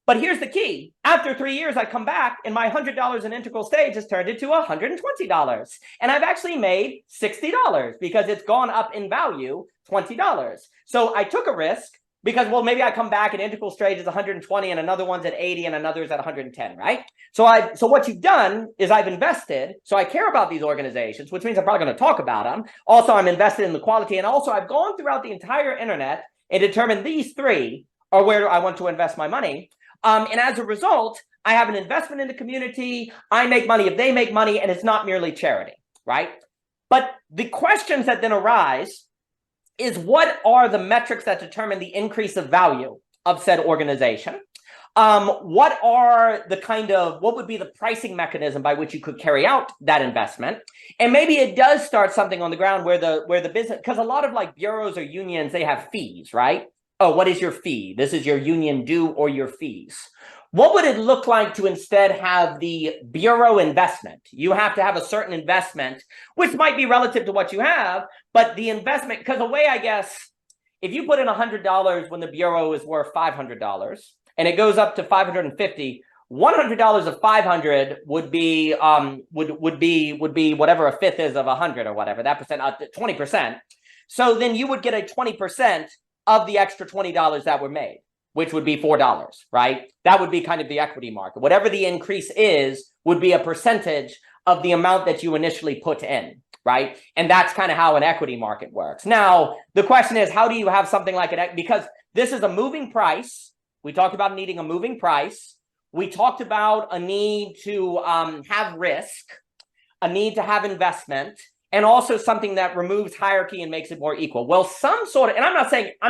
But here's the key. After 3 years, I come back and my $100 in integral stage has turned into $120. And I've actually made $60 because it's gone up in value $20. So I took a risk because, well, maybe I come back and integral stage is 120 and another one's at 80 and another's at 110, right? So what you've done is I've invested. So I care about these organizations, which means I'm probably going to talk about them. Also, I'm invested in the quality. And also I've gone throughout the entire internet and determined these 3 are where I want to invest my money. And as a result, I have an investment in the community. I make money if they make money, and it's not merely charity, right? But the questions that then arise is what are the metrics that determine the increase of value of said organization? What would be the pricing mechanism by which you could carry out that investment? And maybe it does start something on the ground where the business, because a lot of like bureaus or unions, they have fees, right? Oh, what is your fee? This is your union due or your fees. What would it look like to instead have the bureau investment? You have to have a certain investment, which might be relative to what you have, but the investment, because the way I guess, if you put in $100 when the bureau is worth $500 and it goes up to $550, $100 of 500 would be whatever a fifth is of 100 or whatever, that percent, 20%. So then you would get a 20% of the extra $20 that were made, which would be $4, right? That would be kind of the equity market. Whatever the increase is would be a percentage of the amount that you initially put in, right? And that's kind of how an equity market works. Now, the question is, how do you have something like an, because this is a moving price. We talked about needing a moving price. We talked about a need to have risk, a need to have investment, and also something that removes hierarchy and makes it more equal. Well, some sort of, and I'm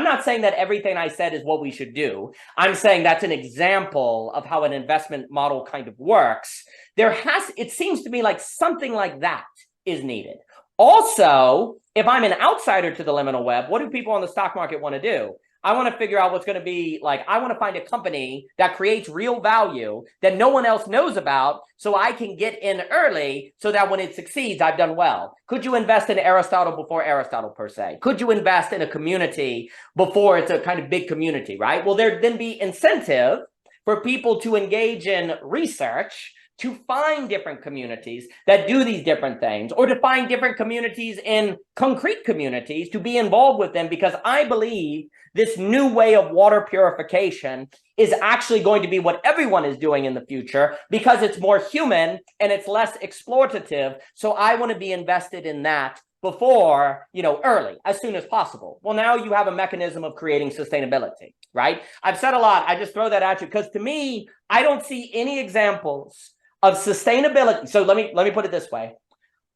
not saying that everything I said is what we should do. I'm saying that's an example of how an investment model kind of works. It seems to me like something like that is needed. Also, if I'm an outsider to the liminal web, what do people on the stock market want to do? I want to figure out what's going to be like, I want to find a company that creates real value that no one else knows about so I can get in early so that when it succeeds, I've done well. Could you invest in Aristotle before Aristotle per se? Could you invest in a community before it's a kind of big community, right? Will there then be incentive for people to engage in research to find different communities that do these different things, or to find different communities in concrete communities to be involved with them? Because I believe this new way of water purification is actually going to be what everyone is doing in the future because it's more human and it's less exploitative. So I want to be invested in that before, early, as soon as possible. Well, now you have a mechanism of creating sustainability, right? I've said a lot. I just throw that at you because to me, I don't see any examples of sustainability. So let me put it this way.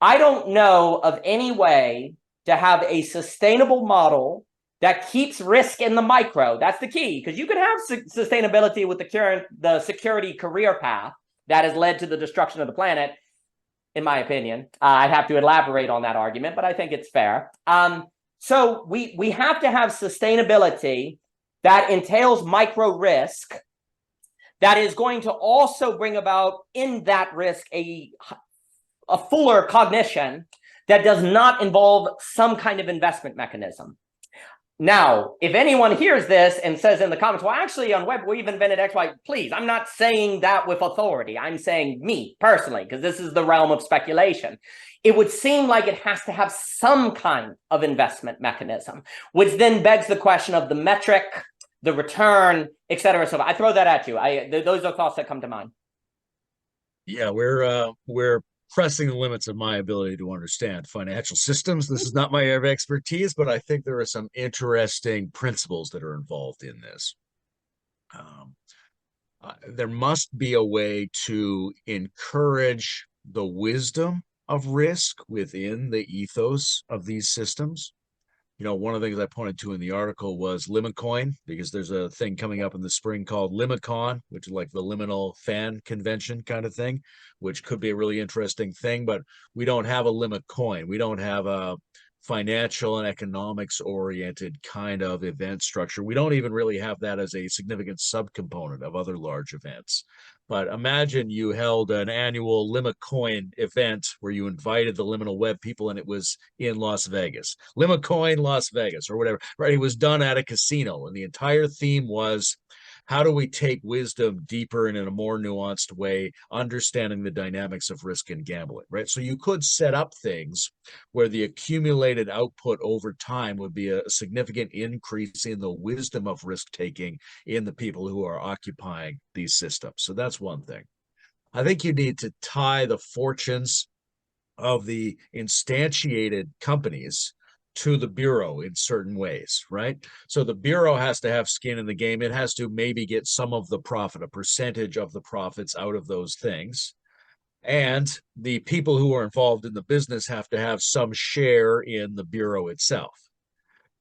I don't know of any way to have a sustainable model that keeps risk in the micro. That's the key, because you can have sustainability with the security career path that has led to the destruction of the planet, in my opinion. I have to elaborate on that argument, but I think it's fair. So we have to have sustainability that entails micro risk, that is going to also bring about in that risk a fuller cognition that does not involve some kind of investment mechanism. Now, if anyone hears this and says in the comments, well, actually on web, we've invented X, Y, please, I'm not saying that with authority. I'm saying me personally, because this is the realm of speculation. It would seem like it has to have some kind of investment mechanism, which then begs the question of the metric, the return, et cetera. So I throw that at you. Those are thoughts that come to mind. Yeah, we're pressing the limits of my ability to understand financial systems. This is not my area of expertise, but I think there are some interesting principles that are involved in this. There must be a way to encourage the wisdom of risk within the ethos of these systems. You know, one of the things I pointed to in the article was Limacoin, because there's a thing coming up in the spring called Limicon, which is like the liminal fan convention kind of thing, which could be a really interesting thing, but we don't have a Limacoin. We don't have a financial and economics oriented kind of event structure. We don't even really have that as a significant subcomponent of other large events. But imagine you held an annual Limacoin event where you invited the liminal web people, and it was in Las Vegas. Limacoin Las Vegas or whatever, right? It was done at a casino, and the entire theme was, how do we take wisdom deeper and in a more nuanced way, understanding the dynamics of risk and gambling, right? So you could set up things where the accumulated output over time would be a significant increase in the wisdom of risk-taking in the people who are occupying these systems. So that's one thing. I think you need to tie the fortunes of the instantiated companies to the Bureau in certain ways, right? So the Bureau has to have skin in the game. It has to maybe get some of the profit, a percentage of the profits out of those things. And the people who are involved in the business have to have some share in the Bureau itself.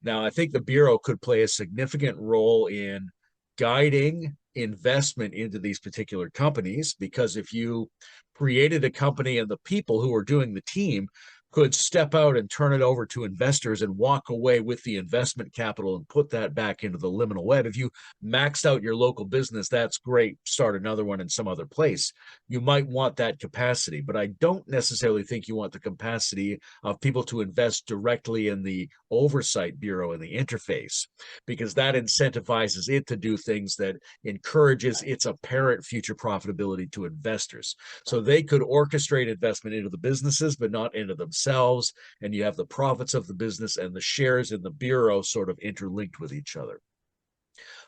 Now, I think the Bureau could play a significant role in guiding investment into these particular companies, because if you created a company and the people who are doing the team could step out and turn it over to investors and walk away with the investment capital and put that back into the liminal web. If you maxed out your local business, that's great. Start another one in some other place. You might want that capacity, but I don't necessarily think you want the capacity of people to invest directly in the oversight bureau and the interface, because that incentivizes it to do things that encourages its apparent future profitability to investors. So they could orchestrate investment into the businesses, but not into themselves. And you have the profits of the business and the shares in the bureau sort of interlinked with each other.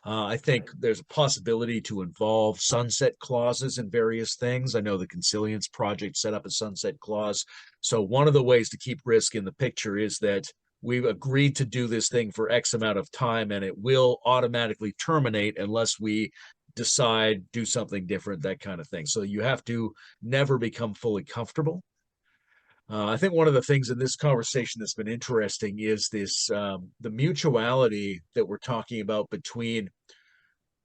I think there's a possibility to involve sunset clauses in various things. I know the Consilience Project set up a sunset clause. So one of the ways to keep risk in the picture is that we've agreed to do this thing for X amount of time, and it will automatically terminate unless we decide, do something different, that kind of thing. So you have to never become fully comfortable. I think one of the things in this conversation that's been interesting is this, the mutuality that we're talking about between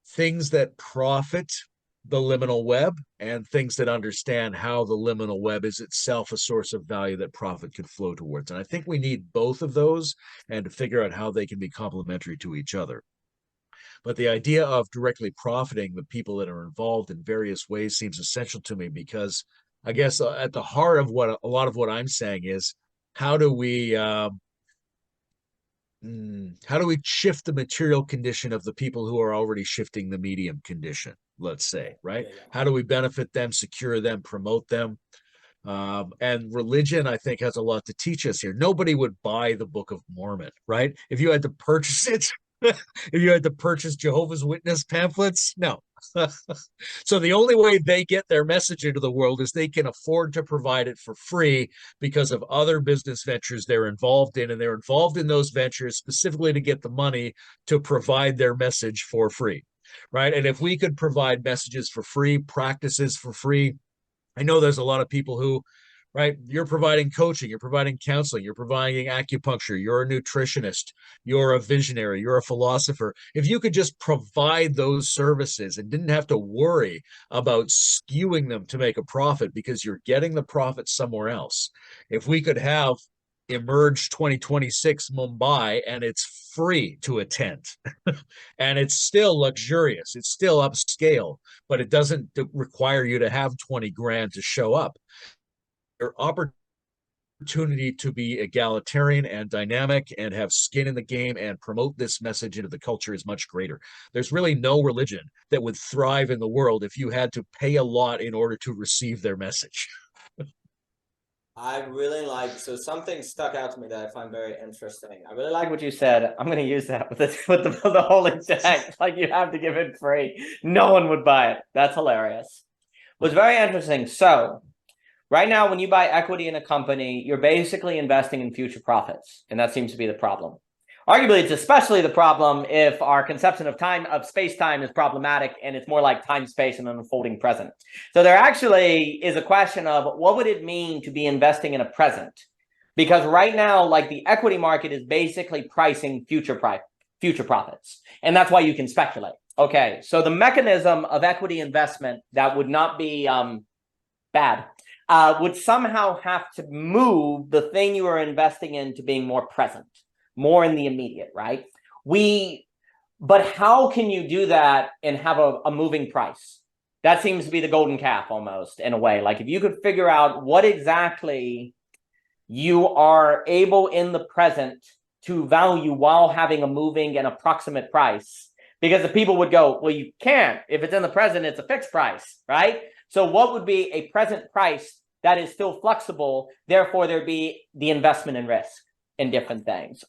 things that profit the liminal web and things that understand how the liminal web is itself a source of value that profit could flow towards. And I think we need both of those and to figure out how they can be complementary to each other. But the idea of directly profiting the people that are involved in various ways seems essential to me, because I guess at the heart of what a lot of what I'm saying is, how do we shift the material condition of the people who are already shifting the medium condition, let's say, right? Yeah. How do we benefit them, secure them, promote them? And religion, I think, has a lot to teach us here. Nobody would buy the Book of Mormon, right? If you had to purchase it, if you had to purchase Jehovah's Witness pamphlets, no. So the only way they get their message into the world is they can afford to provide it for free because of other business ventures they're involved in, and they're involved in those ventures specifically to get the money to provide their message for free, right? And if we could provide messages for free, practices for free, I know there's a lot of people who right? You're providing coaching, you're providing counseling, you're providing acupuncture, you're a nutritionist, you're a visionary, you're a philosopher. If you could just provide those services and didn't have to worry about skewing them to make a profit because you're getting the profit somewhere else. If we could have Emerge 2026 Mumbai and it's free to attend and it's still luxurious, it's still upscale, but it doesn't require you to have 20 grand to show up. Your opportunity to be egalitarian and dynamic and have skin in the game and promote this message into the culture is much greater. There's really no religion that would thrive in the world if you had to pay a lot in order to receive their message. I really like, so something stuck out to me that I find very interesting. I really Like like what you said, I'm going to use that with the whole exact, like you have to give it free. No one would buy it. That's hilarious. It was very interesting. So right now, when you buy equity in a company, you're basically investing in future profits. And that seems to be the problem. Arguably, it's especially the problem if our conception of time, of space-time, is problematic and it's more like time, space, and an unfolding present. So there actually is a question of what would it mean to be investing in a present? Because right now, like the equity market is basically pricing future profits. And that's why you can speculate. Okay, so the mechanism of equity investment that would not be bad would somehow have to move the thing you are investing in to being more present, more in the immediate, right? But how can you do that and have a moving price? That seems to be the golden calf almost, in a way. Like if you could figure out what exactly you are able in the present to value while having a moving and approximate price, because the people would go, well, you can't. If it's in the present, it's a fixed price, right? So what would be a present price that is still flexible? Therefore, there'd be the investment in risk in different things.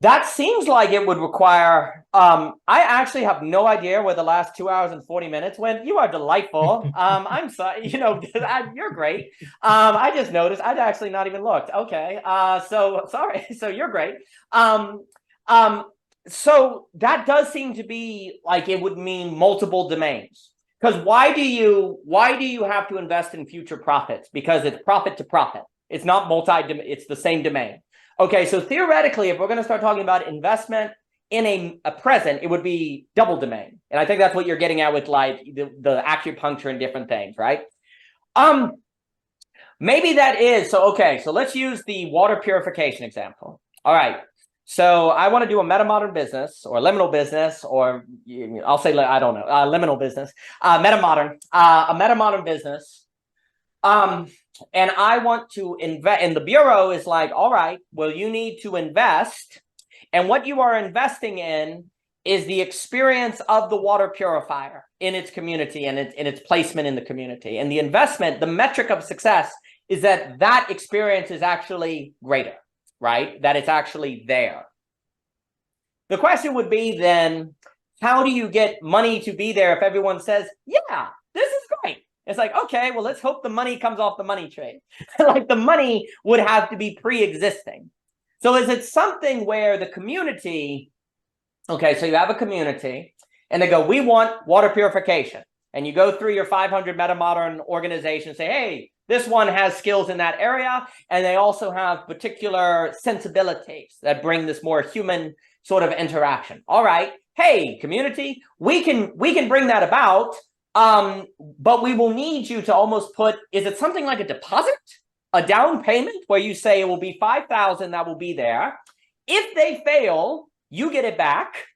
That seems like it would require, I actually have no idea where the last 2 hours and 40 minutes went. You are delightful. I'm sorry, you're great. I just noticed, I'd actually not even looked. Okay, so sorry, so you're great. So that does seem to be like it would mean multiple domains. Because why do you have to invest in future profits? Because it's profit to profit. It's not it's the same domain. Okay, so theoretically, if we're going to start talking about investment in a present, it would be double domain. And I think that's what you're getting at with like the acupuncture and different things, right? Maybe that is, so okay, so let's use the water purification example. All right, so I want to do a metamodern business or liminal business, or I'll say, I don't know, liminal business, a metamodern business. And I want to invest, and the Bureau is like, all right, well, you need to invest. And what you are investing in is the experience of the water purifier in its community and in its placement in the community. And the investment, the metric of success is that that experience is actually greater, right? That it's actually there. The question would be then, how do you get money to be there if everyone says, yeah, this is great? It's like, okay, well, let's hope the money comes off the money trade. Like the money would have to be pre-existing. So is it something where the community, okay, so you have a community and they go, we want water purification. And you go through your 500 metamodern organizations, say, hey, this one has skills in that area. And they also have particular sensibilities that bring this more human sort of interaction. All right, hey, community, we can bring that about. But we will need you to almost put, is it something like a deposit, a down payment where you say it will be 5,000 that will be there. If they fail, you get it back.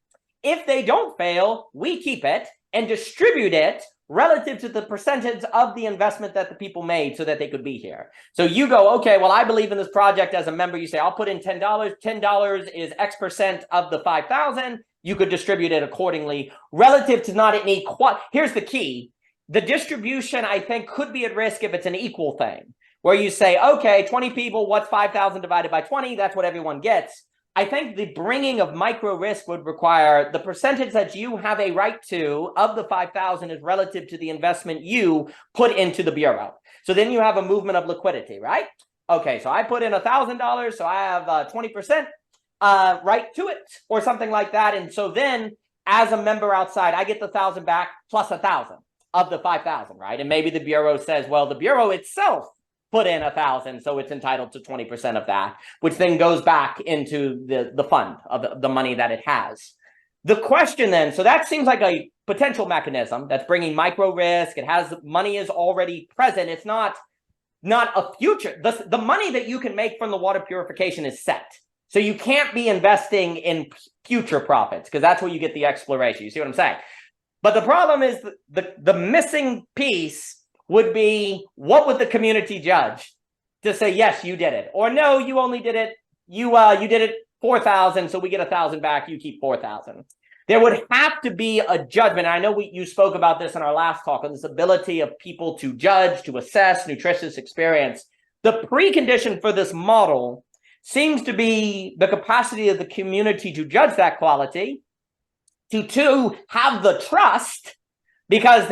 If they don't fail, we keep it and distribute it relative to the percentage of the investment that the people made so that they could be here. So you go, okay, well, I believe in this project as a member. You say, I'll put in $10. $10 is X percent of the 5,000. You could distribute it accordingly relative to not an equal. Here's the key. The distribution, I think, could be at risk if it's an equal thing, where you say, okay, 20 people, what's 5,000 divided by 20? That's what everyone gets. I think the bringing of micro risk would require the percentage that you have a right to of the 5,000 is relative to the investment you put into the Bureau. So then you have a movement of liquidity, right? Okay, so I put in $1,000, so I have 20%. Right to it or something like that. And so then as a member outside, I get the 1,000 back plus 1,000. of the 5,000, right? And maybe the Bureau says, well, the Bureau itself put in 1,000, so it's entitled to 20% of that, which then goes back into the fund of the money that it has. The question then, so that seems like a potential mechanism that's bringing micro risk. It has money is already present. It's not a future. The money that you can make from the water purification is set. So you can't be investing in future profits because that's where you get the exploration. You see what I'm saying? But the problem is the missing piece would be, what would the community judge to say, yes, you did it, or no, you only did it, you did it 4,000, so we get 1,000 back, you keep 4,000. There would have to be a judgment. I know you spoke about this in our last talk, on this ability of people to judge, to assess nutritious experience. The precondition for this model seems to be the capacity of the community to judge that quality, to have the trust, because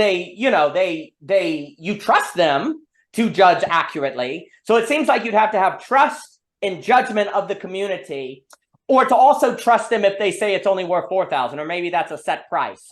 you trust them to judge accurately. So it seems like you'd have to have trust and judgment of the community, or to also trust them if they say it's only worth 4,000, or maybe that's a set price.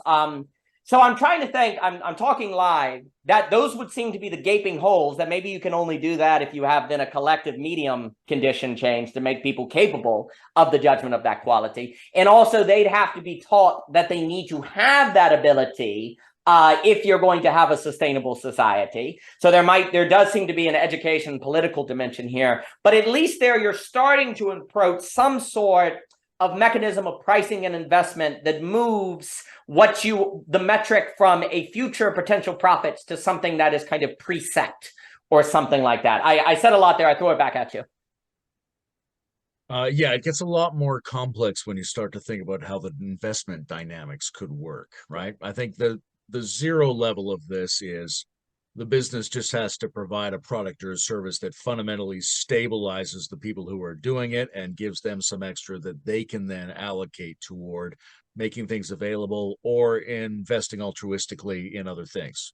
So I'm trying to think, I'm talking live, that those would seem to be the gaping holes, that maybe you can only do that if you have then a collective medium condition change to make people capable of the judgment of that quality. And also they'd have to be taught that they need to have that ability if you're going to have a sustainable society. So there does seem to be an education political dimension here, but at least there you're starting to approach some sort of mechanism of pricing and investment that moves the metric from a future potential profits to something that is kind of preset or something like that. I said a lot there. I throw it back at you. Yeah, it gets a lot more complex when you start to think about how the investment dynamics could work, right? I think the zero level of this is the business just has to provide a product or a service that fundamentally stabilizes the people who are doing it and gives them some extra that they can then allocate toward making things available or investing altruistically in other things.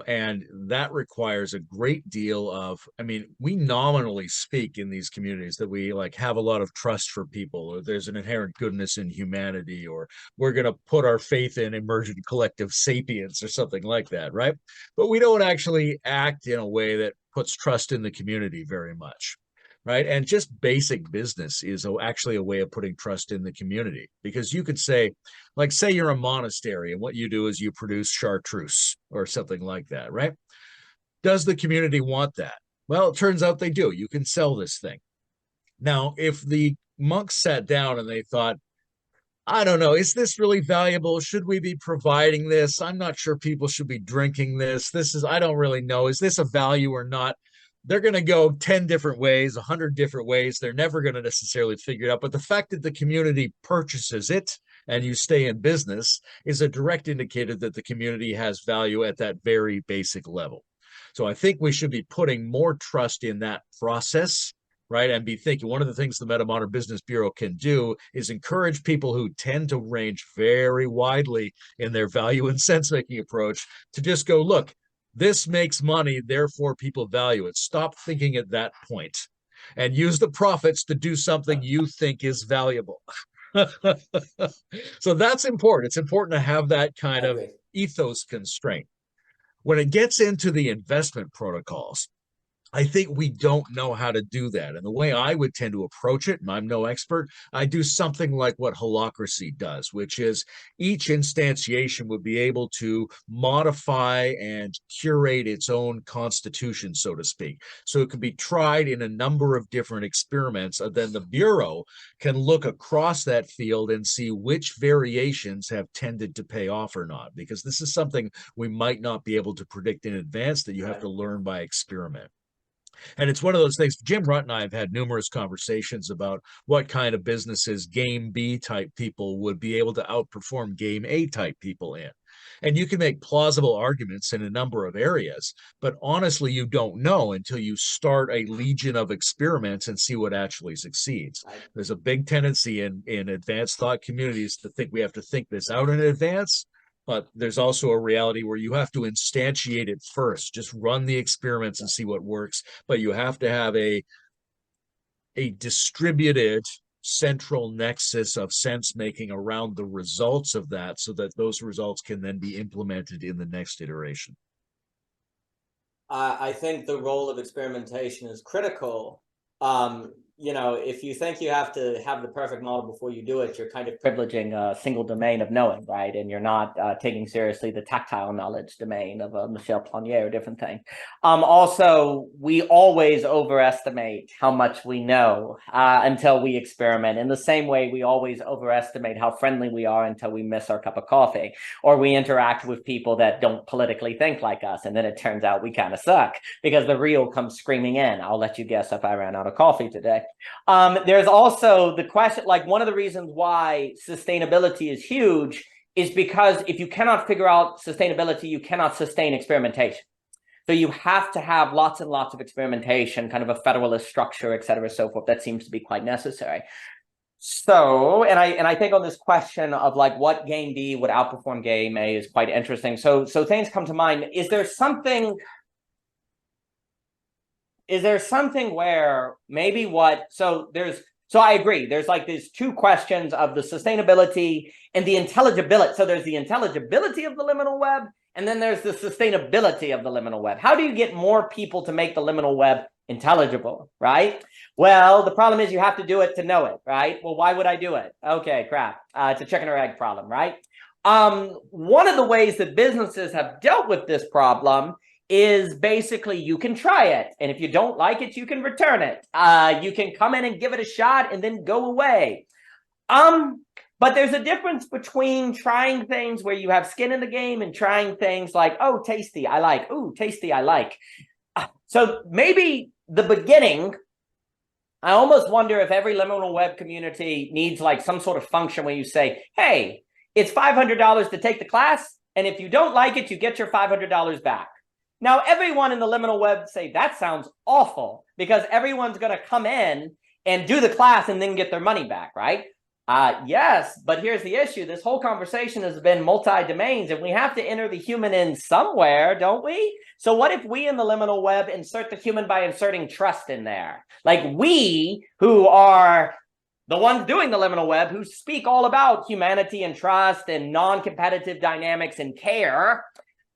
And that requires a great deal of, I mean, we nominally speak in these communities that we have a lot of trust for people, or there's an inherent goodness in humanity, or we're going to put our faith in emergent collective sapience or something like that, right? But we don't actually act in a way that puts trust in the community very much. Right. And just basic business is actually a way of putting trust in the community, because you could say, say you're a monastery and what you do is you produce chartreuse or something like that. Right. Does the community want that? Well, it turns out they do. You can sell this thing. Now, if the monks sat down and they thought, I don't know, is this really valuable? Should we be providing this? I'm not sure people should be drinking this. I don't really know. Is this a value or not? They're going to go 10 different ways, 100 different ways. They're never going to necessarily figure it out. But the fact that the community purchases it and you stay in business is a direct indicator that the community has value at that very basic level. So I think we should be putting more trust in that process, right? And be thinking one of the things the MetaModern Business Bureau can do is encourage people who tend to range very widely in their value and sense-making approach to just go, look, this makes money, therefore people value it. Stop thinking at that point and use the profits to do something you think is valuable. So that's important. It's important to have that kind of ethos constraint. When it gets into the investment protocols, I think we don't know how to do that. And the way I would tend to approach it, and I'm no expert, I do something like what holacracy does, which is each instantiation would be able to modify and curate its own constitution, so to speak. So it can be tried in a number of different experiments, and then the Bureau can look across that field and see which variations have tended to pay off or not, because this is something we might not be able to predict in advance, that you have to learn by experiment. And it's one of those things. Jim Rutt and I have had numerous conversations about what kind of businesses game B type people would be able to outperform game A type people in. And you can make plausible arguments in a number of areas, but honestly, you don't know until you start a legion of experiments and see what actually succeeds. There's a big tendency in advanced thought communities to think we have to think this out in advance. But there's also a reality where you have to instantiate it first. Just run the experiments and see what works. But you have to have a distributed central nexus of sense making around the results of that, so that those results can then be implemented in the next iteration. I think the role of experimentation is critical. You know, if you think you have to have the perfect model before you do it, you're kind of privileging a single domain of knowing, right? And you're not taking seriously the tactile knowledge domain of Michel Planier or different thing. Also, we always overestimate how much we know until we experiment. In the same way, we always overestimate how friendly we are until we miss our cup of coffee, or we interact with people that don't politically think like us, and then it turns out we kind of suck because the real comes screaming in. I'll let you guess if I ran out of coffee today. There's also the question, like one of the reasons why sustainability is huge is because if you cannot figure out sustainability, you cannot sustain experimentation. So you have to have lots and lots of experimentation, kind of a federalist structure, et cetera, so forth. That seems to be quite necessary. So, and I think on this question of like what game B would outperform game A is quite interesting. So things come to mind. Is there something where maybe so I agree. There's like these two questions of the sustainability and the intelligibility. So there's the intelligibility of the liminal web, and then there's the sustainability of the liminal web. How do you get more people to make the liminal web intelligible, right? Well, the problem is you have to do it to know it, right? Well, why would I do it? Okay, crap. It's a chicken or egg problem, right? One of the ways that businesses have dealt with this problem is basically you can try it, and if you don't like it, you can return it. You can come in and give it a shot and then go away. But there's a difference between trying things where you have skin in the game and trying things like, oh, tasty, I like. Ooh, tasty, I like. So maybe the beginning, I almost wonder if every liminal web community needs like some sort of function where you say, hey, it's $500 to take the class, and if you don't like it, you get your $500 back. Now, everyone in the liminal web say, that sounds awful, because everyone's going to come in and do the class and then get their money back, right? Yes, but here's the issue. This whole conversation has been multi-domains, and we have to enter the human in somewhere, don't we? So what if we in the liminal web insert the human by inserting trust in there? Like we, who are the ones doing the liminal web, who speak all about humanity and trust and non-competitive dynamics and care,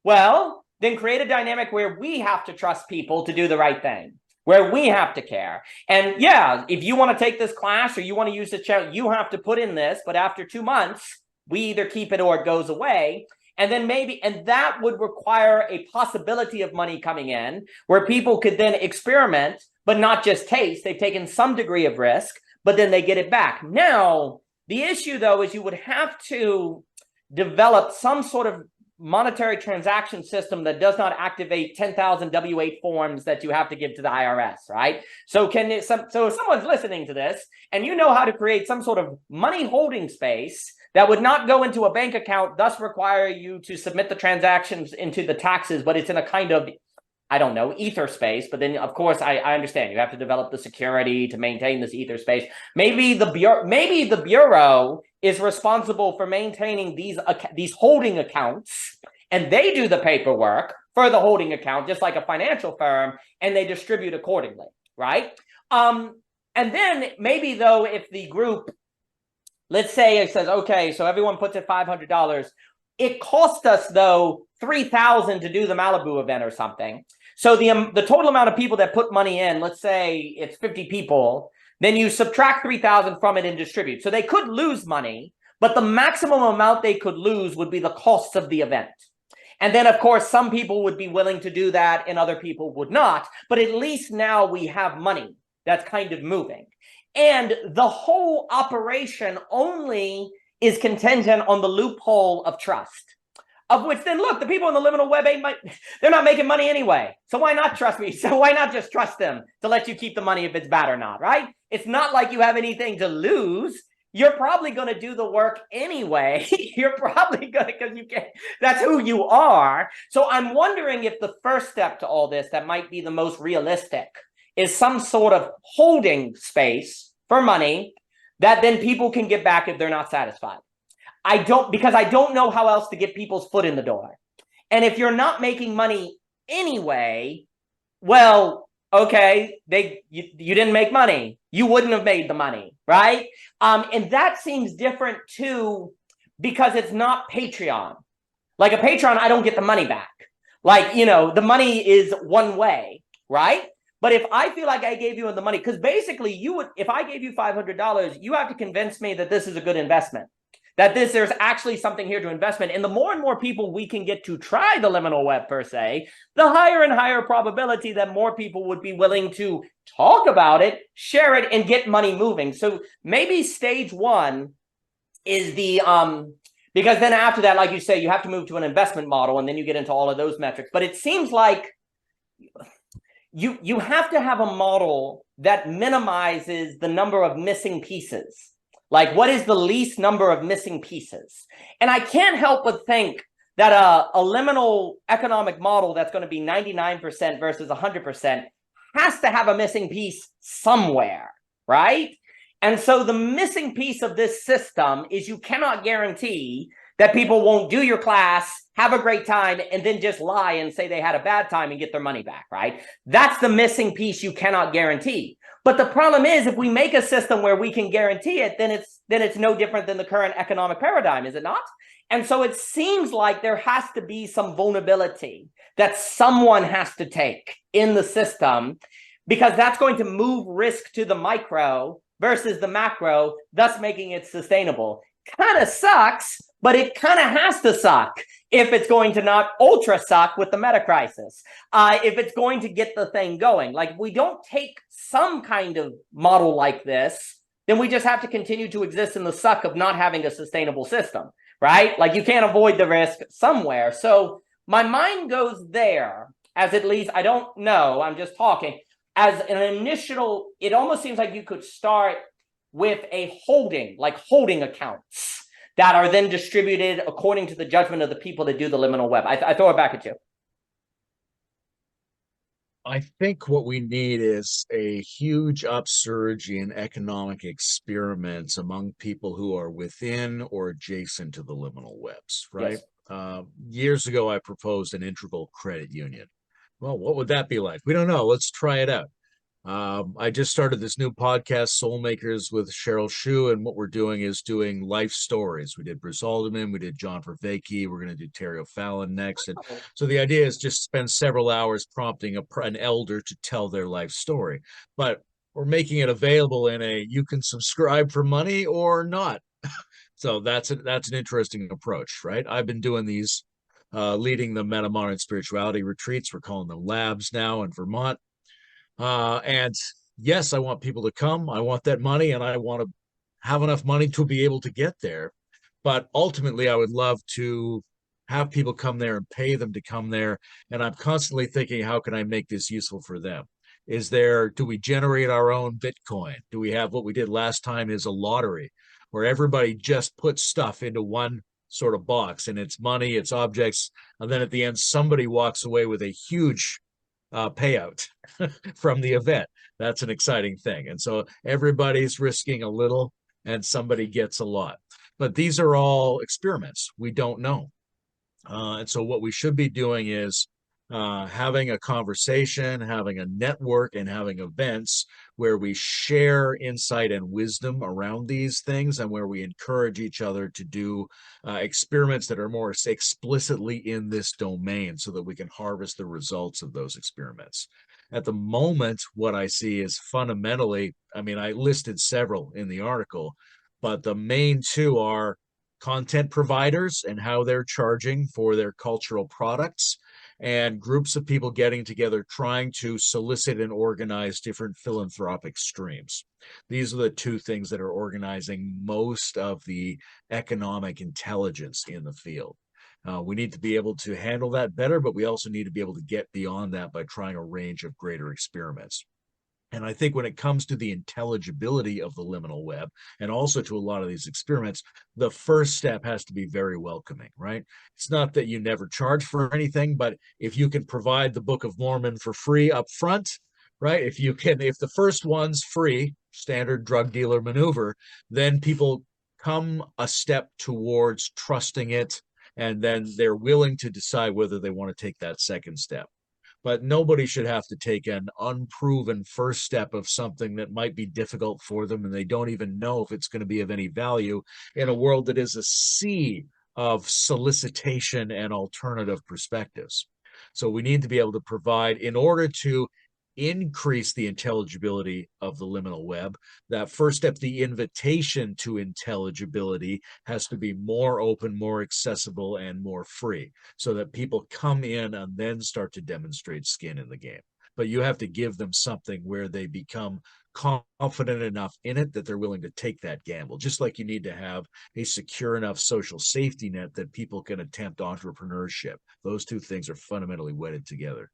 well, then create a dynamic where we have to trust people to do the right thing, where we have to care. And yeah, if you want to take this class or you want to use the channel, you have to put in this, but after 2 months, we either keep it or it goes away. And then maybe, and that would require a possibility of money coming in where people could then experiment, but not just taste. They've taken some degree of risk, but then they get it back. Now, the issue though, is you would have to develop some sort of monetary transaction system that does not activate 10,000 W-8 forms that you have to give to the IRS, right? So if someone's listening to this and you know how to create some sort of money holding space that would not go into a bank account, thus require you to submit the transactions into the taxes, but it's in a kind of, I don't know, ether space. But then, of course, I understand you have to develop the security to maintain this ether space. Maybe the Bureau is responsible for maintaining these holding accounts, and they do the paperwork for the holding account, just like a financial firm, and they distribute accordingly, right? And then maybe, though, if the group, let's say it says, okay, so everyone puts in $500, it cost us, though, $3,000 to do the Malibu event or something. So the total amount of people that put money in, let's say it's 50 people, then you subtract 3,000 from it and distribute. So they could lose money, but the maximum amount they could lose would be the costs of the event. And then, of course, some people would be willing to do that and other people would not. But at least now we have money that's kind of moving. And the whole operation only is contingent on the loophole of trust. Of which then, look, the people in the liminal web, they're not making money anyway. So why not trust me? So why not just trust them to let you keep the money if it's bad or not, right? It's not like you have anything to lose. You're probably going to do the work anyway. You're probably going to, because you can, that's who you are. So I'm wondering if the first step to all this that might be the most realistic is some sort of holding space for money that then people can get back if they're not satisfied. Because I don't know how else to get people's foot in the door. And if you're not making money anyway, well, okay, you didn't make money. You wouldn't have made the money. right? And that seems different too, because it's not Patreon. Like a Patreon, I don't get the money back. Like, you know, the money is one way, right? But if I feel like I gave you the money, because basically you would, if I gave you $500, you have to convince me that this is a good investment, that there's actually something here to investment. And the more and more people we can get to try the liminal web per se, the higher and higher probability that more people would be willing to talk about it, share it, and get money moving. So maybe stage one is the, because then after that, like you say, you have to move to an investment model, and then you get into all of those metrics. But it seems like you have to have a model that minimizes the number of missing pieces. Like, what is the least number of missing pieces? And I can't help but think that a liminal economic model that's going to be 99% versus 100% has to have a missing piece somewhere, right? And so the missing piece of this system is you cannot guarantee that people won't do your class, have a great time, and then just lie and say they had a bad time and get their money back, right? That's the missing piece you cannot guarantee. But the problem is, if we make a system where we can guarantee it, then it's no different than the current economic paradigm, is it not? And so it seems like there has to be some vulnerability that someone has to take in the system, because that's going to move risk to the micro versus the macro, thus making it sustainable. Kind of sucks, but it kind of has to suck if it's going to not ultra suck with the meta crisis. If it's going to get the thing going. Like, if we don't take some kind of model like this, then we just have to continue to exist in the suck of not having a sustainable system, right? Like, you can't avoid the risk somewhere. So my mind goes there, as at least, I don't know, I'm just talking, as an initial, it almost seems like you could start with a holding, like holding accounts that are then distributed according to the judgment of the people that do the liminal web. I throw it back at you. I think what we need is a huge upsurge in economic experiments among people who are within or adjacent to the liminal webs, right? Yes. Years ago, I proposed an integral credit union. Well, what would that be like? We don't know. Let's try it out. I just started this new podcast, Soul Makers, with Cheryl Shue, and what we're doing is doing life stories. We did Bruce Alderman, we did John Vervaeke, we're going to do Terry O'Fallon next. And so the idea is just spend several hours prompting an elder to tell their life story. But we're making it available in you can subscribe for money or not. So that's an interesting approach, right? I've been doing these, leading the Metamodern spirituality retreats. We're calling them labs now in Vermont. And yes, I want people to come. I want that money, and I want to have enough money to be able to get there. But ultimately, I would love to have people come there and pay them to come there. And I'm constantly thinking, how can I make this useful for them? Do we generate our own Bitcoin? Do we have what we did last time is a lottery where everybody just puts stuff into one sort of box, and it's money, it's objects. And then at the end, somebody walks away with a huge payout from the event. That's an exciting thing. And so everybody's risking a little and somebody gets a lot. But these are all experiments. We don't know. And so what we should be doing is having a conversation, having a network, and having events where we share insight and wisdom around these things, and where we encourage each other to do experiments that are more explicitly in this domain so that we can harvest the results of those experiments. At the moment, what I see is fundamentally, I mean, I listed several in the article, but the main two are content providers and how they're charging for their cultural products, and groups of people getting together trying to solicit and organize different philanthropic streams. These are the two things that are organizing most of the economic intelligence in the field. We need to be able to handle that better, but we also need to be able to get beyond that by trying a range of greater experiments. And I think when it comes to the intelligibility of the liminal web, and also to a lot of these experiments, the first step has to be very welcoming, right? It's not that you never charge for anything, but if you can provide the Book of Mormon for free up front, right? If the first one's free, standard drug dealer maneuver, then people come a step towards trusting it, and then they're willing to decide whether they want to take that second step. but nobody should have to take an unproven first step of something that might be difficult for them and they don't even know if it's going to be of any value in a world that is a sea of solicitation and alternative perspectives. So we need to be able to provide, in order to increase the intelligibility of the liminal web, that first step, the invitation to intelligibility, has to be more open, more accessible, and more free, so that people come in and then start to demonstrate skin in the game. But you have to give them something where they become confident enough in it that they're willing to take that gamble, just like you need to have a secure enough social safety net that people can attempt entrepreneurship. Those two things are fundamentally wedded together.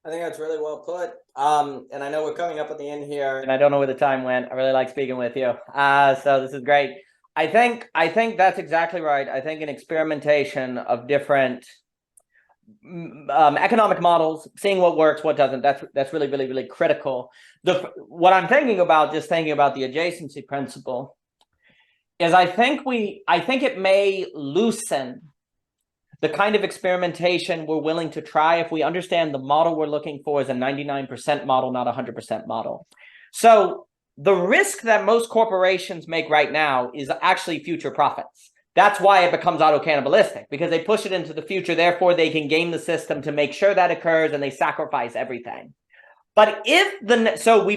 I think that's really well put. And I know we're coming up at the end here, and I don't know where the time went. I really like speaking with you. So this is great. I think that's exactly right. I think an experimentation of different economic models, seeing what works, what doesn't, that's really, really, really critical. What I'm thinking about, just thinking about the adjacency principle, is I think it may loosen the kind of experimentation we're willing to try if we understand the model we're looking for is a 99% model, not a 100% model. So the risk that most corporations make right now is actually future profits. That's why it becomes auto-cannibalistic, because they push it into the future. Therefore, they can game the system to make sure that occurs, and they sacrifice everything. But every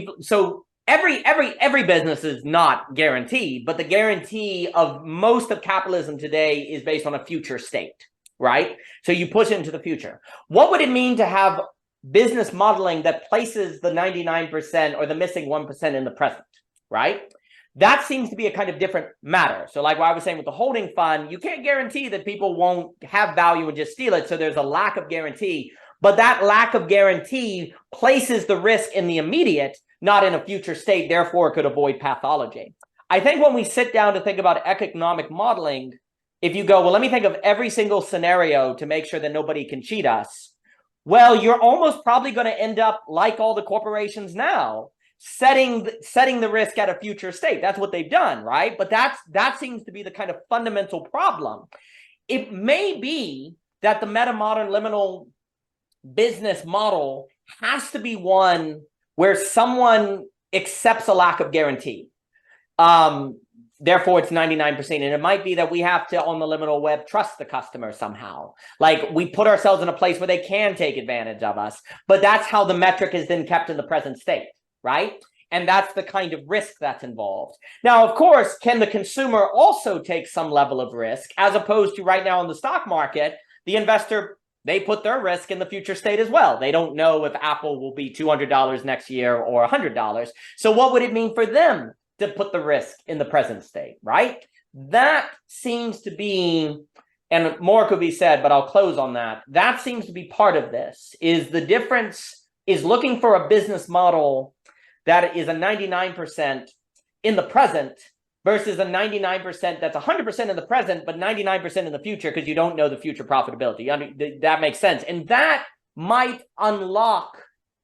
business is not guaranteed, but the guarantee of most of capitalism today is based on a future state. Right? So you push it into the future. What would it mean to have business modeling that places the 99% or the missing 1% in the present, right? That seems to be a kind of different matter. So like what I was saying with the holding fund, you can't guarantee that people won't have value and just steal it. So there's a lack of guarantee, but that lack of guarantee places the risk in the immediate, not in a future state. Therefore, it could avoid pathology. I think when we sit down to think about economic modeling, if you go, well, let me think of every single scenario to make sure that nobody can cheat us. Well, you're almost probably going to end up like all the corporations now, setting the risk at a future state. That's what they've done, right? But that seems to be the kind of fundamental problem. It may be that the metamodern liminal business model has to be one where someone accepts a lack of guarantee. Therefore, it's 99%. And it might be that we have to, on the liminal web, trust the customer somehow. Like we put ourselves in a place where they can take advantage of us. But that's how the metric is then kept in the present state, right? And that's the kind of risk that's involved. Now, of course, can the consumer also take some level of risk, as opposed to right now in the stock market, the investor, they put their risk in the future state as well. They don't know if Apple will be $200 next year or $100. So what would it mean for them to put the risk in the present state, right? That seems to be, and more could be said, but I'll close on that. That seems to be part of this, is the difference is looking for a business model that is a 99% in the present versus a 99% that's 100% in the present, but 99% in the future, because you don't know the future profitability. I mean, that makes sense. And that might unlock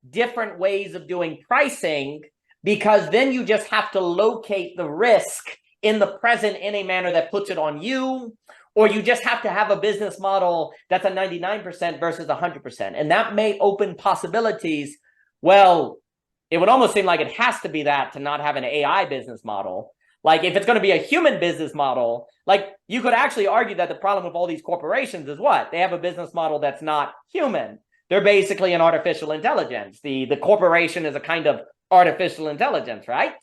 different ways of doing pricing, because then you just have to locate the risk in the present in a manner that puts it on you, or you just have to have a business model that's a 99% versus 100%. And that may open possibilities. Well, it would almost seem like it has to be that to not have an AI business model. Like if it's going to be a human business model, like you could actually argue that the problem with all these corporations is what? They have a business model that's not human. They're basically an artificial intelligence. The corporation is a kind of artificial intelligence, right?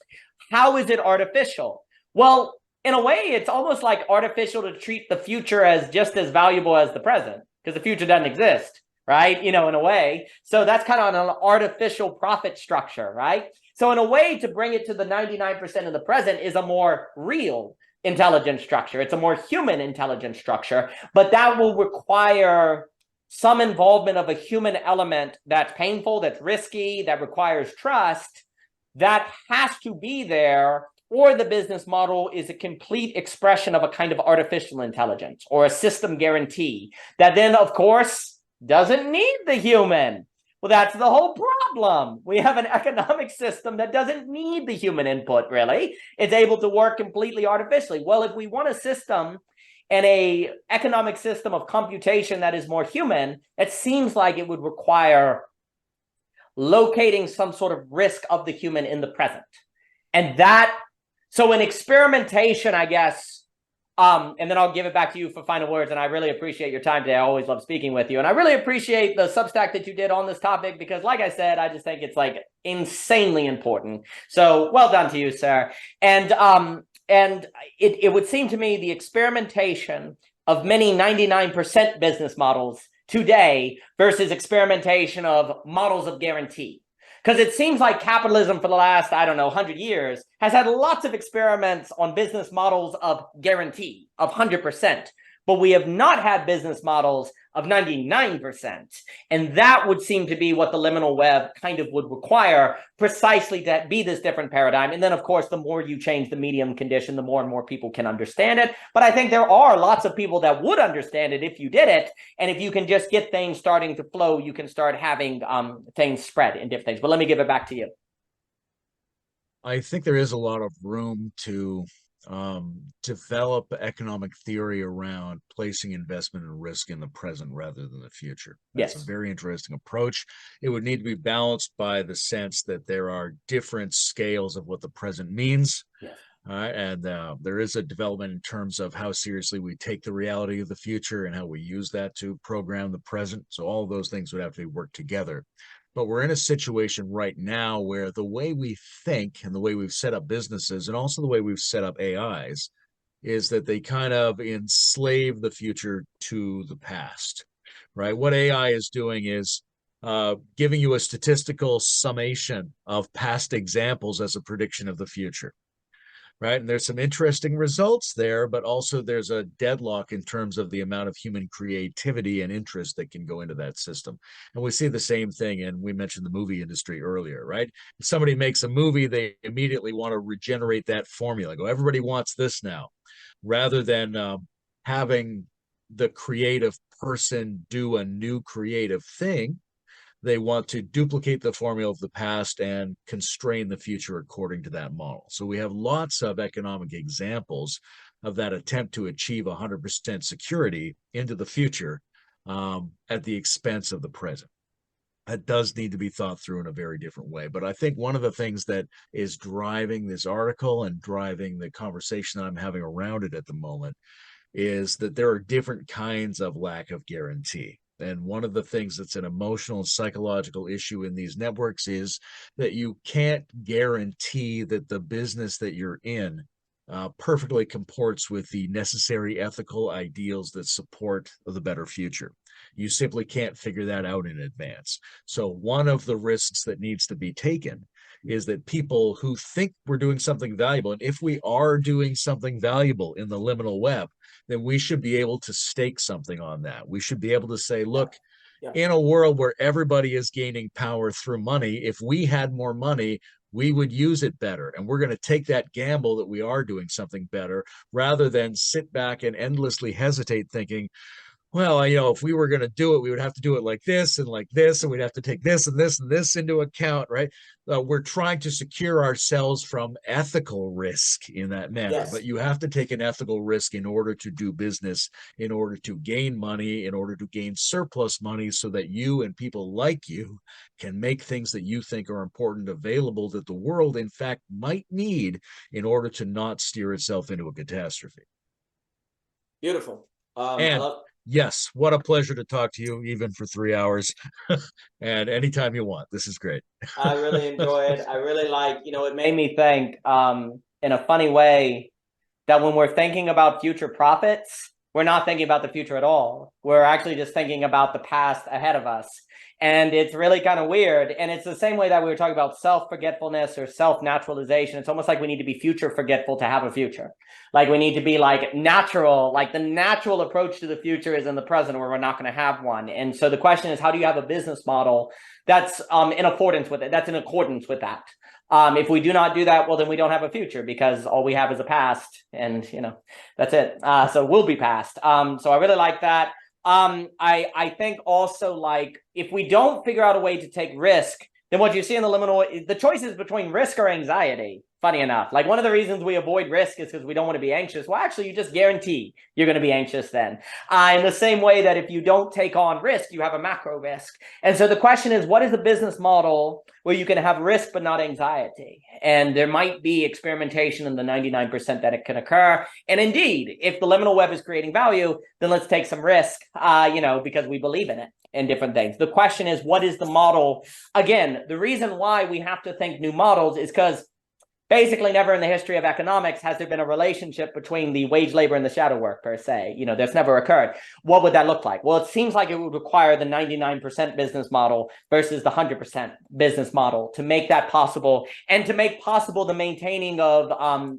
How is it artificial? Well, in a way, it's almost like artificial to treat the future as just as valuable as the present, because the future doesn't exist, right? You know, in a way. So that's kind of an artificial profit structure, right? So in a way, to bring it to the 99% of the present is a more real intelligence structure. It's a more human intelligence structure, but that will require some involvement of a human element that's painful, that's risky, that requires trust, that has to be there, or the business model is a complete expression of a kind of artificial intelligence or a system guarantee that then, of course, doesn't need the human. Well, that's the whole problem. We have an economic system that doesn't need the human input, really. It's able to work completely artificially. Well, if we want a system and a economic system of computation that is more human, it seems like it would require locating some sort of risk of the human in the present. And that, so in experimentation, I guess, and then I'll give it back to you for final words. And I really appreciate your time today. I always love speaking with you. And I really appreciate the Substack that you did on this topic, because like I said, I just think it's like insanely important. So well done to you, sir. And it would seem to me the experimentation of many 99% business models today versus experimentation of models of guarantee. Because it seems like capitalism for the last, I don't know, 100 years has had lots of experiments on business models of guarantee, of 100%. But we have not had business models of 99%. And that would seem to be what the liminal web kind of would require, precisely to be this different paradigm. And then, of course, the more you change the medium condition, the more and more people can understand it. But I think there are lots of people that would understand it if you did it. And if you can just get things starting to flow, you can start having things spread in different things. But let me give it back to you. I think there is a lot of room to develop economic theory around placing investment and risk in the present rather than the future. That's Yes. a very interesting approach. It would need to be balanced by the sense that there are different scales of what the present means. Yes. And there is a development in terms of how seriously we take the reality of the future and how we use that to program the present. So all of those things would have to work together. But we're in a situation right now where the way we think and the way we've set up businesses and also the way we've set up AIs is that they kind of enslave the future to the past, right? What AI is doing is giving you a statistical summation of past examples as a prediction of the future. Right. And there's some interesting results there, but also there's a deadlock in terms of the amount of human creativity and interest that can go into that system. And we see the same thing. And we mentioned the movie industry earlier, right? If somebody makes a movie, they immediately want to regenerate that formula. Go, everybody wants this now, rather than having the creative person do a new creative thing. They want to duplicate the formula of the past and constrain the future according to that model. So we have lots of economic examples of that attempt to achieve 100% security into the future at the expense of the present. That does need to be thought through in a very different way. But I think one of the things that is driving this article and driving the conversation that I'm having around it at the moment is that there are different kinds of lack of guarantee. And one of the things that's an emotional and psychological issue in these networks is that you can't guarantee that the business that you're in perfectly comports with the necessary ethical ideals that support the better future. You simply can't figure that out in advance. So one of the risks that needs to be taken is that people who think we're doing something valuable, and if we are doing something valuable in the liminal web, then we should be able to stake something on that. We should be able to say, look, in a world where everybody is gaining power through money, if we had more money, we would use it better. And we're going to take that gamble that we are doing something better rather than sit back and endlessly hesitate thinking, well, if we were going to do it, we would have to do it like this, and we'd have to take this and this and this into account, right? We're trying to secure ourselves from ethical risk in that manner, Yes. But you have to take an ethical risk in order to do business, in order to gain money, in order to gain surplus money so that you and people like you can make things that you think are important available that the world, in fact, might need in order to not steer itself into a catastrophe. Beautiful. Yes, what a pleasure to talk to you, even for 3 hours. And anytime you want. This is great. I really enjoyed. I really like, it made me think in a funny way that when we're thinking about future profits, we're not thinking about the future at all. We're actually just thinking about the past ahead of us. And it's really kind of weird. And it's the same way that we were talking about self-forgetfulness or self-naturalization. It's almost like we need to be future forgetful to have a future. Like we need to be like natural, like the natural approach to the future is in the present or we're not going to have one. And so the question is, how do you have a business model that's in accordance with it, that's in accordance with that? If we do not do that, well, then we don't have a future because all we have is a past and, that's it. So we'll be past. So I really like that. I think also like if we don't figure out a way to take risk, then what you see in the liminal, the choice is between risk or anxiety. funny enough. Like one of the reasons we avoid risk is because we don't want to be anxious. Well, actually, you just guarantee you're going to be anxious then. In the same way that if you don't take on risk, you have a macro risk. And so the question is, what is a business model where you can have risk but not anxiety? And there might be experimentation in the 99% that it can occur. And indeed, if the liminal web is creating value, then let's take some risk, because we believe in it and different things. The question is, what is the model? Again, the reason why we have to think new models is because basically never in the history of economics has there been a relationship between the wage labor and the shadow work per se. That's never occurred. What would that look like? Well, it seems like it would require the 99% business model versus the 100% business model to make that possible, and to make possible the maintaining of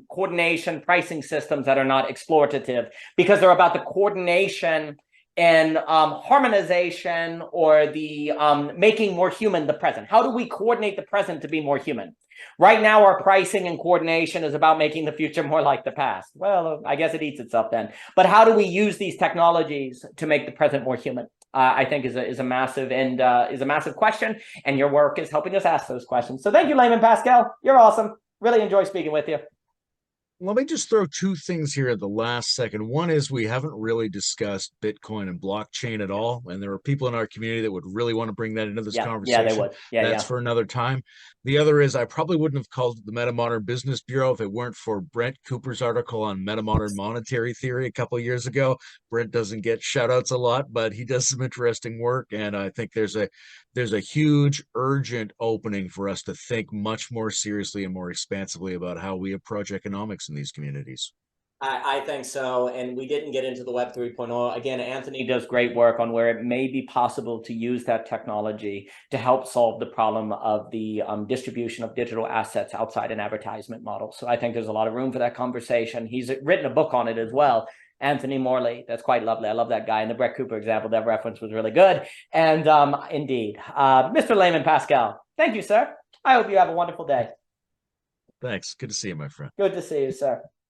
coordination pricing systems that are not exploitative, because they're about the coordination and harmonization, or the making more human the present. How do we coordinate the present to be more human? Right now, our pricing and coordination is about making the future more like the past. Well, I guess it eats itself then. But how do we use these technologies to make the present more human? I think is a massive question, and your work is helping us ask those questions. So thank you, Layman Pascal. You're awesome. Really enjoy speaking with you. Let me just throw two things here at the last second. One is we haven't really discussed Bitcoin and blockchain at all. And there are people in our community that would really want to bring that into this conversation. Yeah, they would. That's for another time. The other is I probably wouldn't have called it the MetaModern Business Bureau if it weren't for Brent Cooper's article on Metamodern Monetary Theory a couple of years ago. Brent doesn't get shout outs a lot, but he does some interesting work. And I think there's a huge urgent opening for us to think much more seriously and more expansively about how we approach economics in these communities. I think so. And we didn't get into the Web 3.0. Again, Anthony does great work on where it may be possible to use that technology to help solve the problem of the distribution of digital assets outside an advertisement model. So I think there's a lot of room for that conversation. He's written a book on it as well. Anthony Morley, that's quite lovely. I love that guy. And the Brett Cooper example, that reference was really good. And indeed, Mr. Layman Pascal, thank you, sir. I hope you have a wonderful day. Thanks. Good to see you, my friend. Good to see you, sir.